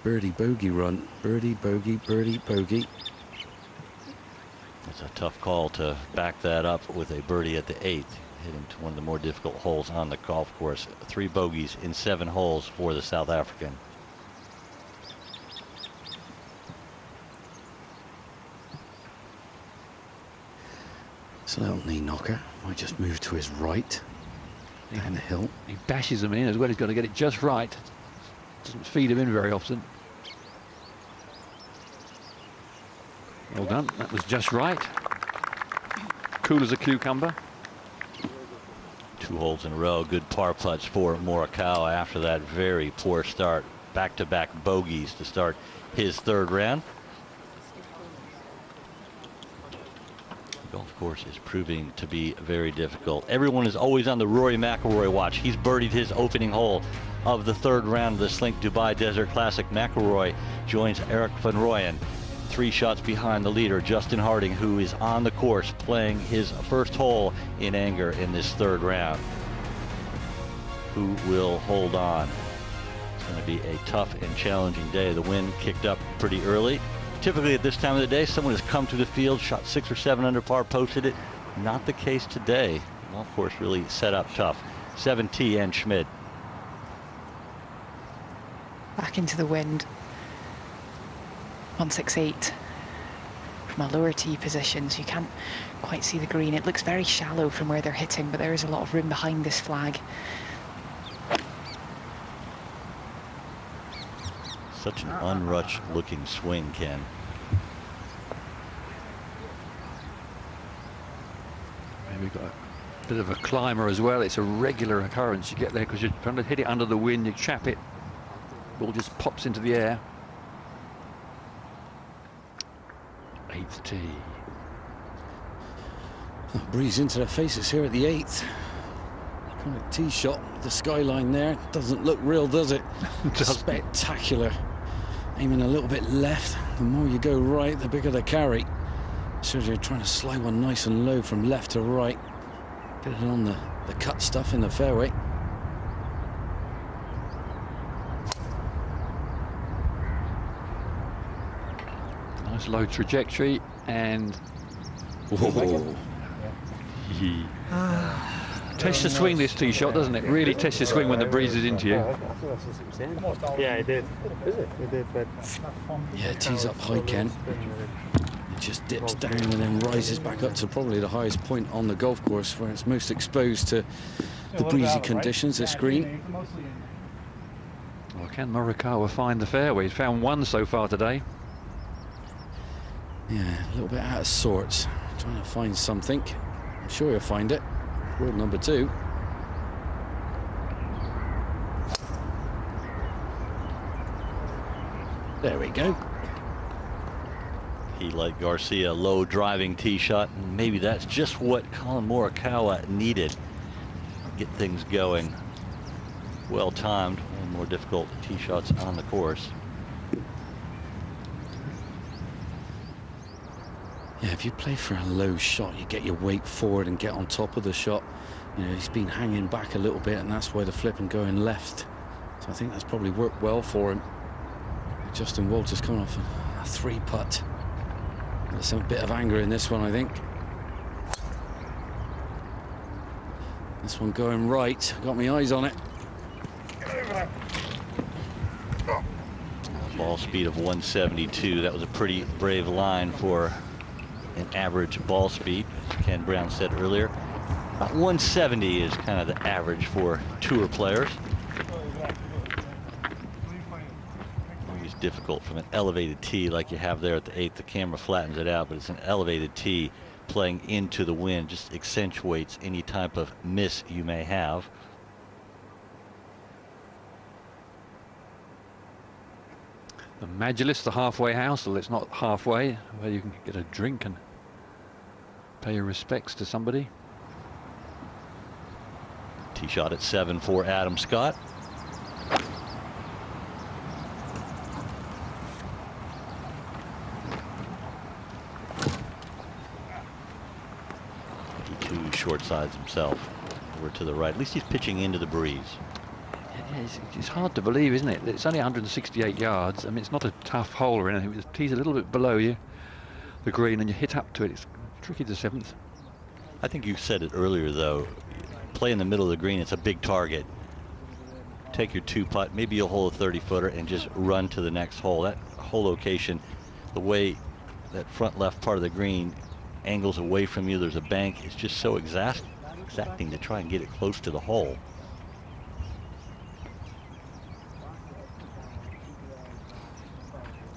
birdie bogey run. Birdie, bogey, birdie, bogey. It's a tough call to back that up with a birdie at the 8th, heading to one of the more difficult holes on the golf course. 3 bogeys in 7 holes for the South African. It's a little knee knocker. Might just move to his right. Down the hill. He bashes them in as well. He's got to get it just right. Doesn't feed him in very often. Well done. That was just right. Cool as a cucumber. 2 holes in a row. Good par putts for Morikawa after that very poor start. Back-to-back bogeys to start his 3rd round. Golf course is proving to be very difficult. Everyone is always on the Rory McIlroy watch. He's birdied his opening hole of the 3rd round of the Slink Dubai Desert Classic. McIlroy joins Eric Van Rooyen 3 shots behind the leader, Justin Harding, who is on the course playing his first hole in anger in this 3rd round. Who will hold on It's going to be a tough and challenging day. The wind kicked up pretty early. Typically at this time of the day, someone has come to the field, shot 6 or 7 under par, posted it. Not the case today. The golf course really set up tough. 7T and Schmid. Back into the wind. 168 from a lower tee position, so you can't quite see the green. It looks very shallow from where they're hitting, but there is a lot of room behind this flag. Such an unrushed looking swing, Ken. Maybe we've got a bit of a climber as well. It's a regular occurrence. You get there because you're trying to hit it under the wind, you chap it, ball just pops into the air. 8th tee. Breeze into their faces here at the 8th. Kind of tee shot. The skyline there doesn't look real, does it? Spectacular. Aiming a little bit left. The more you go right, the bigger the carry. Sergio trying to slide one nice and low from left to right. Get it on the cut stuff in the fairway. Nice low trajectory and whoa. Tests the swing, this tee shot, doesn't it? Really tests your swing when the breeze is into you. Yeah, it did. It did, but Yeah, it tees up high, Ken. It just dips down and then rises back up to probably the highest point on the golf course, where it's most exposed to the breezy conditions, this green. Well, can Morikawa find the fairway? He's found one so far today. Yeah, a little bit out of sorts. Trying to find something. I'm sure he'll find it. World number 2. There we go. He, like Garcia, low driving tee shot, and maybe that's just what Collin Morikawa needed. Get things going. Well timed. One of the more difficult tee shots on the course. Yeah, if you play for a low shot, you get your weight forward and get on top of the shot. You know, he's been hanging back a little bit, and that's why the flip and going left. So I think that's probably worked well for him. Justin Walters coming off a 3-putt. There's some bit of anger in this one, I think. This one going right. Got my eyes on it. Ball speed of 172. That was a pretty brave line for an average ball speed. As Ken Brown said earlier, about 170 is kind of the average for tour players. Always difficult from an elevated tee like you have there at the 8th. The camera flattens it out, but it's an elevated tee playing into the wind, just accentuates any type of miss you may have. The Majlis, the halfway house, well, it's not halfway, where you can get a drink and pay your respects to somebody. Tee shot at 7 for Adam Scott. He too short sides himself over to the right. At least he's pitching into the breeze. Yeah, it's hard to believe, isn't it? It's only 168 yards. I mean, it's not a tough hole or anything. The tee's a little bit below you, the green, and you hit up to it. It's tricky to 7th. I think you said it earlier, though. Play in the middle of the green. It's a big target. Take your 2-putt. Maybe you'll hole a 30-footer and just run to the next hole. That hole location, the way that front left part of the green angles away from you, there's a bank. It's just so exacting to try and get it close to the hole.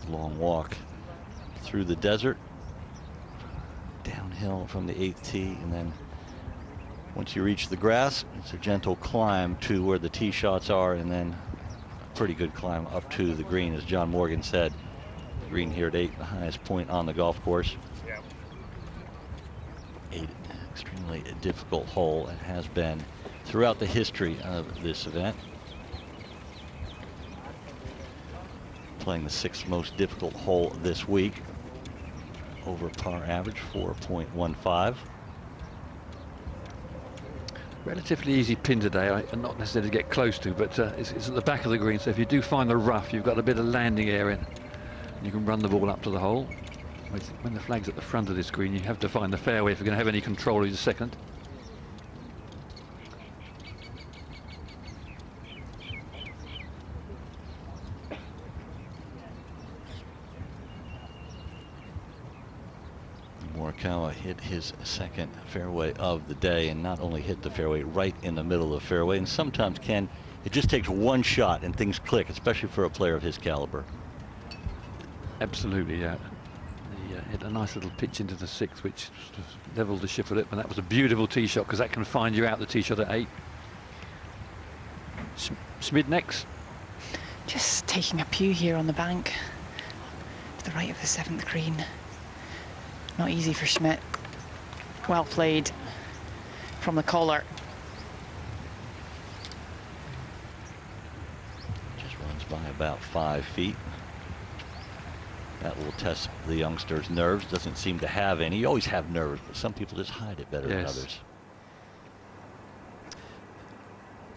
Long walk through the desert, downhill from the 8th tee, and then once you reach the grass, it's a gentle climb to where the tee shots are, and then a pretty good climb up to the green. As John Morgan said, the green here at 8, the highest point on the golf course. 8, extremely difficult hole, and has been throughout the history of this event. Playing the 6th most difficult hole this week. Over par average, 4.15. Relatively easy pin today, and not necessarily to get close to, but it's at the back of the green, so if you do find the rough, you've got a bit of landing area. You can run the ball up to the hole. When the flag's at the front of this green, you have to find the fairway if you're going to have any control of your second. Morikawa hit his second fairway of the day, and not only hit the fairway right in the middle of the fairway, and sometimes, Ken, it just takes one shot and things click, especially for a player of his caliber. Absolutely, yeah. He hit a nice little pitch into the 6th, which sort of leveled the ship a bit, and that was a beautiful tee shot, because that can find you out the tee shot at 8. Schmid next. Just taking a pew here on the bank to the right of the 7th green. Not easy for Schmidt. Well played from the caller. Just runs by about 5 feet. That will test the youngster's nerves. Doesn't seem to have any. You always have nerves, but some people just hide it better than others.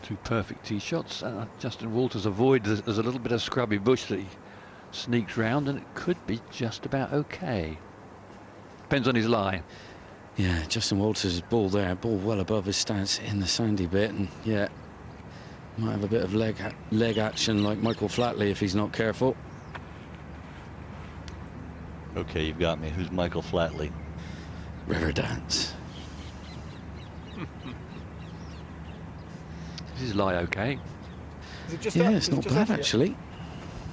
2 perfect tee shots. Justin Walters avoids. There's a little bit of scrubby bush that he sneaks round, and it could be just about okay. Depends on his lie. Yeah, Justin Walters' ball there, ball well above his stance in the sandy bit, and yeah, might have a bit of leg action like Michael Flatley if he's not careful. Okay, you've got me. Who's Michael Flatley? River Dance. Is his lie okay? Is it just Yeah, up? it's not bad actually.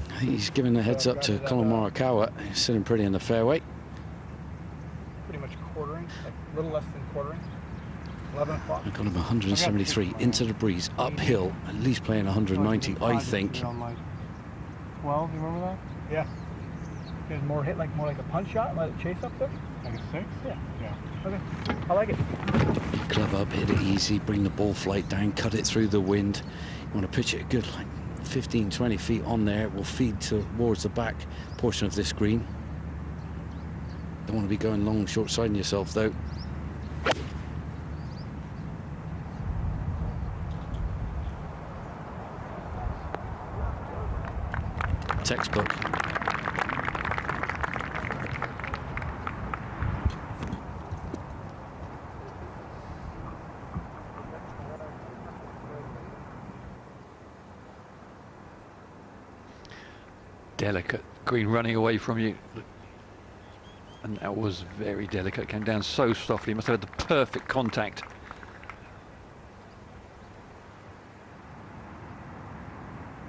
I think he's giving the heads up to Collin Morikawa. He's sitting pretty in the fairway. Pretty much quartering, like a little less than quartering. 11 o'clock. I got him 173 into the breeze, uphill, at least playing 190, I think. 12, you remember that? Yeah. There's more hit, like more like a punch shot, let it chase up there. Like a 6? Yeah. Okay. I like it. Club up, hit it easy, bring the ball flight down, cut it through the wind. You want to pitch it a good, like 15, 20 feet on there. It will feed towards the back portion of this green. Don't want to be going long, short-siding yourself, though. Textbook. Delicate green running away from you, and that was very delicate. Came down so softly. Must have had the perfect contact.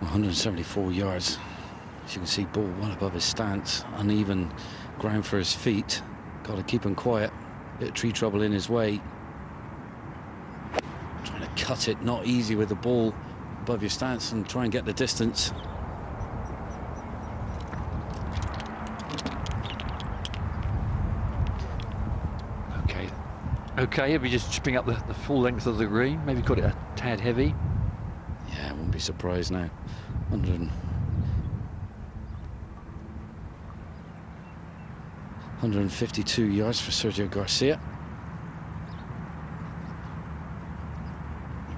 .174 yards. As you can see, ball well above his stance. Uneven ground for his feet. Got to keep him quiet. Bit of tree trouble in his way. Trying to cut it, not easy with the ball above your stance, and try and get the distance. Okay, he'll be just chipping up the full length of the green. Maybe got it a tad heavy. Yeah, I wouldn't be surprised now. 152 yards for Sergio Garcia.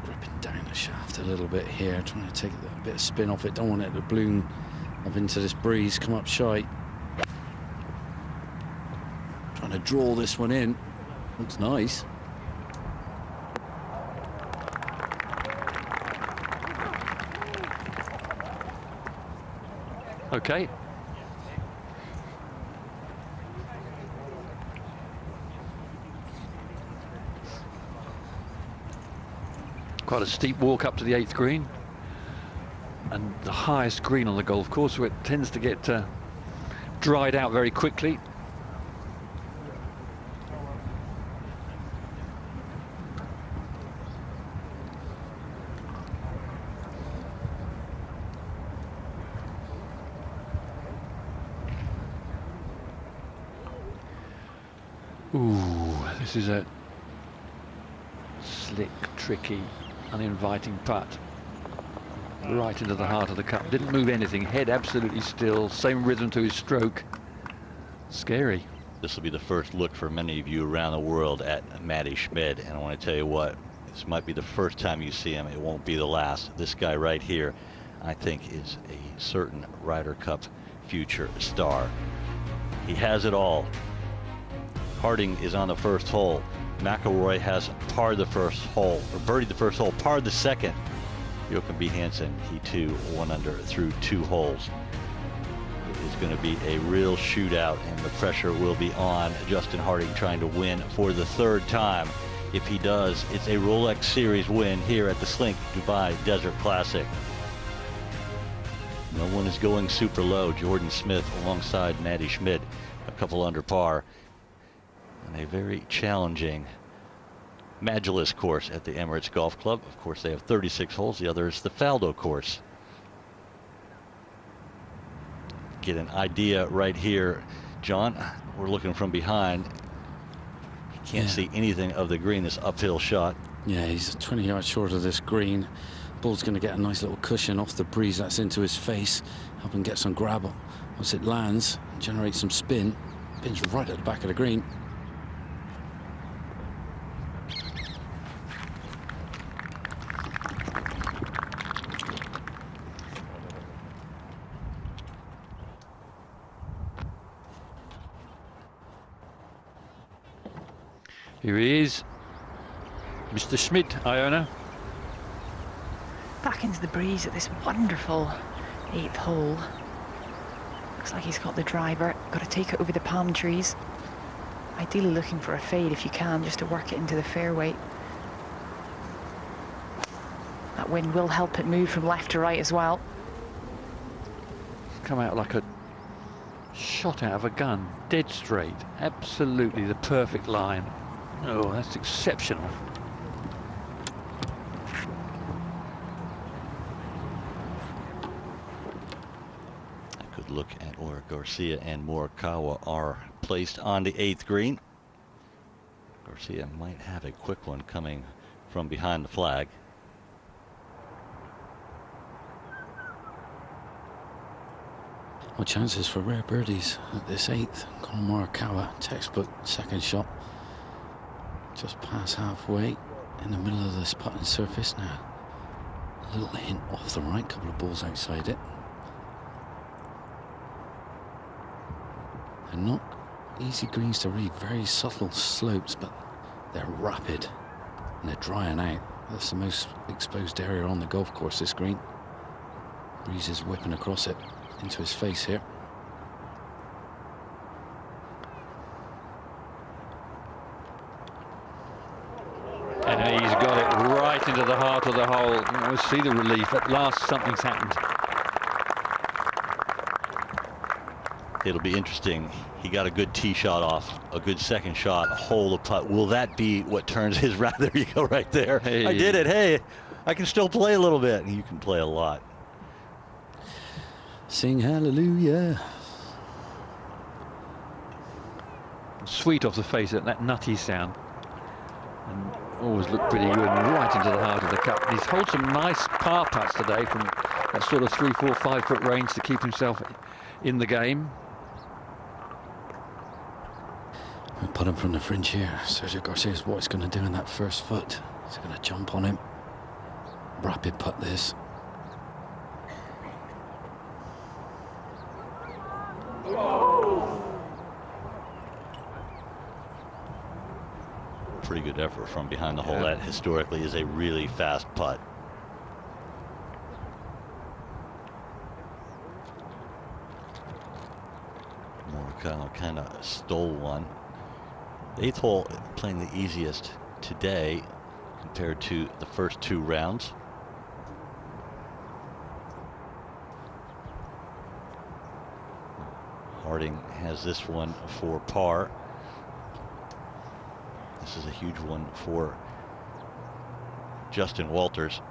Gripping down the shaft a little bit here, trying to take a bit of spin off it. Don't want it to bloom up into this breeze, come up shy. Trying to draw this one in. Looks nice. Okay. Quite a steep walk up to the 8th green, and the highest green on the golf course, where it tends to get dried out very quickly. Ooh, this is a slick, tricky, uninviting putt. Right into the heart of the cup. Didn't move anything. Head absolutely still. Same rhythm to his stroke. Scary. This will be the first look for many of you around the world at Matty Schmid, and I want to tell you what, This might be the first time you see him. It won't be the last. This guy right here, I think, is a certain Ryder Cup future star. He has it all. Harding is on the first hole. McIlroy has parred the first hole, or birdied the first hole, parred the second. Joachim B. Hansen, he too, 1 under through 2 holes. It is going to be a real shootout, and the pressure will be on Justin Harding trying to win for the 3rd time. If he does, it's a Rolex Series win here at the Slink Dubai Desert Classic. No one is going super low. Jordan Smith alongside Matty Schmidt, a couple under par. And a very challenging Magulus course at the Emirates Golf Club. Of course, they have 36 holes. The other is the Faldo course. Get an idea right here, John. We're looking from behind. You can't see anything of the green, this uphill shot. Yeah, he's 20 yards short of this green. Ball's going to get a nice little cushion off the breeze that's into his face, help him get some grab. Once it lands, generate some spin. Pin's right at the back of the green. Here he is, Mr. Schmidt, Iona. Back into the breeze at this wonderful 8th hole. Looks like he's got the driver. Got to take it over the palm trees. Ideally looking for a fade if you can, just to work it into the fairway. That wind will help it move from left to right as well. Come out like a shot out of a gun, dead straight. Absolutely the perfect line. Oh, that's exceptional. A good look at where Garcia and Morikawa are placed on the 8th green. Garcia might have a quick one coming from behind the flag. Well, chances for rare birdies at this 8th. Collin Morikawa, textbook second shot. Just past halfway in the middle of this putting surface now. A little hint off the right, couple of balls outside it. They're not easy greens to read, very subtle slopes, but they're rapid and they're drying out. That's the most exposed area on the golf course, this green. Breeze is whipping across it into his face here. And he's got it right into the heart of the hole. We'll see the relief. At last, something's happened. It'll be interesting. He got a good tee shot off, a good second shot, a hole of putt. Will that be what turns his round? There you go, right there. Hey. I did it. Hey, I can still play a little bit. You can play a lot. Sing hallelujah. Sweet off the face, that nutty sound. And always looked pretty good, right into the heart of the cup. He's held some nice par putts today from that sort of 3, 4, 5 foot range to keep himself in the game. We put him from the fringe here. Sergio Garcia is what he's going to do in that first foot. He's going to jump on him. Rapid putt this. Pretty good effort from behind the hole. That historically is a really fast putt. Morikawa kind of stole one. The 8th hole playing the easiest today compared to the first 2 rounds. Harding has this one for par. This is a huge one for Justin Walters.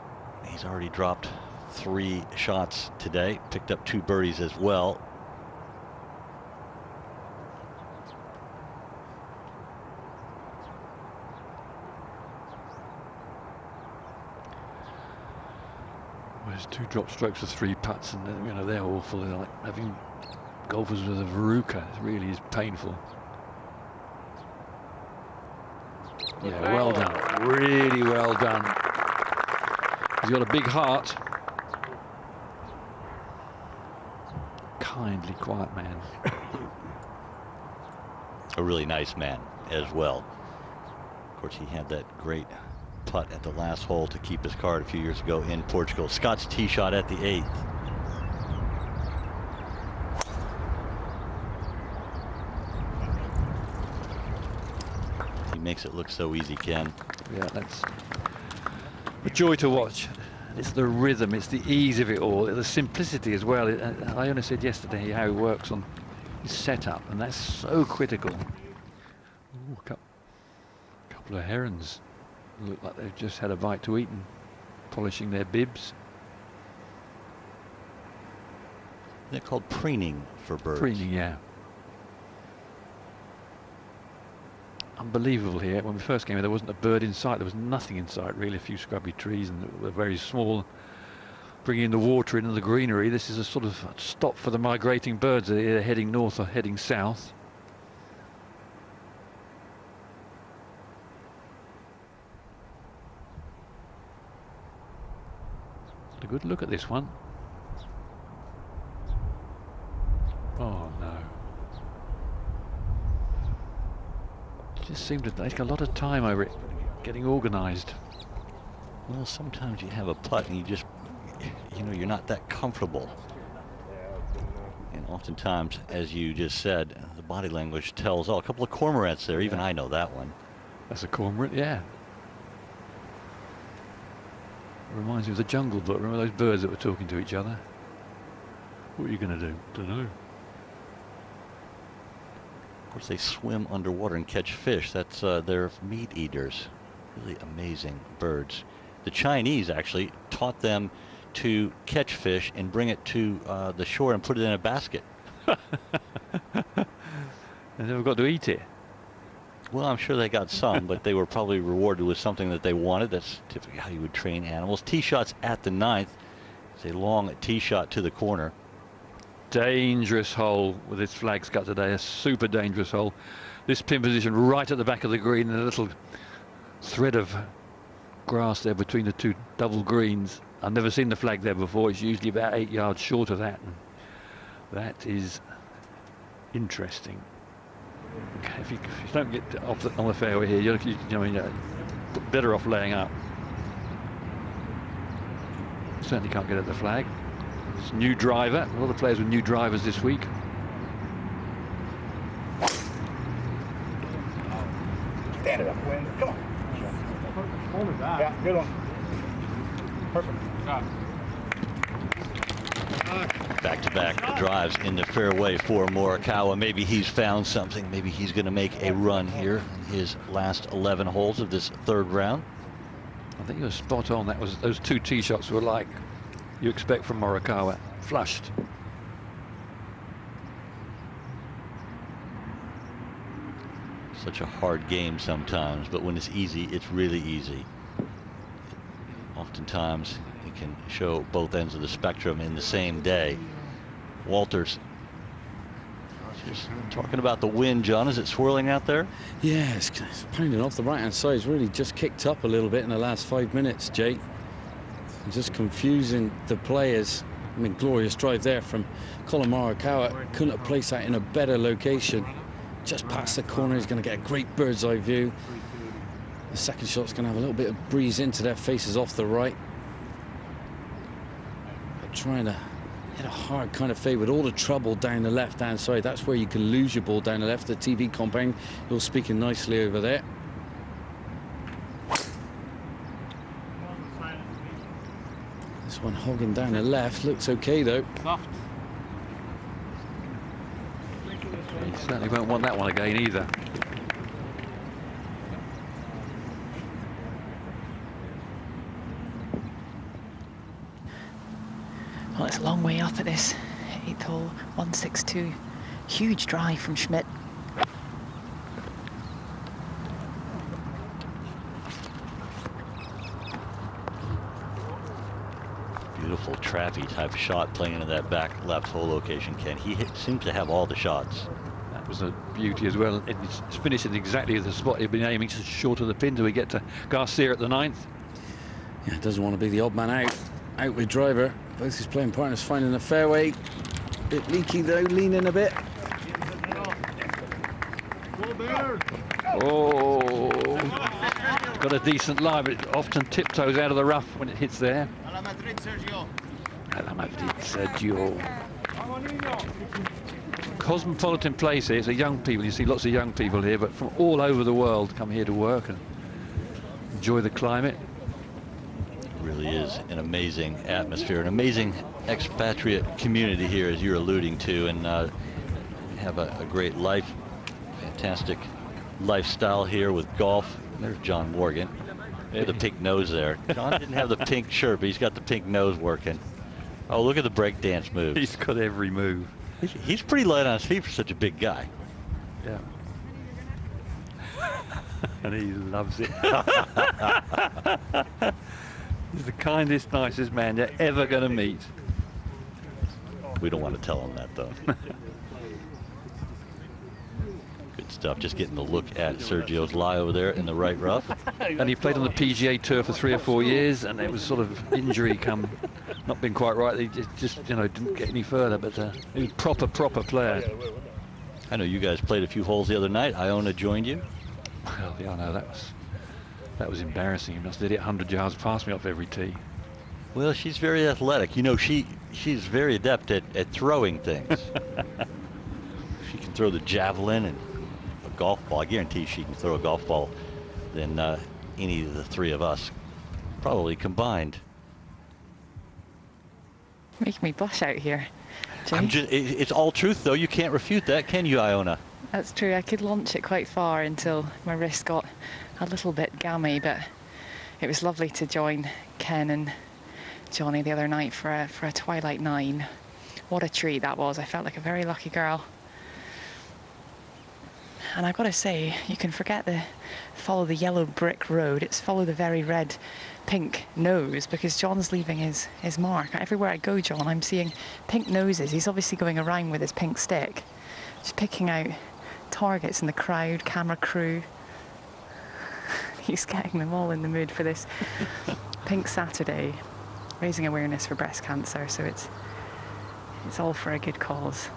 He's already dropped 3 shots today, picked up 2 birdies as well. Well, there's 2 drop strokes of 3 putts, and you know they're awful. They're like having golfers with a verruca. It really is painful. Yeah, well done. Really well done. He's got a big heart. Kindly, quiet man. A really nice man as well. Of course, he had that great putt at the last hole to keep his card a few years ago in Portugal. Scott's tee shot at the 8th. He makes it look so easy, Ken. Yeah, that's a joy to watch. It's the rhythm, it's the ease of it all, the simplicity as well. I only said yesterday how he works on his setup, and that's so critical. Ooh, a couple of herons look like they've just had a bite to eat and polishing their bibs. They're called preening for birds. Preening, yeah. Unbelievable here. When we first came here, there wasn't a bird in sight. There was nothing in sight, really. A few scrubby trees, and they were very small. Bringing the water into the greenery. This is a sort of stop for the migrating birds. They're either heading north or heading south. A good look at this one. Oh no. Just seemed to take a lot of time over it, getting organised. Well, sometimes you have a putt and you just, you know, you're not that comfortable. And oftentimes, as you just said, the body language tells, oh, a couple of cormorants there. Even I know that one. That's a cormorant, yeah. Reminds me of the Jungle Book. Remember those birds that were talking to each other? What are you going to do? Don't know. Of course, they swim underwater and catch fish. That's they're meat eaters. Really amazing birds. The Chinese actually taught them to catch fish and bring it to the shore and put it in a basket. They never got to eat it. Well, I'm sure they got some, but they were probably rewarded with something that they wanted. That's typically how you would train animals. Tee shots at the 9th. It's a long tee shot to the corner. Dangerous hole with its flags cut today. A super dangerous hole. This pin position right at the back of the green, and a little thread of grass there between the two double greens. I've never seen the flag there before. It's usually about 8 yards short of that. And that is interesting. If you don't get off on the fairway here, you're better off laying up. Certainly can't get at the flag. It's new driver. A lot of players with new drivers this week. Stand it up, Wayne. Come on. Hold it back. Yeah, good one. Perfect. Back-to-back drives in the fairway for Morikawa. Maybe he's found something. Maybe he's going to make a run here in his last 11 holes of this 3rd round. I think you were spot on. That was, those 2 tee shots were like you expect from Morikawa. Flushed. Such a hard game sometimes, but when it's easy, it's really easy. Oftentimes, it can show both ends of the spectrum in the same day. Walters. Just talking about the wind, John. Is it swirling out there? Yeah, it's pounding off the right-hand side. It's really just kicked up a little bit in the last 5 minutes, Jake. Just confusing the players. I mean, glorious drive there from Collin Morikawa. Couldn't have placed that in a better location. Just past the corner, he's going to get a great bird's eye view. The second shot's going to have a little bit of breeze into their faces off the right. But trying to hit a hard kind of fade with all the trouble down the left-hand side. That's where you can lose your ball down the left. The TV compound, you're speaking nicely over there. This one hogging down the left. Looks okay, though. Soft. You certainly won't want that one again either. Well, it's a long way up at this 8th hole, 162. Huge drive from Schmidt. Beautiful trappy type shot playing into that back left hole location, Ken. He seems to have all the shots. was a beauty as well. It's finished in exactly the spot he'd been aiming, just short of the pin till we get to Garcia at the 9th. Yeah, doesn't want to be the odd man out. Out with driver. Both his playing partners finding the fairway. Bit leaky though, leaning a bit. Oh, got a decent lie, but it often tiptoes out of the rough when it hits there. Alla Madrid, Sergio. Alla Madrid, Sergio. Cosmopolitan place here. It's a young people. You see lots of young people here, but from all over the world come here to work and enjoy the climate. It really is an amazing atmosphere, an amazing expatriate community here, as you're alluding to, and have a great life, fantastic lifestyle here with golf. There's John Morgan with the pink nose there. John didn't have the pink shirt, but he's got the pink nose working. Oh, look at the breakdance moves. He's got every move. He's pretty light on his feet for such a big guy. Yeah. And he loves it. He's the kindest, nicest man you're ever going to meet. We don't want to tell him that, though. Good stuff. Just getting the look at Sergio's lie over there in the right rough. And he played on the PGA Tour for 3 or 4 years, and it was sort of injury come, not been quite right. He just you know, didn't get any further, but he was proper player. I know you guys played a few holes the other night. Iona joined you. Well, yeah, I know that was embarrassing. He must have hit it 100 yards past me off every tee. Well, she's very athletic. You know, she's very adept at throwing things. She can throw the javelin and a golf ball. I guarantee she can throw a golf ball than any of the three of us probably combined. Making me blush out here. It's all truth, though. You can't refute that, can you, Iona? That's true. I could launch it quite far until my wrist got a little bit gammy, but it was lovely to join Ken and Johnny the other night for a twilight 9. What a treat that was. I felt like a very lucky girl. And I've got to say, you can forget the follow the yellow brick road. It's follow the very red pink nose, because John's leaving his mark. Everywhere I go, John, I'm seeing pink noses. He's obviously going around with his pink stick, just picking out targets in the crowd, camera crew. He's getting them all in the mood for this Pink Saturday, raising awareness for breast cancer. So it's all for a good cause.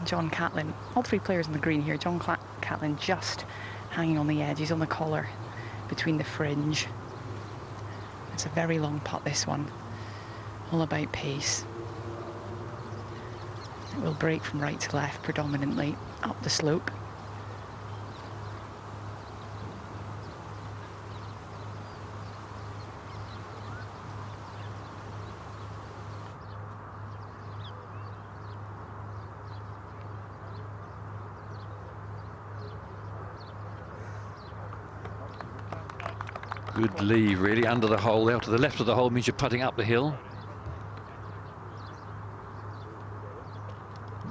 John Catlin, all 3 players on the green here. John Catlin just hanging on the edge. He's on the collar between the fringe. It's a very long putt, this one. All about pace. It will break from right to left predominantly up the slope. Good leave, really, under the hole. Out to the left of the hole means you're putting up the hill.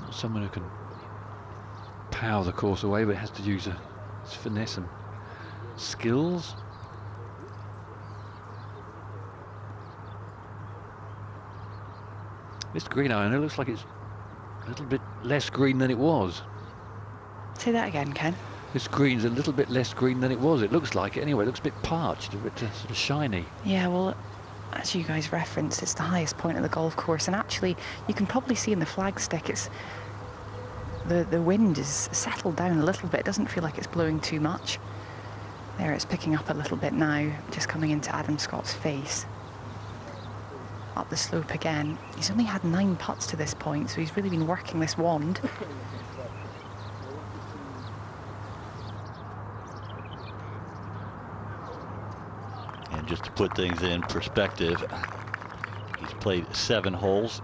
Not someone who can power the course away, but has to use his finesse and skills. This green iron, it looks like it's a little bit less green than it was. Say that again, Ken. This green's a little bit less green than it was. It looks like it anyway. It looks a bit parched, a bit sort of shiny. Yeah, well, as you guys referenced, it's the highest point of the golf course, and actually you can probably see in the flagstick it's the wind is settled down a little bit. It doesn't feel like it's blowing too much. There, it's picking up a little bit now, just coming into Adam Scott's face. Up the slope again. He's only had 9 putts to this point, so he's really been working this wand. And just to put things in perspective, he's played 7 holes.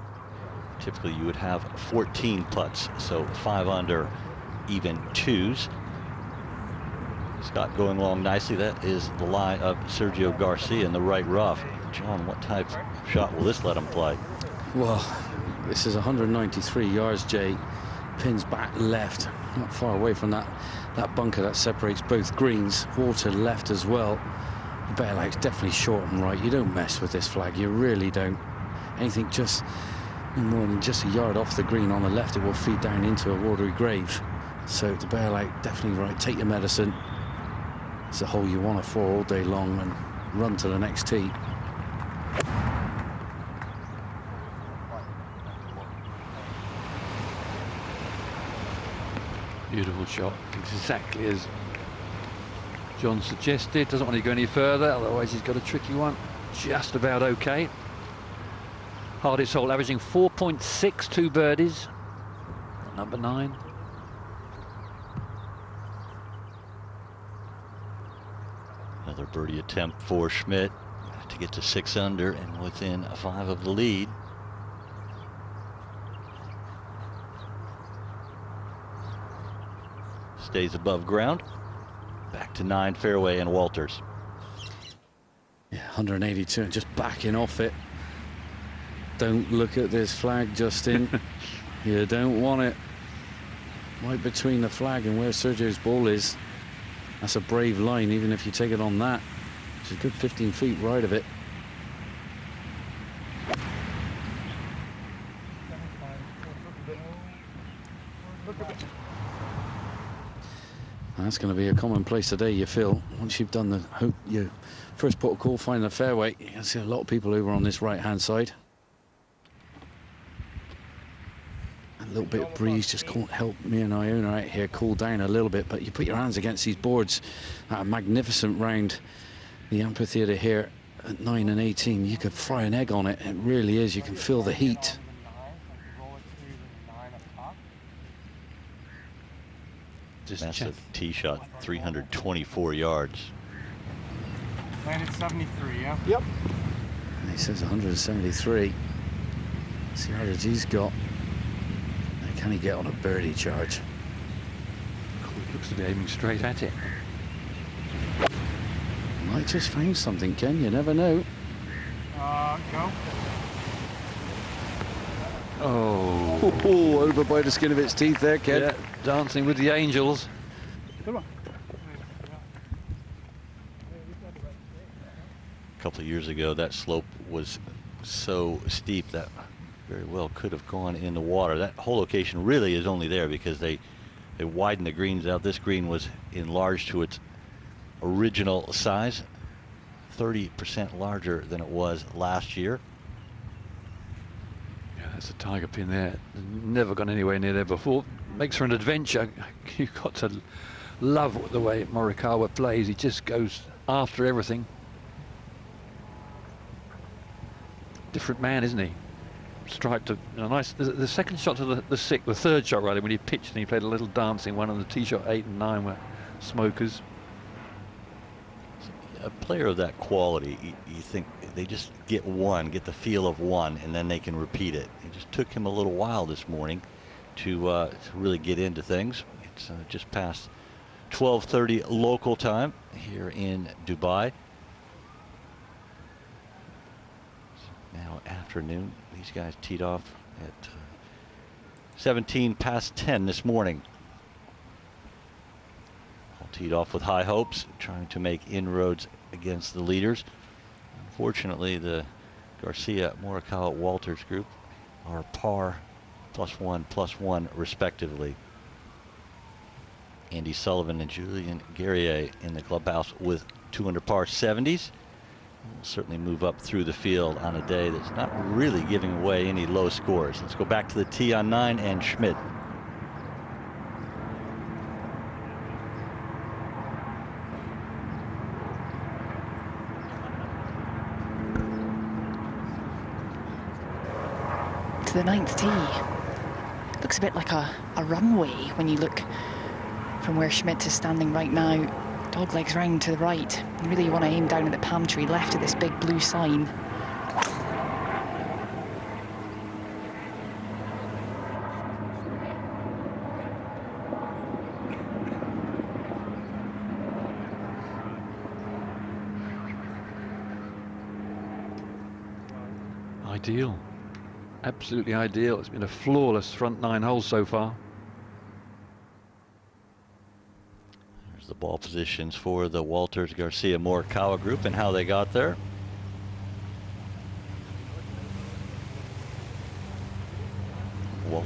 Typically you would have 14 putts, so 5 under, even 2s. Scott going along nicely. That is the lie of Sergio Garcia in the right rough. John, what type of shot will this let him play? Well, this is 193 yards, Jay. Pins back left, not far away from that bunker that separates both greens. Water left as well. The bailout's definitely short and right. You don't mess with this flag, you really don't. Anything just more than just a yard off the green on the left, it will feed down into a watery grave. So to bail out, definitely right, take your medicine. It's a hole you want it for all day long, and run to the next tee. Beautiful shot, exactly as John suggested. Doesn't want to go any further, otherwise he's got a tricky one. Just about okay. Hardest hole, averaging 4.62 birdies. Number 9. Another birdie attempt for Schmidt to get to 6 under and within 5 of the lead. Stays above ground. Back to 9 fairway and Walters. Yeah, 182 and just backing off it. Don't look at this flag, Justin. You don't want it. Right between the flag and where Sergio's ball is. That's a brave line, even if you take it on that. It's a good 15 feet right of it. That's going to be a commonplace today, you feel. Once you've done your first port of call, find the fairway, you can see a lot of people over on this right-hand side. A little bit of breeze just can't help me and Iona out here cool down a little bit, but you put your hands against these boards at a magnificent round. The amphitheatre here at 9 and 18, you could fry an egg on it. It really is. You can feel the heat. Massive tee shot, 324 yards. Landed 73, yeah? Yep. And he says 173. Let's see how much he's got. Now, can he get on a birdie charge? He looks to be aiming straight at it. Might just find something, Ken. You never know. Go. Oh, over by the skin of its teeth there, Ken. Yeah, dancing with the angels. Good one. A couple of years ago, that slope was so steep that very well could have gone in the water. That whole location really is only there because they widened the greens out. This green was enlarged to its original size, 30% larger than it was last year. That's a tiger pin there. Never gone anywhere near there before. Makes for an adventure. You've got to love the way Morikawa plays. He just goes after everything. Different man, isn't he? Striped a nice. The second shot to the third shot rather, when he pitched and he played a little dancing one, and the tee shot 8 and 9 were smokers. A player of that quality, you think they just get the feel of one, and then they can repeat it. It just took him a little while this morning to really get into things. It's just past 12:30 local time here in Dubai. It's now afternoon. These guys teed off at 17 past 10 this morning. Teed off with high hopes, trying to make inroads against the leaders. Unfortunately, the Garcia, Morikawa, Walters group are par +1/+1 respectively. Andy Sullivan and Julian Guerrier in the clubhouse with 2 under par 70s. We'll certainly move up through the field on a day that's not really giving away any low scores. Let's go back to the tee on 9 and Schmidt. To the 9th tee. Looks a bit like a runway when you look from where Schmidt is standing right now. Dog legs round to the right. You really want to aim down at the palm tree left of this big blue sign. Ideal. Absolutely ideal. It's been a flawless front 9 holes so far. There's the ball positions for the Walters, Garcia, Morikawa group and how they got there.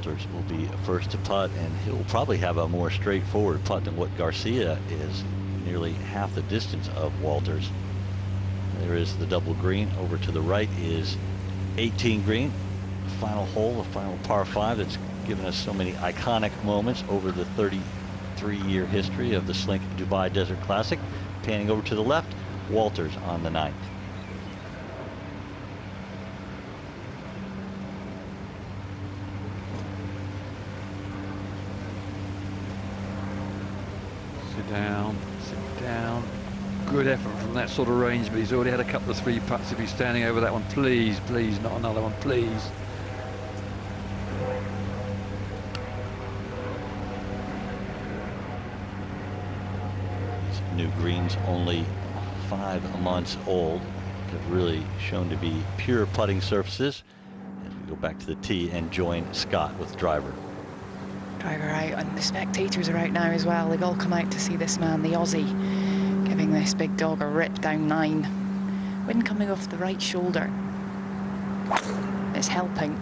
Walters will be first to putt, and he'll probably have a more straightforward putt than what Garcia is, nearly half the distance of Walters. There is the double green. Over to the right is 18 green. Final hole, the final par 5 that's given us so many iconic moments over the 33-year history of the Slink Dubai Desert Classic. Panning over to the left, Walters on the 9th. Sit down, sit down. Good effort from that sort of range, but he's already had a couple of 3 putts. If he's standing over that one, please, please, not another one, please. These new greens, only 5 months old, have really shown to be pure putting surfaces. As we go back to the tee and join Scott with driver. Driver out, and the spectators are out now as well. They've all come out to see this man, the Aussie, giving this big dog a rip down 9. Wind coming off the right shoulder. It's helping.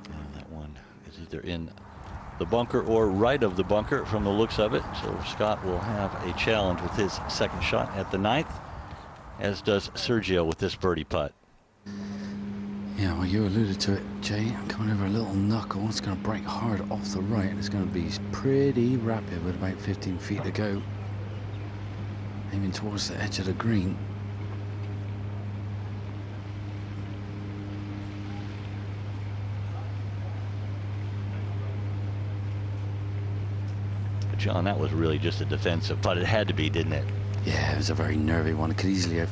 And that one is either in the bunker or right of the bunker from the looks of it. So Scott will have a challenge with his second shot at the 9th, as does Sergio with this birdie putt. Yeah, well, you alluded to it, Jay. I'm coming over a little knuckle. It's going to break hard off the right. It's going to be pretty rapid with about 15 feet to go. Aiming towards the edge of the green. John, that was really just a defensive putt. It had to be, didn't it? Yeah, it was a very nervy one. It could easily have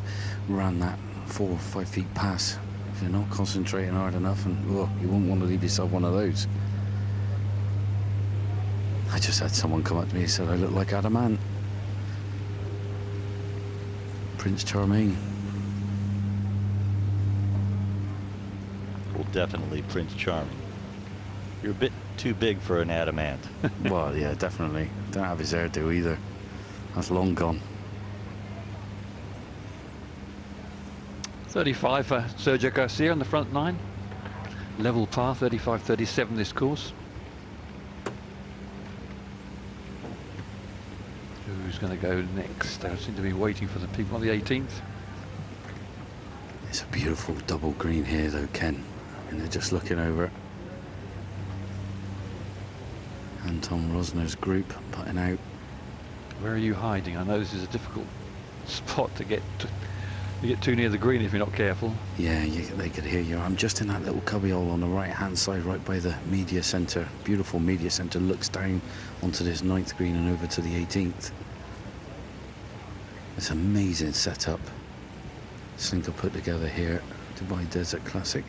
ran that 4 or 5 feet pass if you're not concentrating hard enough, and oh, you wouldn't want to leave yourself one of those. I just had someone come up to me and said I look like Adamant. Prince Charming. Well, definitely Prince Charming. You're a bit too big for an Adamant. Well, yeah, definitely. Don't have his hairdo either. That's long gone. 35 for Sergio Garcia on the front 9. Level par, 35-37 this course. Who's going to go next? They seem to be waiting for the people on the 18th. It's a beautiful double green here, though, Ken. I mean, they're just looking over it. Anton Rosner's group putting out. Where are you hiding? I know this is a difficult spot to get to. You get too near the green if you're not careful. Yeah, they could hear you. I'm just in that little cubbyhole on the right-hand side, right by the media centre. Beautiful media centre, looks down onto this 9th green and over to the 18th. It's an amazing setup. Slinker put together here. Dubai Desert Classic.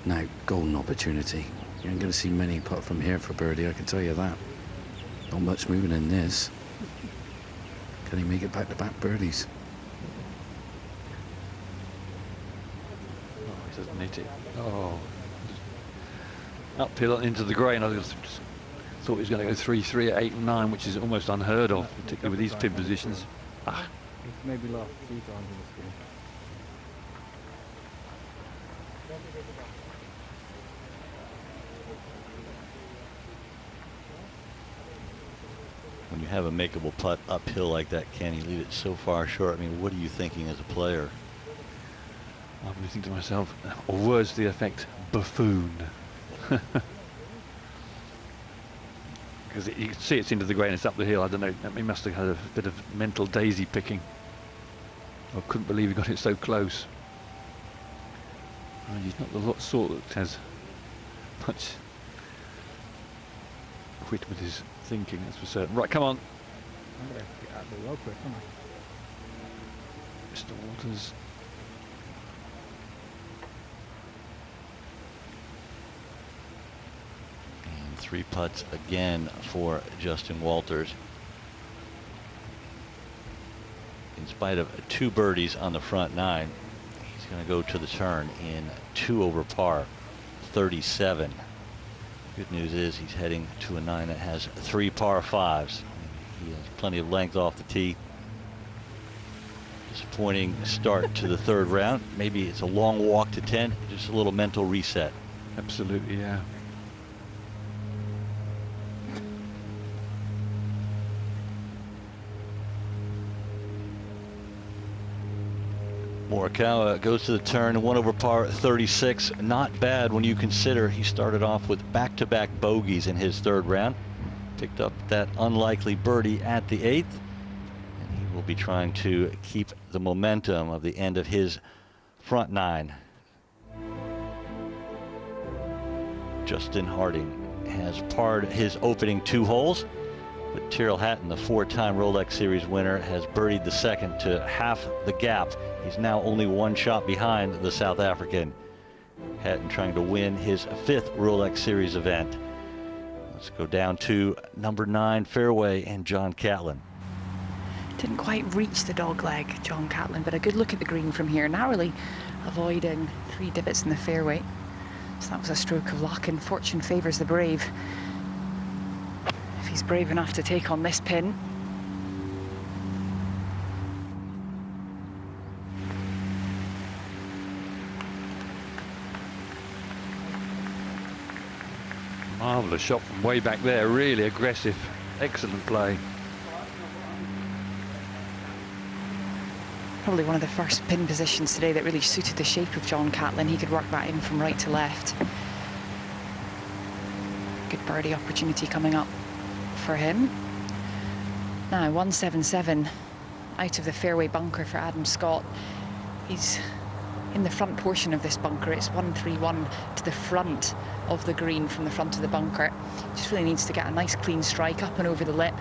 Now, golden opportunity. You ain't going to see many putt from here for birdie, I can tell you that. Not much moving in this. Can he make it back-to-back birdies? Oh, he doesn't hit it. Oh. Uphill into the green. I just thought he was going to go 3-3 at 8 and 9, which is almost unheard of, particularly with these pin positions. Ah. Maybe lost 3 times in this game. When you have a makeable putt uphill like that, can you leave it so far short? I mean, what are you thinking as a player? I'm thinking to myself, or words to the effect, buffoon. Because you can see it's into the green, it's up the hill. I don't know, he must have had a bit of mental daisy picking. I couldn't believe he got it so close. Oh, he's not the sort that has much quit with his thinking, that's for certain. Right, come on. I'm going to get out there real quick, come on. Mr. Walters. And 3 putts again for Justin Walters. In spite of 2 birdies on the front 9, he's going to go to the turn in 2 over par, 37. Good news is he's heading to a 9 that has 3 par 5s. He has plenty of length off the tee. Disappointing start to the third round. Maybe it's a long walk to 10, just a little mental reset. Absolutely, yeah. Morikawa goes to the turn, 1 over par 36. Not bad when you consider he started off with back-to-back bogeys in his third round. Picked up that unlikely birdie at the 8th. And he will be trying to keep the momentum of the end of his front 9. Justin Harding has parred his opening 2 holes. But Tyrrell Hatton, the 4-time Rolex Series winner, has birdied the second to half the gap. He's now only 1 shot behind the South African. Hatton trying to win his 5th Rolex Series event. Let's go down to number 9 fairway and John Catlin. Didn't quite reach the dog leg, John Catlin, but a good look at the green from here, narrowly avoiding 3 divots in the fairway. So that was a stroke of luck, and fortune favours the brave. If he's brave enough to take on this pin. Marvellous shot from way back there, really aggressive, excellent play. Probably one of the first pin positions today that really suited the shape of John Catlin. He could work that in from right to left. Good birdie opportunity coming up for him. Now 177 out of the fairway bunker for Adam Scott. He's in the front portion of this bunker. It's 131 to the front of the green from the front of the bunker. Just really needs to get a nice clean strike up and over the lip.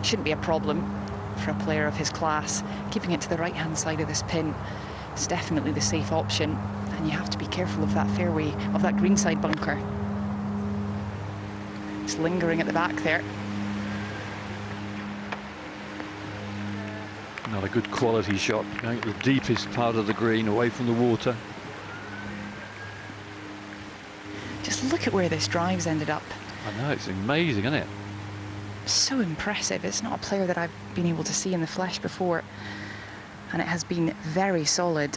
Shouldn't be a problem for a player of his class. Keeping it to the right hand side of this pin is definitely the safe option, and you have to be careful of that fairway, of that greenside bunker. It's lingering at the back there. Not a good quality shot, going at the deepest part of the green, away from the water. Just look at where this drive's ended up. I know, it's amazing, isn't it? So impressive. It's not a player that I've been able to see in the flesh before, and it has been very solid,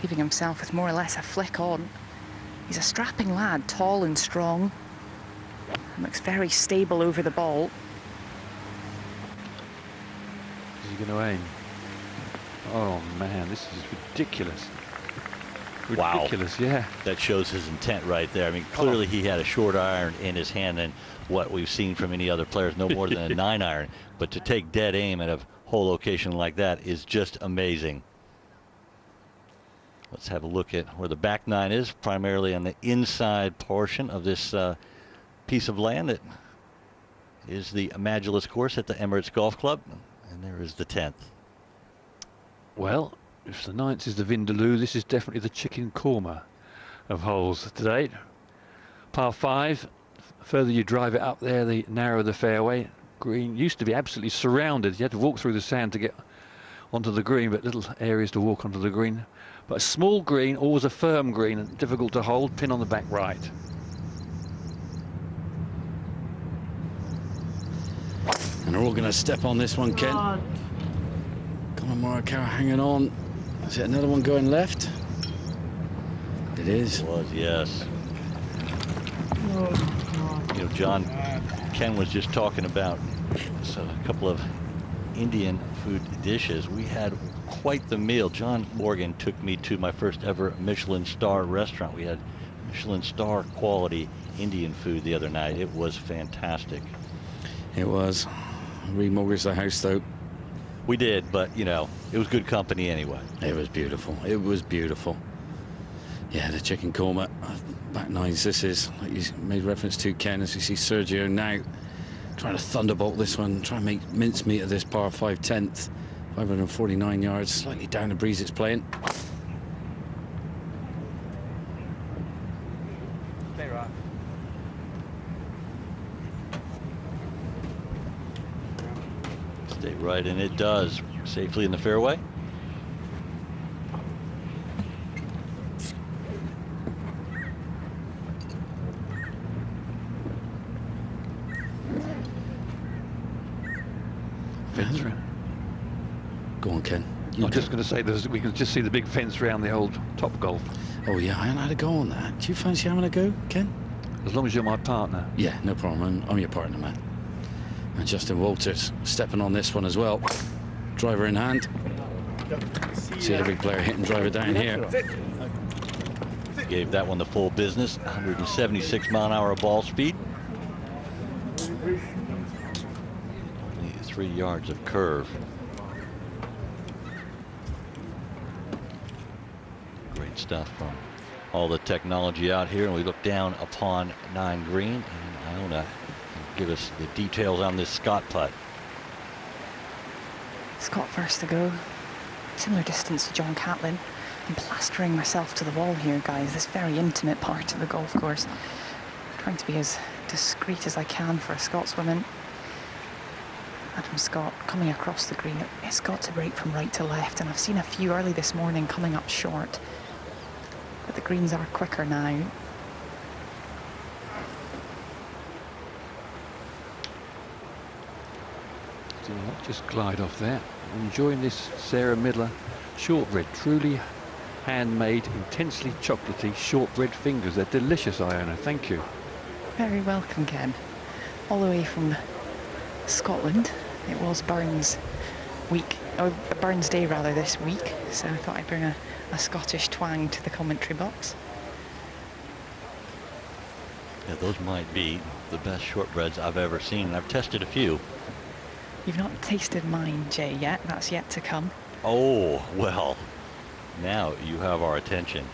leaving himself with more or less a flick on. He's a strapping lad, tall and strong, and looks very stable over the ball. Is he going to aim? Oh man, this is ridiculous. Ridiculous, wow. Yeah. That shows his intent right there. I mean, clearly he had a short iron in his hand than what we've seen from any other players, no more than a 9 iron. But to take dead aim at a hole location like that is just amazing. Let's have a look at where the back 9 is, primarily on the inside portion of this piece of land that is the Imagulus course at the Emirates Golf Club. And there is the 10th. Well, if the 9th is the Vindaloo, this is definitely the chicken korma of holes today. Par 5, further you drive it up there, the narrower the fairway. Green used to be absolutely surrounded. You had to walk through the sand to get onto the green, but little areas to walk onto the green. But a small green, always a firm green, and difficult to hold. Pin on the back right. And they're all going to step on this one, Ken. Collin Morikawa hanging on. Is it another one going left? It is. It was, yes. You know, John, Ken was just talking about a couple of Indian food dishes. We had quite the meal. John Morgan took me to my first ever Michelin star restaurant. We had Michelin star quality Indian food the other night. It was fantastic. It was. Remortgaged the house though. We did, but you know, it was good company anyway. It was beautiful. It was beautiful. Yeah, the chicken korma, back 9s. This is, like you made reference to, Ken, as you see Sergio now trying to thunderbolt this one, try and make mincemeat of this par 5 10th, 549 yards, slightly down the breeze it's playing. Stay right, and it does. Safely in the fairway. Go on, Ken. I'm just going to say we can just see the big fence around the old Top Golf. Oh yeah, I haven't had a go on that. Do you fancy having a go, Ken? As long as you're my partner. Yeah, no problem. I'm your partner, man. And Justin Walters stepping on this one as well. Driver in hand. See every player hitting driver down here. Gave that one the full business. 176 mile-an-hour ball speed. Only 3 yards of curve. Great stuff from all the technology out here. And we look down upon 9 green. And Iona can give us the details on this Scott putt. Scott first to go. Similar distance to John Catlin. I'm plastering myself to the wall here, guys. This very intimate part of the golf course. Trying to be as discreet as I can for a Scotswoman. Adam Scott coming across the green. It's got to break from right to left, and I've seen a few early this morning coming up short. But the greens are quicker now. Do not just glide off there. I'm enjoying this Sarah Midler shortbread. Truly handmade, intensely chocolatey shortbread fingers. They're delicious, Iona. Thank you. Very welcome, Ken. All the way from Scotland. It was Burns week, or Burns Day rather, this week. So I thought I'd bring a Scottish twang to the commentary box. Yeah, those might be the best shortbreads I've ever seen. And I've tested a few. You've not tasted mine, Jay, yet. That's yet to come. Oh, well, now you have our attention.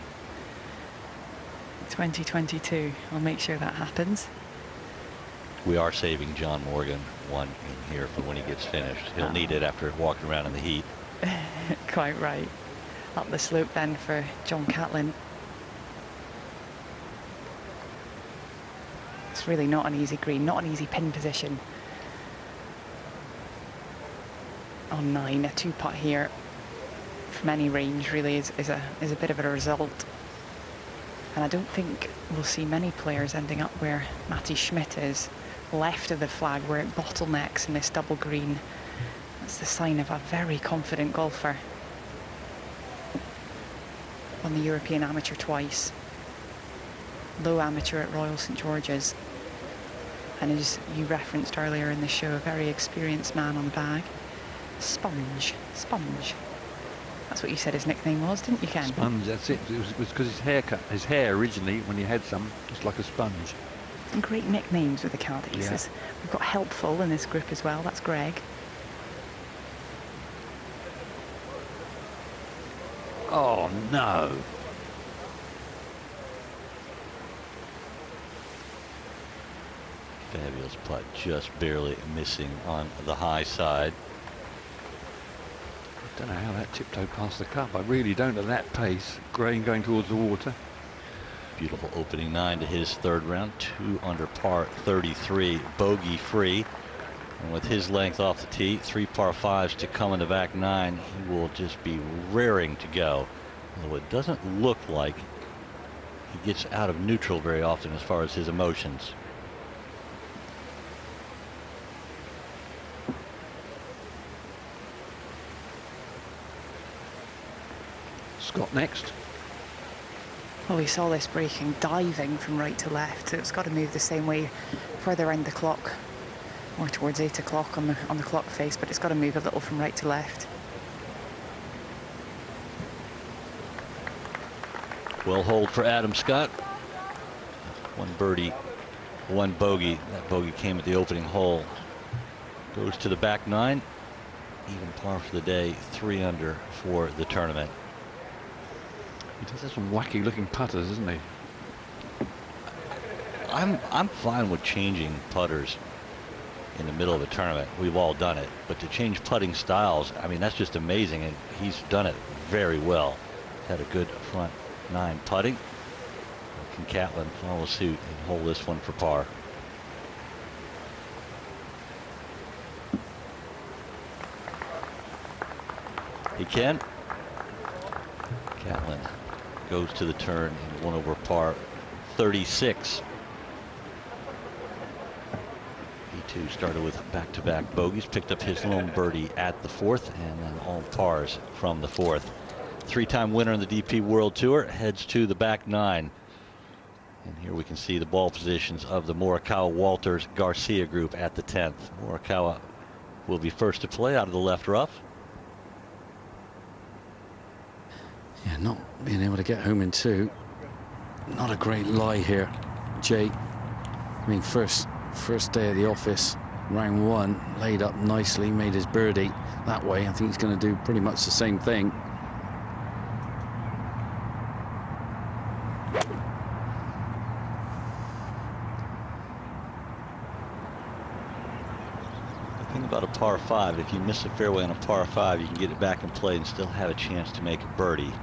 2022. I'll make sure that happens. We are saving John Morgan one in here for when he gets finished. He'll need it after walking around in the heat. Quite right. Up the slope then for John Catlin. It's really not an easy green, not an easy pin position. On 9, a 2-putt here from any range really is a bit of a result. And I don't think we'll see many players ending up where Matty Schmidt is, left of the flag, where it bottlenecks in this double green. That's the sign of a very confident golfer. Won the European Amateur twice. Low amateur at Royal St George's. And as you referenced earlier in the show, a very experienced man on the bag. Sponge. That's what you said his nickname was, didn't you, Ken? Sponge, that's it. It was because his hair originally, when he had some, was like a sponge. Some great nicknames with the caddies. Yeah. We've got Helpful in this group as well. That's Greg. Oh, no. Fabulous putt, just barely missing on the high side. I don't know how that tiptoed past the cup. I really don't at that pace. Grain going towards the water. Beautiful opening 9 to his 3rd round. 2 under par 33, bogey free. And with his length off the tee, 3 par 5s to come in the back 9, he will just be raring to go. Although it doesn't look like he gets out of neutral very often as far as his emotions. Scott next. Well, we saw this breaking, diving from right to left, so it's got to move the same way further around the clock, more towards 8 o'clock on the clock face, but it's got to move a little from right to left. Well hold for Adam Scott. 1 birdie, 1 bogey. That bogey came at the opening hole. Goes to the back 9. Even par for the day, 3 under for the tournament. He does have some wacky looking putters, isn't he? I'm fine with changing putters in the middle of a tournament. We've all done it, but to change putting styles, I mean, that's just amazing, and he's done it very well. Had a good front 9 putting. Can Catlin follow suit and hold this one for par? He can. Catlin goes to the turn in 1 over par 36. He 22 started with back-to-back bogeys, picked up his lone birdie at the 4th, and then all pars from the 4th. Three-time winner in the DP World Tour heads to the back 9. And here we can see the ball positions of the Morikawa, Walters, Garcia group at the 10th. Morikawa will be first to play out of the left rough. Yeah, not being able to get home in 2. Not a great lie here, Jay. I mean, first day of the office, round 1, laid up nicely, made his birdie that way. I think he's going to do pretty much the same thing. The thing about a par 5, if you miss a fairway on a par 5, you can get it back in play and still have a chance to make a birdie.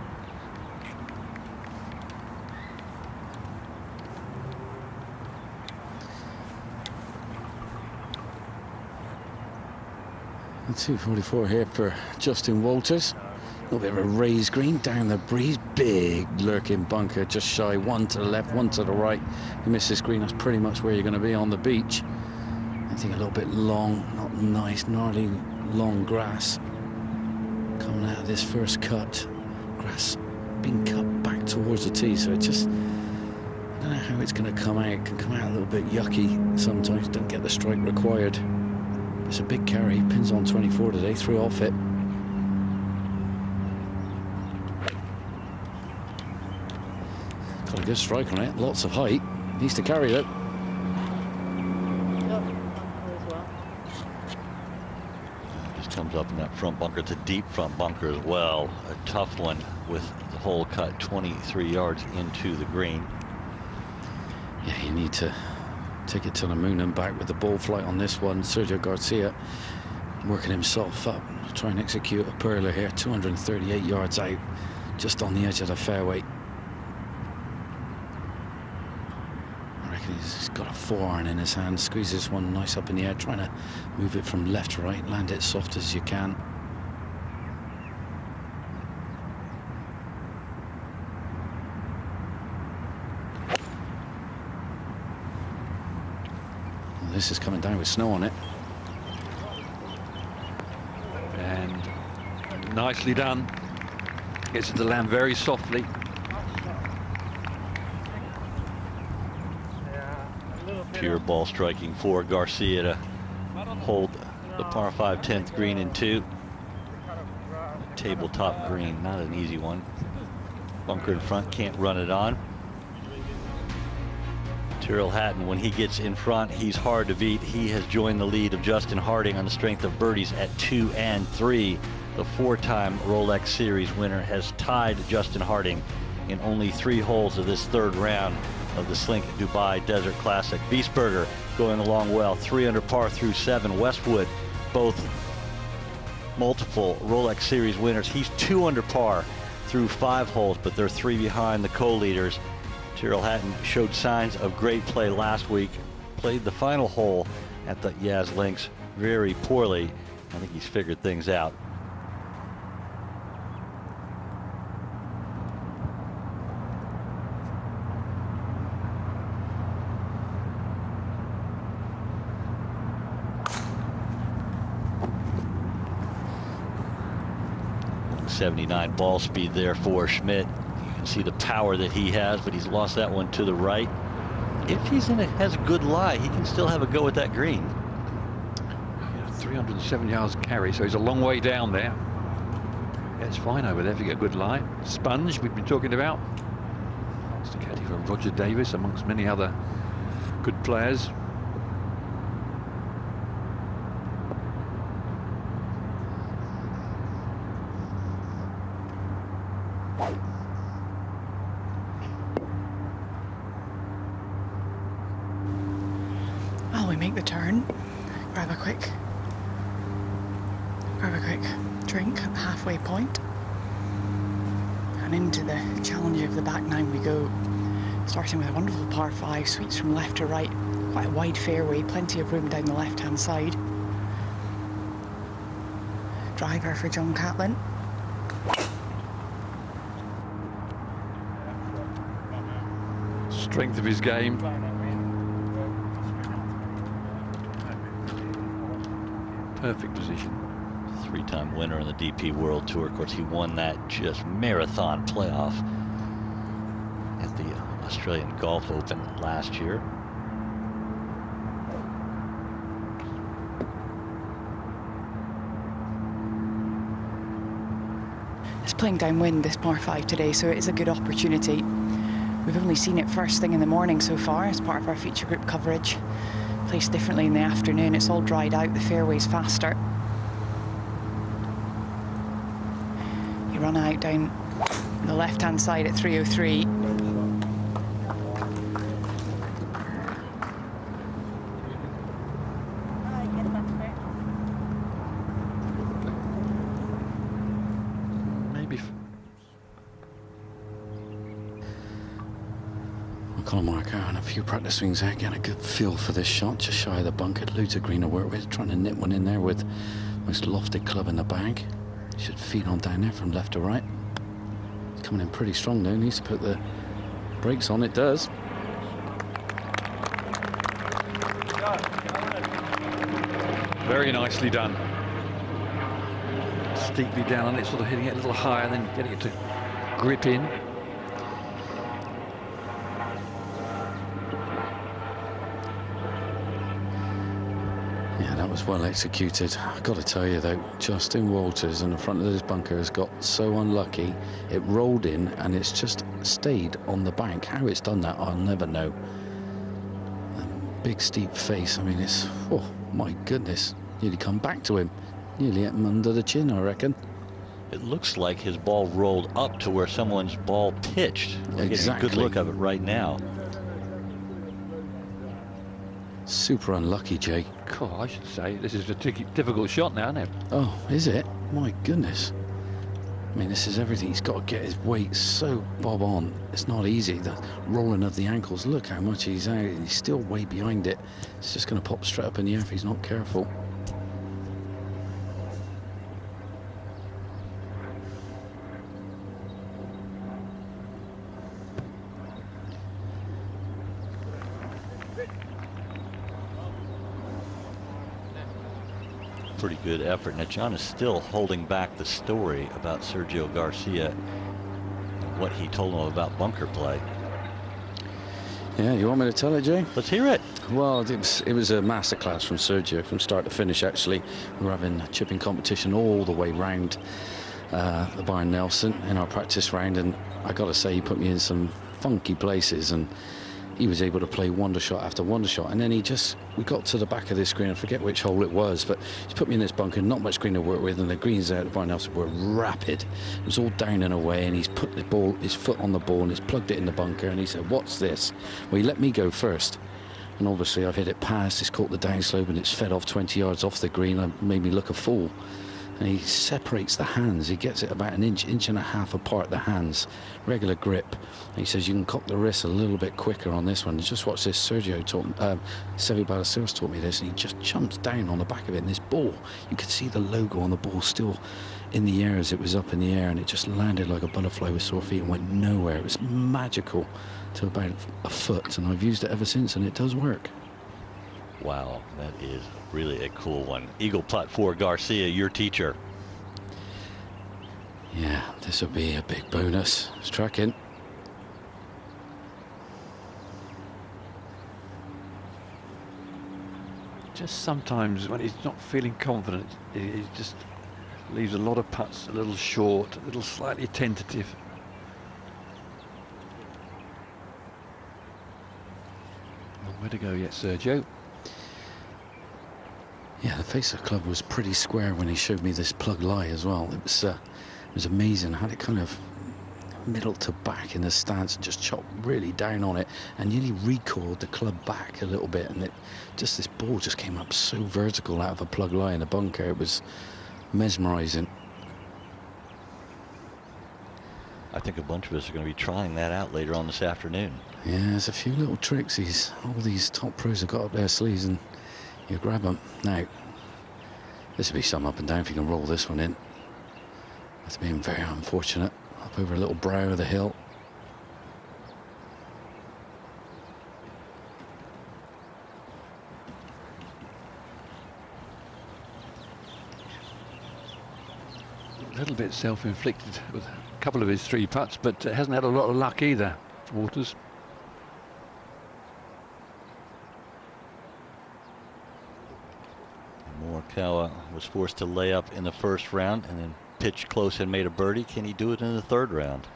The 244 here for Justin Walters. A little bit of a raised green down the breeze. Big lurking bunker just shy. One to the left, one to the right. You miss this green, that's pretty much where you're going to be on the beach. I think a little bit long, not nice, gnarly long grass. Coming out of this first cut. Grass being cut back towards the tee, so it just, I don't know how it's going to come out. It can come out a little bit yucky sometimes, don't get the strike required. It's a big carry, pins on 24 today, threw off it. Got a good strike on it, lots of height. Needs to carry it. Just comes up in that front bunker. It's a deep front bunker as well. A tough one with the hole cut 23 yards into the green. Yeah, you need to take it to the moon and back with the ball flight on this one. Sergio Garcia working himself up, try and execute a perler here. 238 yards out, just on the edge of the fairway. I reckon he's got a 4-iron in his hand. Squeezes one nice up in the air, trying to move it from left to right, land it soft as you can. This is coming down with snow on it. And nicely done. Gets it to land very softly. Pure ball striking for Garcia to hold the par 5 10th green in 2. Tabletop green, not an easy one. Bunker in front, can't run it on. Tyrrell Hatton, when he gets in front, he's hard to beat. He has joined the lead of Justin Harding on the strength of birdies at 2 and 3. The 4-time Rolex Series winner has tied Justin Harding in only 3 holes of this 3rd round of the Slink Dubai Desert Classic. Biesberger going along well, 3 under par through 7. Westwood, both multiple Rolex Series winners. He's 2 under par through 5 holes, but they're 3 behind the co-leaders. Tyrrell Hatton showed signs of great play last week, played the final hole at the Yaz Links very poorly. I think he's figured things out. .79 ball speed there for Schmidt. See the power that he has, but he's lost that one to the right. If he's has a good lie, he can still have a go at that green. Yeah, 307 yards carry, so he's a long way down there. Yeah, it's fine over there if you get a good lie. Sponge, we've been talking about. It's the caddy from Roger Davis, amongst many other good players. We make the turn, grab a quick drink at the halfway point, and into the challenge of the back 9 we go, starting with a wonderful par 5, sweeps from left to right, quite a wide fairway, plenty of room down the left hand side. Driver for John Catlin. Strength of his game. perfect position. Three-time winner on the DP World Tour. Of course, he won that just marathon playoff at the Australian Golf Open last year. It's playing downwind, this par 5 today, so it is a good opportunity. We've only seen it first thing in the morning so far as part of our feature group coverage. Placed differently in the afternoon, it's all dried out, the fairway's faster. You run out down the left-hand side at 303. Collin Morikawa and a few practice swings there, getting a good feel for this shot, just shy of the bunker. Loads of green to work with, trying to nip one in there with most lofted club in the bag. Should feed on down there from left to right. It's coming in pretty strong though, needs to put the brakes on, it does. Very nicely done. Steeply down on it, sort of hitting it a little higher, then getting it to grip in. Was well executed. I've got to tell you though, Justin Walters in the front of this bunker has got so unlucky. It rolled in and it's just stayed on the bank. How it's done that, I'll never know. Big steep face. I mean, it's, oh my goodness, nearly come back to him. Nearly hit him under the chin, I reckon. It looks like his ball rolled up to where someone's ball pitched. We're getting a good look of it right now. Super unlucky, Jay. God, I should say this is a difficult shot now, isn't it? Oh, is it? My goodness. I mean, this is everything. He's got to get his weight so bob on. It's not easy. The rolling of the ankles. Look how much he's out. He's still way behind it. It's just going to pop straight up in the air if he's not careful. Pretty good effort. Now, John is still holding back the story about Sergio Garcia and what he told him about bunker play. Yeah, you want me to tell it, Jay? Let's hear it. Well, it was a masterclass from Sergio from start to finish, actually. We were having a chipping competition all the way round the Byron Nelson in our practice round, and I got to say, he put me in some funky places, and he was able to play wonder shot after wonder shot. And then we got to the back of this green, I forget which hole it was, but he put me in this bunker, not much green to work with, and the greens out of Byron Nelson were rapid. It was all down and away, and he's put his foot on the ball, and he's plugged it in the bunker, and he said, "What's this?" Well, he let me go first, and obviously I've hit it past, it's caught the downslope, and it's fed off 20 yards off the green, and made me look a fool. And he separates the hands. He gets it about an inch and a half apart, the hands, regular grip. And he says you can cock the wrist a little bit quicker on this one. Just watch this. Sergio Sevi Ballesteros taught me this, and he just jumps down on the back of it. And this ball, you could see the logo on the ball still in the air as it was up in the air, and it just landed like a butterfly with sore feet and went nowhere. It was magical to about a foot, and I've used it ever since, and it does work. Wow, that is really a cool one. Eagle putt for Garcia, your teacher. Yeah, this will be a big bonus. It's tracking. Just sometimes when he's not feeling confident, he just leaves a lot of putts a little short, a little slightly tentative. Long way to go yet, Sergio. Yeah, the face of the club was pretty square when he showed me this plug lie as well. It was amazing. I had it kind of middle to back in the stance and just chopped really down on it and nearly recoiled the club back a little bit, and this ball just came up so vertical out of a plug lie in a bunker. It was mesmerizing. I think a bunch of us are going to be trying that out later on this afternoon. Yeah, there's a few little tricks all these top pros have got up their sleeves, and you grab them. Now, this will be some up and down if you can roll this one in. That's being very unfortunate. Up over a little brow of the hill. A little bit self-inflicted with a couple of his 3 putts, but hasn't had a lot of luck either, Waters. Morikawa was forced to lay up in the first round and then pitched close and made a birdie. Can he do it in the third round?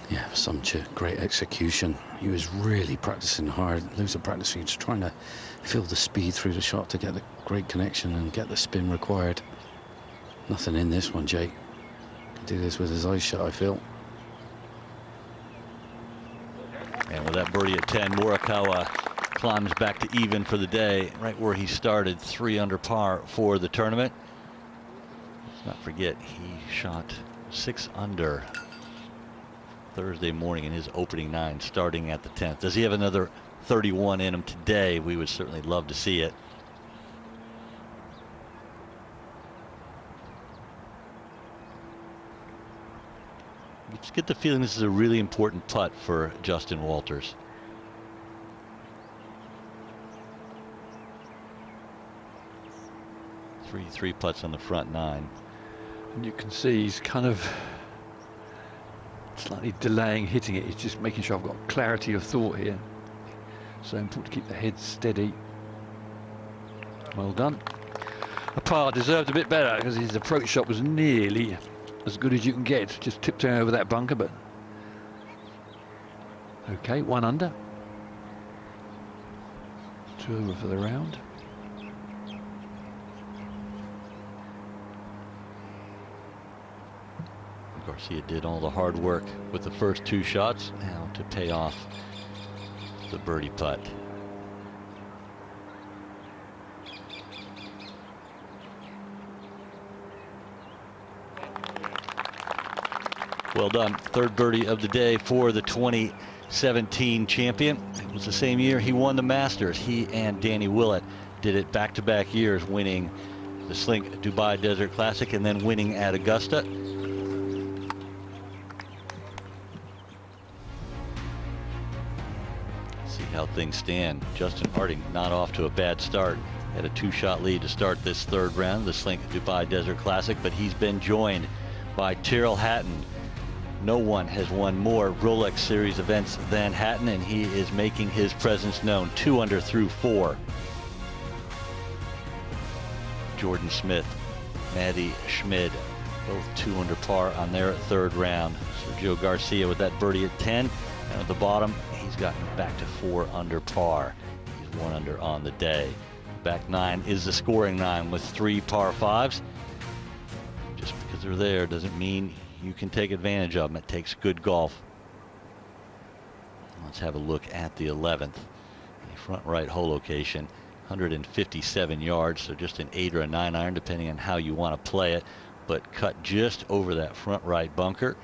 Yeah, some great execution. He was really practicing hard. Loads of practice. He was trying to feel the speed through the shot to get the great connection and get the spin required. Nothing in this one, Jake. Can do this with his eyes shut, I feel. And with that birdie at 10, Morikawa climbs back to even for the day, right where he started, 3 under par for the tournament. Let's not forget, he shot 6 under Thursday morning in his opening 9, starting at the 10th. Does he have another 31 in him today? We would certainly love to see it. You just get the feeling this is a really important putt for Justin Walters. Three putts on the front 9. And you can see he's kind of slightly delaying hitting it. He's just making sure I've got clarity of thought here. So important to keep the head steady. Well done. A par deserved a bit better because his approach shot was nearly as good as you can get. Just tiptoeing over that bunker, but okay, 1 under. 2 over for the round. Garcia did all the hard work with the first 2 shots, now to pay off the birdie putt. Well done. 3rd birdie of the day for the 2017 champion. It was the same year he won the Masters. He and Danny Willett did it back-to-back years, winning the Slink Dubai Desert Classic and then winning at Augusta. How things stand. Justin Harding not off to a bad start. Had a 2-shot lead to start this 3rd round, the Slink Dubai Desert Classic, but he's been joined by Tyrrell Hatton. No one has won more Rolex Series events than Hatton, and he is making his presence known. 2 under through 4. Jordan Smith, Maddie Schmid, both 2 under par on their 3rd round. Sergio Garcia with that birdie at 10, and at the bottom he's gotten back to 4 under par. He's 1 under on the day. Back 9 is the scoring 9 with 3 par 5s. Just because they're there doesn't mean you can take advantage of them. It takes good golf. Let's have a look at the 11th. A front right hole location, 157 yards, so just an 8 or a 9 iron depending on how you want to play it, but cut just over that front right bunker.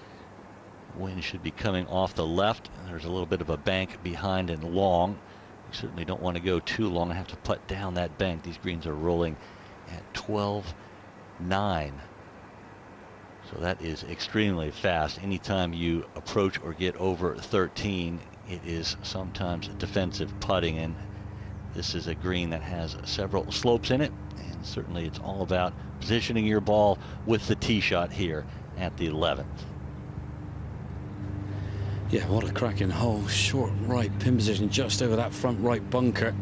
Wind should be coming off the left. There's a little bit of a bank behind and long. You certainly don't want to go too long and have to putt down that bank. These greens are rolling at 12.9. So that is extremely fast. Anytime you approach or get over 13, it is sometimes defensive putting, and this is a green that has several slopes in it, and certainly it's all about positioning your ball with the tee shot here at the 11th. Yeah, what a cracking hole. Short right pin position just over that front right bunker.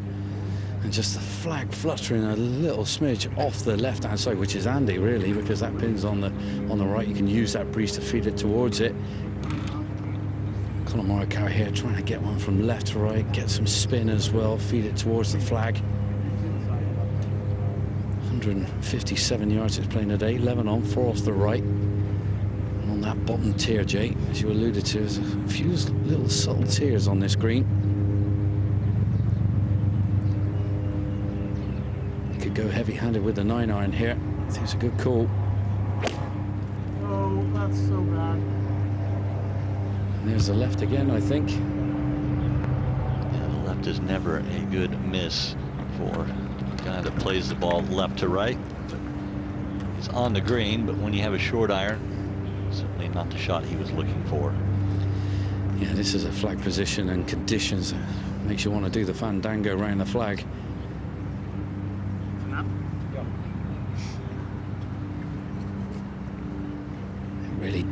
And just the flag fluttering a little smidge off the left-hand side, which is handy, really, because that pin's on the right. You can use that breeze to feed it towards it. Collin Morikawa here trying to get one from left to right, get some spin as well, feed it towards the flag. 157 yards it's playing today, 11 on, 4 off the right. On that bottom tier, Jay, as you alluded to, there's a few little subtle tiers on this green. You could go heavy-handed with the 9 iron here. I think it's a good call. Oh, that's so bad. And there's the left again, I think. Yeah, the left is never a good miss for a guy that plays the ball left to right. He's on the green, but when you have a short iron, certainly not the shot he was looking for. Yeah, this is a flag position and conditions that makes you want to do the fandango around the flag.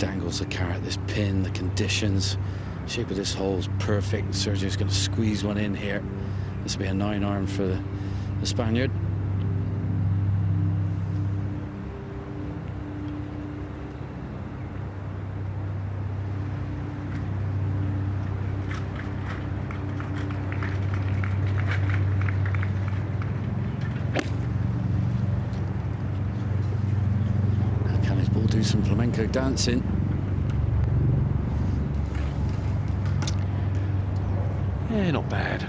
dangles the carrot. This pin, the conditions, shape of this hole is perfect. Sergio's going to squeeze one in here. This will be a 9-iron for the Spaniard. Can his ball do some flamenco dancing? Yeah, not bad.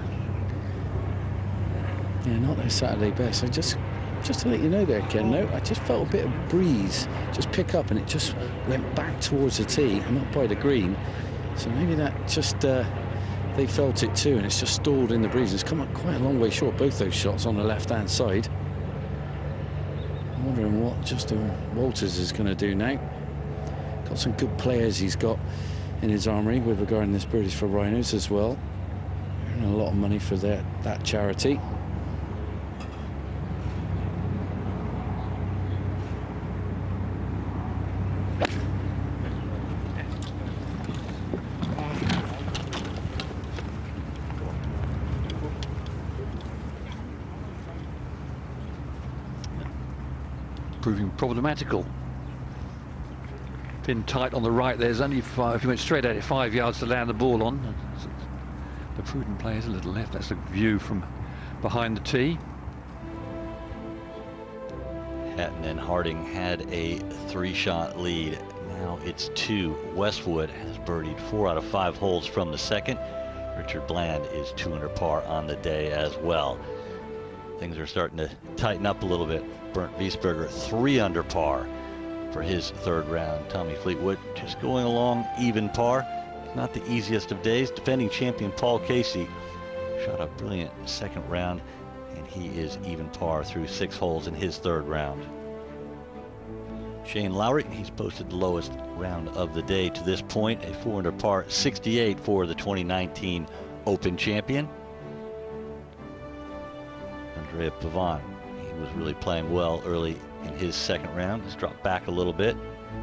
Yeah, not their Saturday best. Just to let you know there, Ken, no, I just felt a bit of breeze just pick up, and it just went back towards the tee and not by the green. So maybe that just they felt it too, and it's just stalled in the breeze. It's come up quite a long way short, both those shots on the left-hand side. I'm wondering what Justin Walters is going to do now. Got some good players he's got in his armoury with regarding this British for Rhinos as well. Earning a lot of money for that charity. Proving problematical. Pin tight on the right. There's only 5. If you went straight at it, 5 yards to land the ball on. The prudent player's a little left. That's a view from behind the tee. Hatton and Harding had a 3-shot lead. Now it's 2. Westwood has birdied 4 out of 5 holes from the second. Richard Bland is 2 under par on the day as well. Things are starting to tighten up a little bit. Bernd Wiesberger 3 under par for his 3rd round. Tommy Fleetwood just going along even par. Not the easiest of days. Defending champion Paul Casey shot a brilliant 2nd round, and he is even par through 6 holes in his 3rd round. Shane Lowry, he's posted the lowest round of the day to this point, a 4 under par 68 for the 2019 Open champion. Andrea Pavon, he was really playing well early in his 2nd round. Has dropped back a little bit.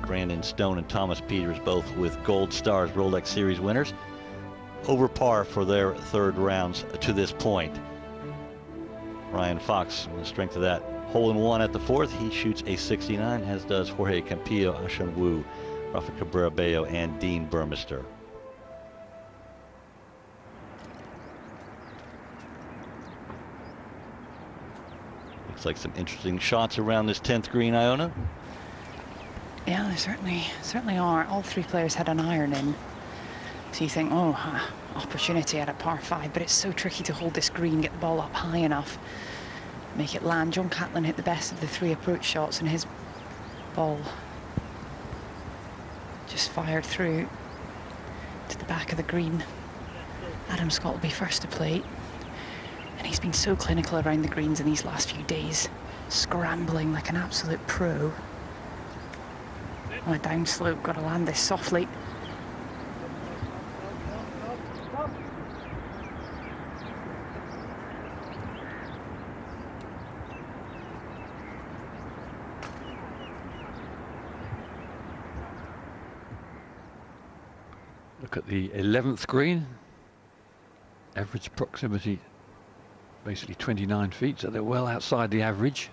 Brandon Stone and Thomas Peters, both with Gold Stars Rolex Series winners, over par for their 3rd rounds to this point. Ryan Fox, on the strength of that hole-in-one at the 4th, he shoots a 69, as does Jorge Campillo, Ashan Wu, Rafa Cabrera Bello, and Dean Burmester. Looks like some interesting shots around this 10th green, Iona. Yeah, there certainly are. All 3 players had an iron in. So you think, oh, opportunity at a par 5, but it's so tricky to hold this green, get the ball up high enough, make it land. John Catlin hit the best of the 3 approach shots, and his ball just fired through to the back of the green. Adam Scott will be first to play, and he's been so clinical around the greens in these last few days, scrambling like an absolute pro. On a downslope, got to land this softly. Look at the 11th green. Average proximity, basically 29 feet, so they're well outside the average.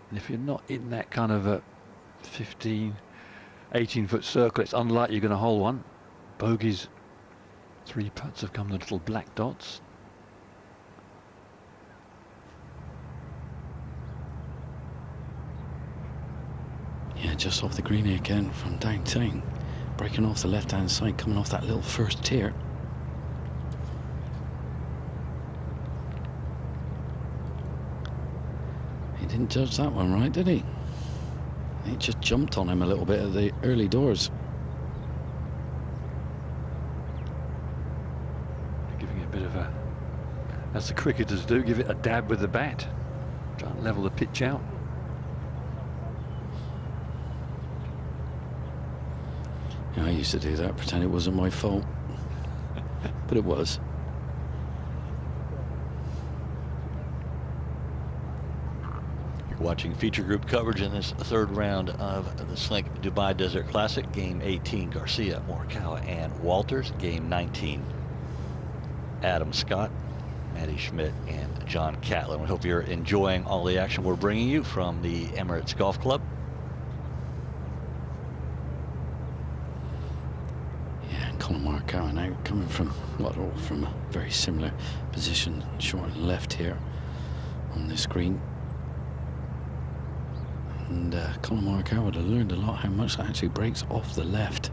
And if you're not in that kind of a 15, 18-foot circle, it's unlikely you're going to hole one. Bogeys, 3 putts have come the little black dots. Yeah, just off the green here again from downtown. Breaking off the left-hand side, coming off that little first tier. He didn't judge that one right, did he? He just jumped on him a little bit at the early doors. Giving it a bit of a, as the cricketers do, give it a dab with the bat. Try and level the pitch out. Yeah, I used to do that, pretend it wasn't my fault. But it was. Watching feature group coverage in this third round of the Slink Dubai Desert Classic. Game 18, Garcia, Morikawa, and Walters. Game 19, Adam Scott, Matty Schmidt, and John Catlin. We hope you're enjoying all the action we're bringing you from the Emirates Golf Club. Yeah, Collin Morikawa now coming from from a very similar position, short and left here on this green. And Collin Morikawa would have learned a lot how much that actually breaks off the left.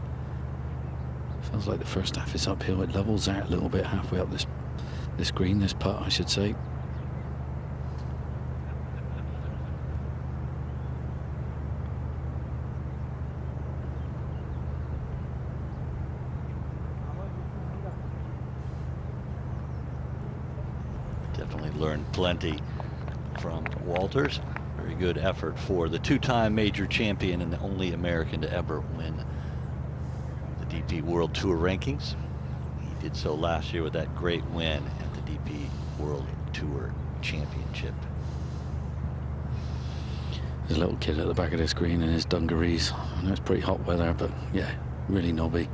Feels like the first half is uphill. It levels out a little bit halfway up this green, this putt, I should say. Definitely learned plenty from Walters. Very good effort for the two-time major champion and the only American to ever win the DP World Tour rankings. He did so last year with that great win at the DP World Tour Championship. There's a little kid at the back of this green in his dungarees. I know it's pretty hot weather, but yeah, really knobby.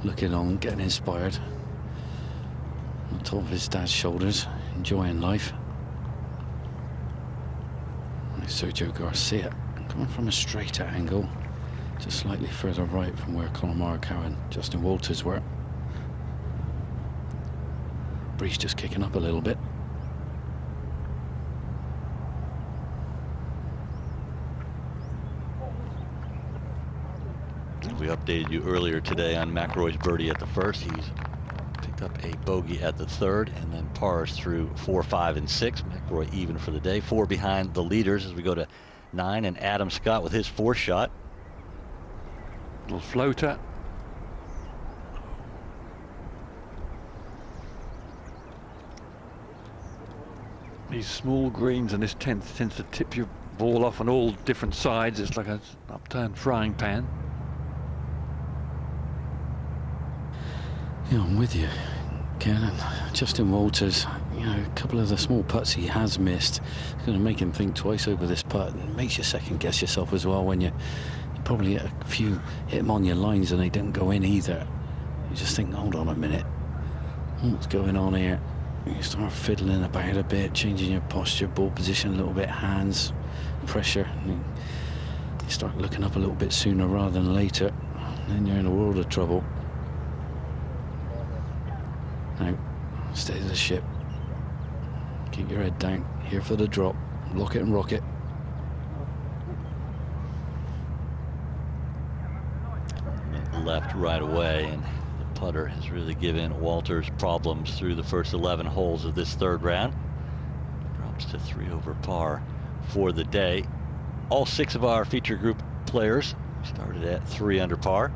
Looking on, getting inspired. On top of his dad's shoulders, enjoying life. Sergio Garcia coming from a straighter angle, just slightly further right from where Collin Morikawa and Justin Walters were. Breeze just kicking up a little bit. We updated you earlier today on McIlroy's birdie at the first. He's picked up a bogey at the third and then pars through 4, 5, and 6. McIlroy even for the day. 4 behind the leaders as we go to 9, and Adam Scott with his 4th shot. Little floater. These small greens and this tends to tip your ball off on all different sides. It's like an upturned frying pan. Yeah, I'm with you, Ken. And Justin Walters, you know, a couple of the small putts he has missed, it's going to make him think twice over this putt. And it makes you second guess yourself as well when you probably hit a few, hit them on your lines and they didn't go in either. You just think, hold on a minute, what's going on here? You start fiddling about a bit, changing your posture, ball position a little bit, hands, pressure. You start looking up a little bit sooner rather than later, and then you're in a world of trouble. Now, stay to the ship. Keep your head down. Here for the drop. Lock it and rock it. Left right away, and the putter has really given Walters problems through the first 11 holes of this third round. Drops to 3 over par for the day. All 6 of our feature group players started at 3 under par.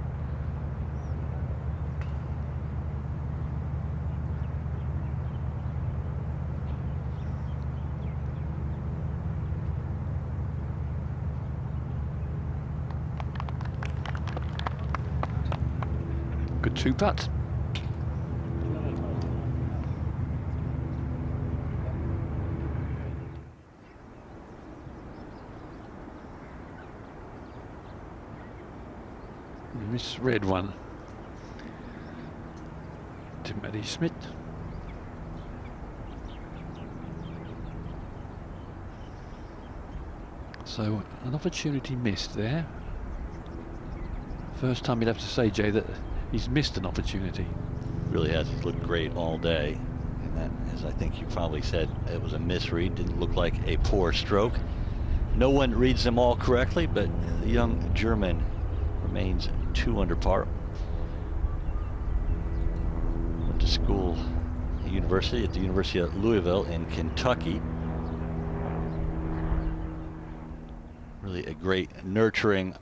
Good 2 putts. Misread one to Matty Schmidt. So an opportunity missed there. First time you'd have to say, Jay, that he's missed an opportunity. Really has looked great all day, and that, as I think you probably said, it was a misread. Didn't look like a poor stroke. No one reads them all correctly, but the young German remains 2 under par. Went to school at the University of Louisville in Kentucky. Really a great nurturing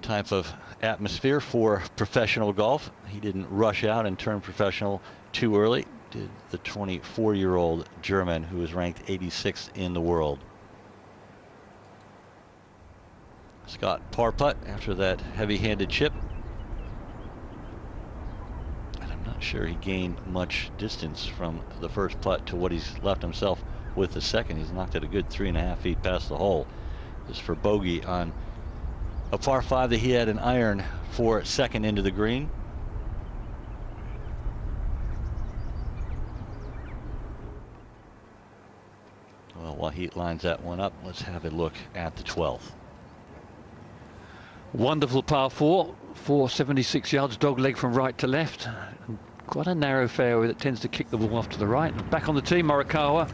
type of atmosphere for professional golf. He didn't rush out and turn professional too early. Did the 24-year-old German who was ranked 86th in the world. Scott par putt after that heavy-handed chip. And I'm not sure he gained much distance from the first putt to what he's left himself with the second. He's knocked it a good 3.5 feet past the hole. This is for bogey on a par 5 that he had an iron for second into the green. Well, while he lines that one up, let's have a look at the 12th. Wonderful par 4, 476 yards, dog leg from right to left. And quite a narrow fairway that tends to kick the ball off to the right. And back on the tee, Morikawa.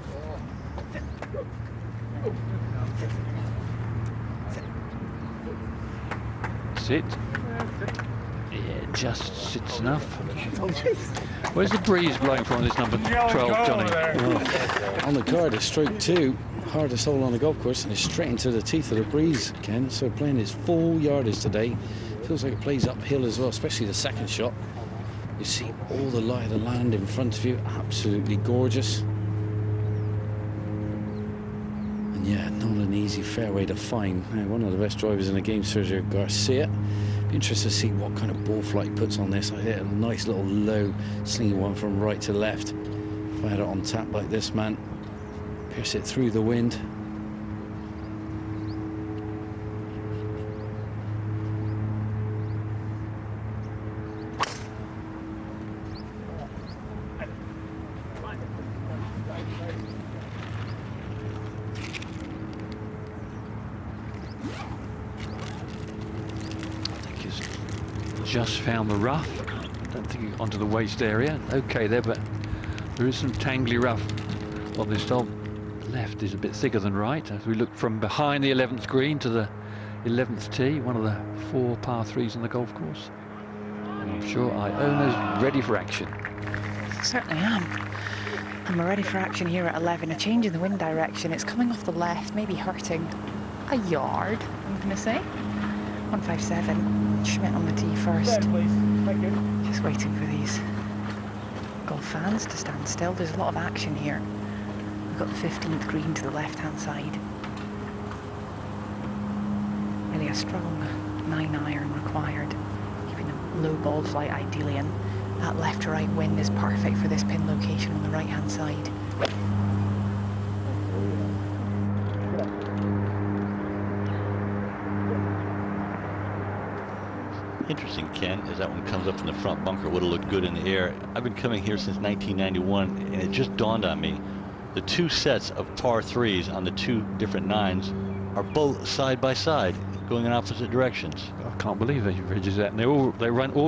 Sit. Yeah, just sits enough. Where's the breeze blowing from this number 12, Johnny? On the card, it's stroke 2, hardest hole on the golf course, and it's straight into the teeth of the breeze, Ken. So playing his full yardage today. Feels like it plays uphill as well, especially the second shot. You see all the lie of the land in front of you, absolutely gorgeous. And yeah, not an easy fairway to find. Now, one of the best drivers in the game, Sergio Garcia. Be interested to see what kind of ball flight he puts on this. I hit a nice little low, slingy one from right to left. If I had it on tap like this, man, pierce it through the wind. Just found the rough. I don't think he onto the waist area. Okay there, but there is some tangly rough on this top. Left is a bit thicker than right. As we look from behind the 11th green to the 11th tee, one of the 4 par 3s on the golf course. And I'm sure Iona's ready for action. Certainly am. I'm ready for action here at 11. A change in the wind direction. It's coming off the left, maybe hurting a yard, I'm going to say. 157. Schmidt on the tee first. Just waiting for these golf fans to stand still. There's a lot of action here. We've got the 15th green to the left-hand side. Really a strong 9-iron required. Keeping a low ball flight ideally, and that left to right wind is perfect for this pin location on the right-hand side. Interesting, Ken, as that one comes up in the front bunker. Would have looked good in the air. I've been coming here since 1991, and it just dawned on me. The 2 sets of par 3s on the 2 different 9s are both side by side, going in opposite directions. I can't believe they ridges that. And they all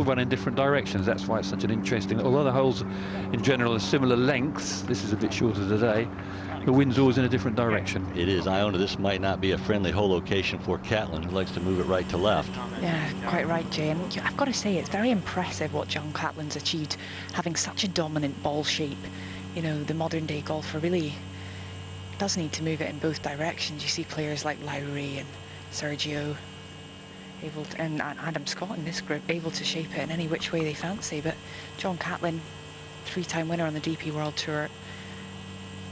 run in different directions. That's why it's such an interesting. Although the holes in general are similar lengths, this is a bit shorter today. The wind's always in a different direction. It is. Iona, this might not be a friendly hole location for Catlin, who likes to move it right to left. Yeah, quite right, Jay. And I've got to say, it's very impressive what John Catlin's achieved, having such a dominant ball shape. You know, the modern day golfer really does need to move it in both directions. You see players like Lowry and Sergio able to, and Adam Scott in this group, able to shape it in any which way they fancy. But John Catlin, 3-time winner on the DP World Tour,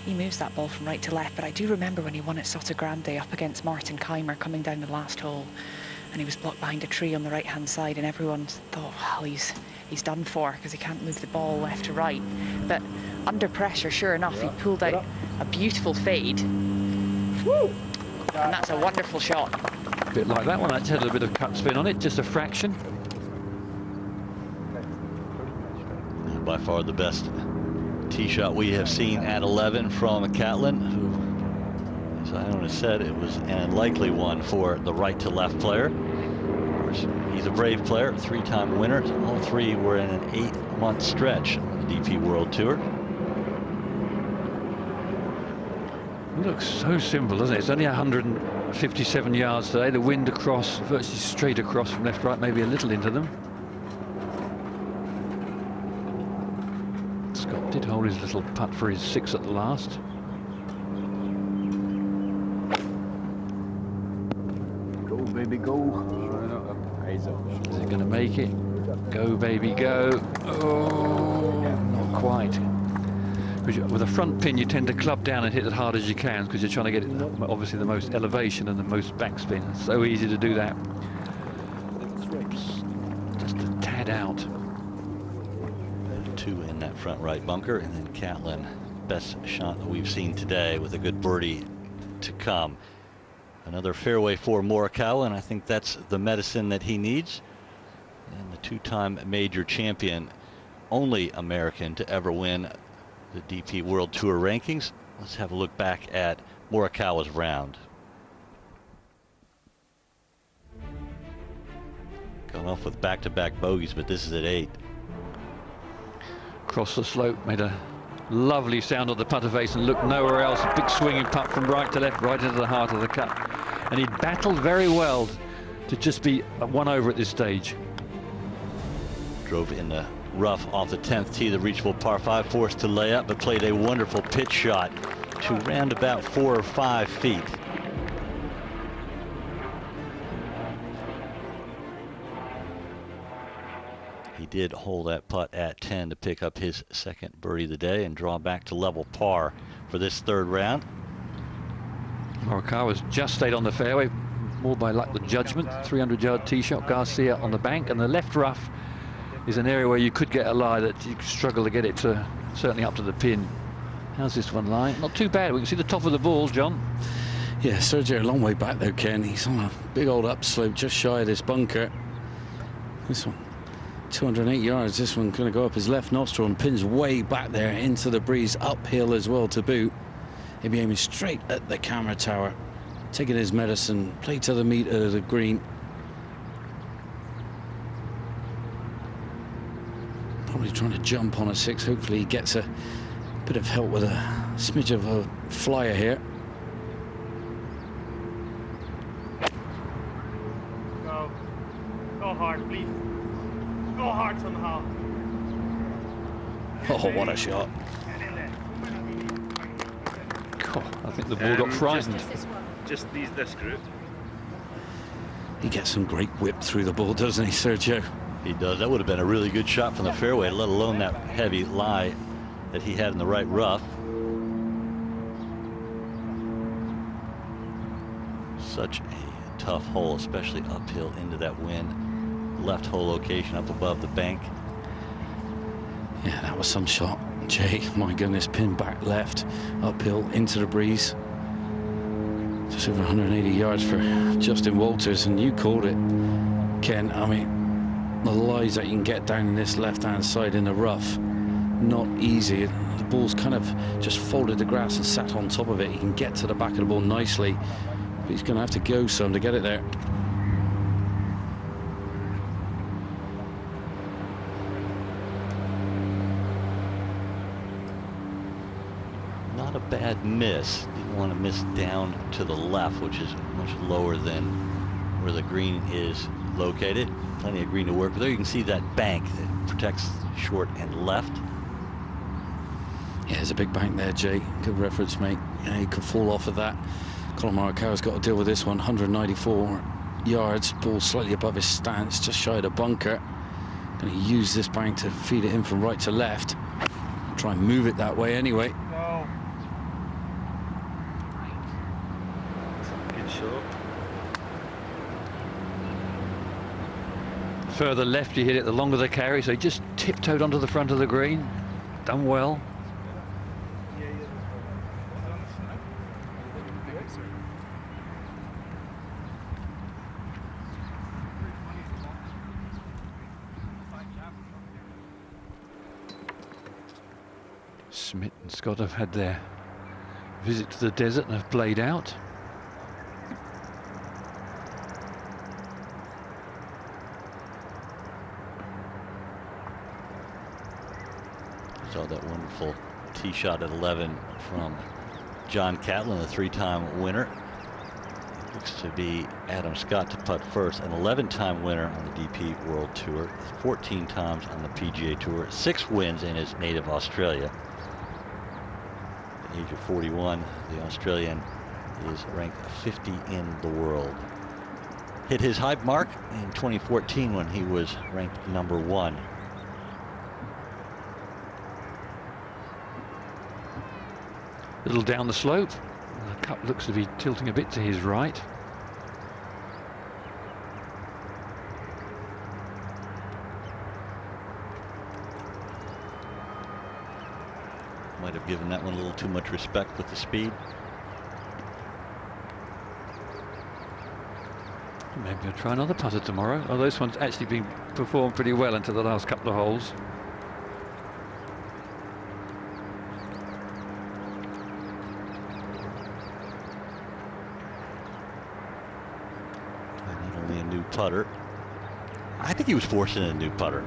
he moves that ball from right to left. But I do remember when he won at Sotogrande up against Martin Keimer coming down the last hole, and he was blocked behind a tree on the right-hand side, and everyone thought, well, he's done for because he can't move the ball left to right. But under pressure, sure enough, he pulled out a beautiful fade. Woo! And that's a wonderful shot. A bit like that one, actually had a bit of cut spin on it, just a fraction. By far the best tee shot we have seen at 11 from Catlin, who, as Iona said, it was an unlikely one for the right to left player. Of course, he's a brave player, 3-time winner. All 3 were in an 8-month stretch on the DP World Tour. It looks so simple, doesn't it? It's only 157 yards today. The wind across, virtually straight across from left, right, maybe a little into them. Scott did hold his little putt for his 6 at the last. Go, baby, go. Is it going to make it? Go, baby, go. Oh, not quite. With a front pin, you tend to club down and hit as hard as you can because you're trying to get it, obviously, the most elevation and the most backspin. It's so easy to do that. Just a tad out. 2 in that front right bunker, and then Catlin best shot that we've seen today, with a good birdie to come. Another fairway for Morikawa, and I think that's the medicine that he needs. And the two-time major champion, only American to ever win the DP World Tour rankings. Let's have a look back at Morikawa's round. Going off with back-to-back bogeys, but this is at 8. Across the slope, made a lovely sound on the putter face and looked nowhere else. A big swinging putt from right to left, right into the heart of the cut. And he battled very well to just be one over at this stage. Drove in the rough off the 10th tee, the reachable par 5, forced to lay up, but played a wonderful pitch shot to round about 4 or 5 feet. He did hold that putt at 10 to pick up his second birdie of the day and draw back to level par for this third round. Morikawa's just stayed on the fairway, more by luck than judgment. 300-yard tee shot, Garcia on the bank, and the left rough is an area where you could get a lie that you struggle to get it to, certainly up to the pin. How's this one lying? Not too bad. We can see the top of the ball, John. Yeah, Sergio a long way back though, Ken. He's on a big old upslope just shy of this bunker. This one, 208 yards. This one going to go up his left nostril and pins way back there into the breeze, uphill as well to boot. He'll be aiming straight at the camera tower, taking his medicine, play to the meter of the green. Probably trying to jump on a 6. Hopefully he gets a bit of help with a smidge of a flyer here. Go hard, please. Go hard somehow. Oh, what a shot. Oh, I think the ball got frightened. Just this group. He gets some great whip through the ball, doesn't he, Sergio? He does. That would have been a really good shot from the fairway, let alone that heavy lie that he had in the right rough. Such a tough hole, especially uphill into that wind. Left hole location up above the bank. Yeah, that was some shot, Jay. My goodness, pin back left, uphill into the breeze. Just over 180 yards for Justin Walters, and you called it, Ken. I mean, the lies that you can get down this left-hand side in the rough, not easy. The ball's kind of just folded the grass and sat on top of it. He can get to the back of the ball nicely, but he's going to have to go some to get it there. Not a bad miss. Didn't want to miss down to the left, which is much lower than where the green is located. Plenty of green to work with. There you can see that bank that protects short and left. Yeah, there's a big bank there, Jay. Good reference, mate. Yeah, he could fall off of that. Collin Morikawa's got to deal with this one. 194 yards, ball slightly above his stance, just shy of the bunker. Going to use this bank to feed it in from right to left. Try and move it that way anyway. Go. Good shot. Further left you hit it, the longer the carry, so he just tiptoed onto the front of the green. Done well. Smith and Scott have had their visit to the desert and have played out. Saw that wonderful tee shot at 11 from John Catlin, the 3-time winner. Looks to be Adam Scott to putt first, an 11-time winner on the DP World Tour, 14 times on the PGA Tour, 6 wins in his native Australia. At the age of 41, the Australian is ranked 50 in the world. Hit his high mark in 2014 when he was ranked #1. Little down the slope. The cup looks to be tilting a bit to his right. Might have giving that one a little too much respect with the speed. Maybe I'll try another putter tomorrow. Oh, this one's actually been performed pretty well into the last couple of holes. Not only a new putter. I think he was forcing a new putter.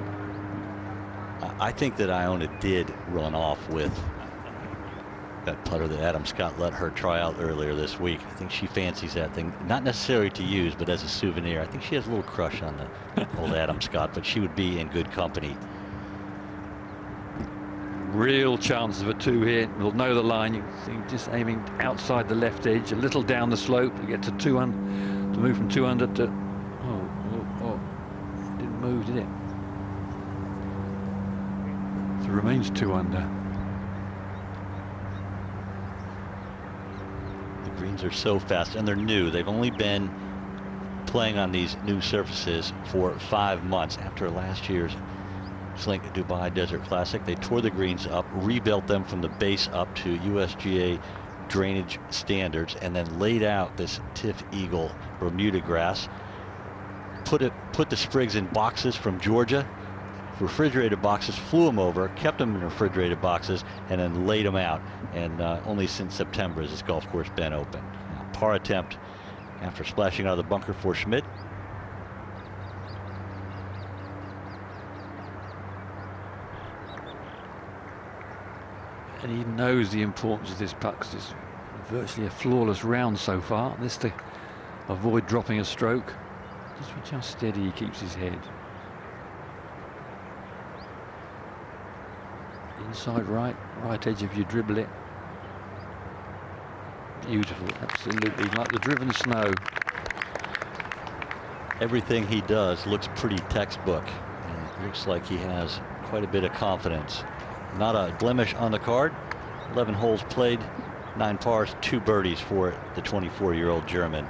I think that Iona did run off with that putter that Adam Scott let her try out earlier this week. I think she fancies that thing, not necessarily to use, but as a souvenir. I think she has a little crush on the old Adam Scott, but she would be in good company. Real chance of a 2 here. We'll know the line. You see, just aiming outside the left edge, a little down the slope to get to 2 under, to move from 2 under to. Oh, didn't move, did it? So it remains 2 under. Greens are so fast, and they're new. They've only been playing on these new surfaces for 5 months. After last year's Slink Dubai Desert Classic, they tore the greens up, rebuilt them from the base up to USGA drainage standards, and then laid out this Tiff Eagle Bermuda grass. Put the sprigs in boxes from Georgia, refrigerated boxes, flew them over, kept them in refrigerated boxes, and then laid them out. And only since September has this golf course been open. Now, par attempt after splashing out of the bunker for Schmidt. And he knows the importance of this putt, 'cause it's virtually a flawless round so far. This to avoid dropping a stroke. Just watch how steady he keeps his head. Inside right edge if you dribble it. Beautiful, absolutely, like the driven snow. Everything he does looks pretty textbook, and it looks like he has quite a bit of confidence. Not a blemish on the card. 11 holes played, 9 pars, 2 birdies for the 24-year-old German.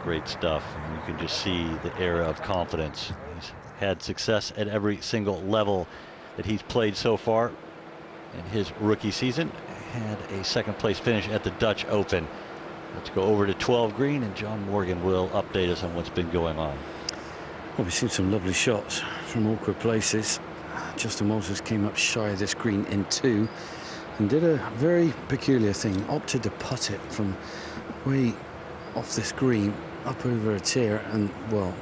Great stuff. And you can just see the era of confidence. He's had success at every single level that he's played so far in his rookie season. Had a 2nd place finish at the Dutch Open. Let's go over to 12 green, and John Morgan will update us on what's been going on. Well, we've seen some lovely shots from awkward places. Justin Walters came up shy of this green in 2 and did a very peculiar thing. Opted to putt it from way off this green up over a tier, and well,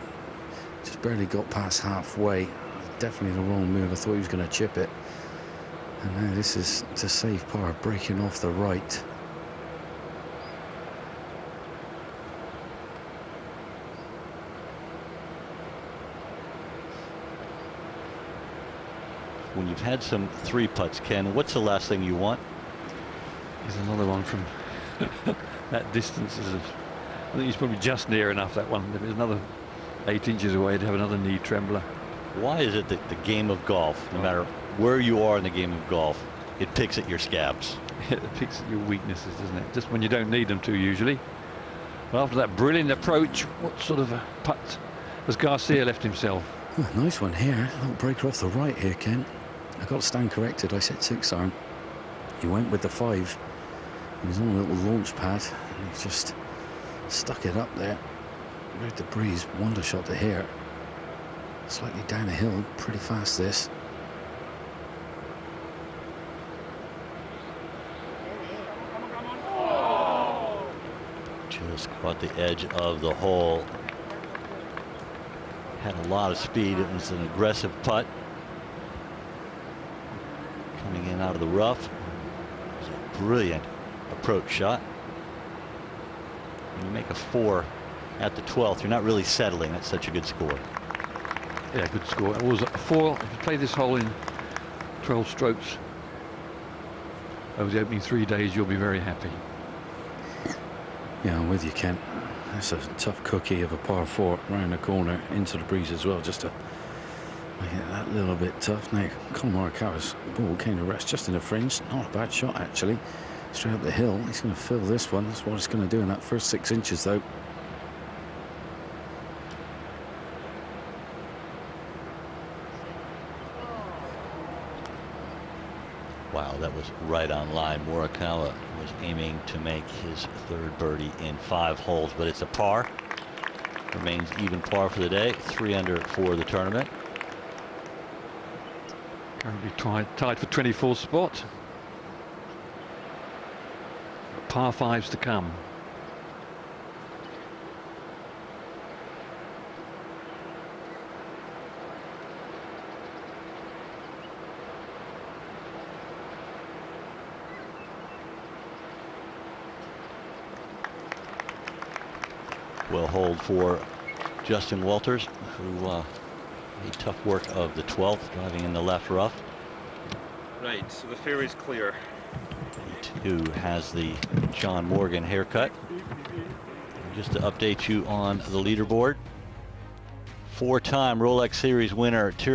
just barely got past halfway. Definitely the wrong move. I thought he was going to chip it, and now this is to save par, breaking off the right. When you've had some 3 putts, Ken, what's the last thing you want? Here's another one from that distance. I think he's probably just near enough, that one. There's another 8 inches away to have another knee trembler. Why is it that the game of golf, no matter where you are in the game of golf, it picks at your scabs? It picks at your weaknesses, doesn't it? Just when you don't need them to, usually. But after that brilliant approach, what sort of a putt has Garcia left himself? Oh, nice one here. A little breaker off the right here, Ken. I got to stand corrected. I said 6 iron. He went with the 5. He was on a little launch pad, and he just stuck it up there. Rode the breeze, wonder shot to here. Slightly down a hill, pretty fast this. Just caught the edge of the hole. Had a lot of speed. It was an aggressive putt. Coming in out of the rough. It was a brilliant approach shot. When you make a 4 at the 12th, you're not really settling. That's such a good score. Yeah, good score. It was a 4. If you play this hole in 12 strokes over the opening 3 days, you'll be very happy. Yeah, I'm with you, Ken. That's a tough cookie of a par 4 round the corner into the breeze as well, just to make it that little bit tough. Now, Collin Morikawa's ball came to rest just in the fringe. Not a bad shot, actually. Straight up the hill. He's going to fill this one. That's what he's going to do in that first 6 inches, though. was right on line. Morikawa was aiming to make his third birdie in 5 holes, but it's a par. Remains even par for the day, 3 under for the tournament. Currently tied for 24th spot. Par 5s to come. Will hold for Justin Walters, who a tough work of the 12th, driving in the left rough. Right, so the fairway's clear. Who has the John Morgan haircut. Just to update you on the leaderboard, 4-time Rolex Series winner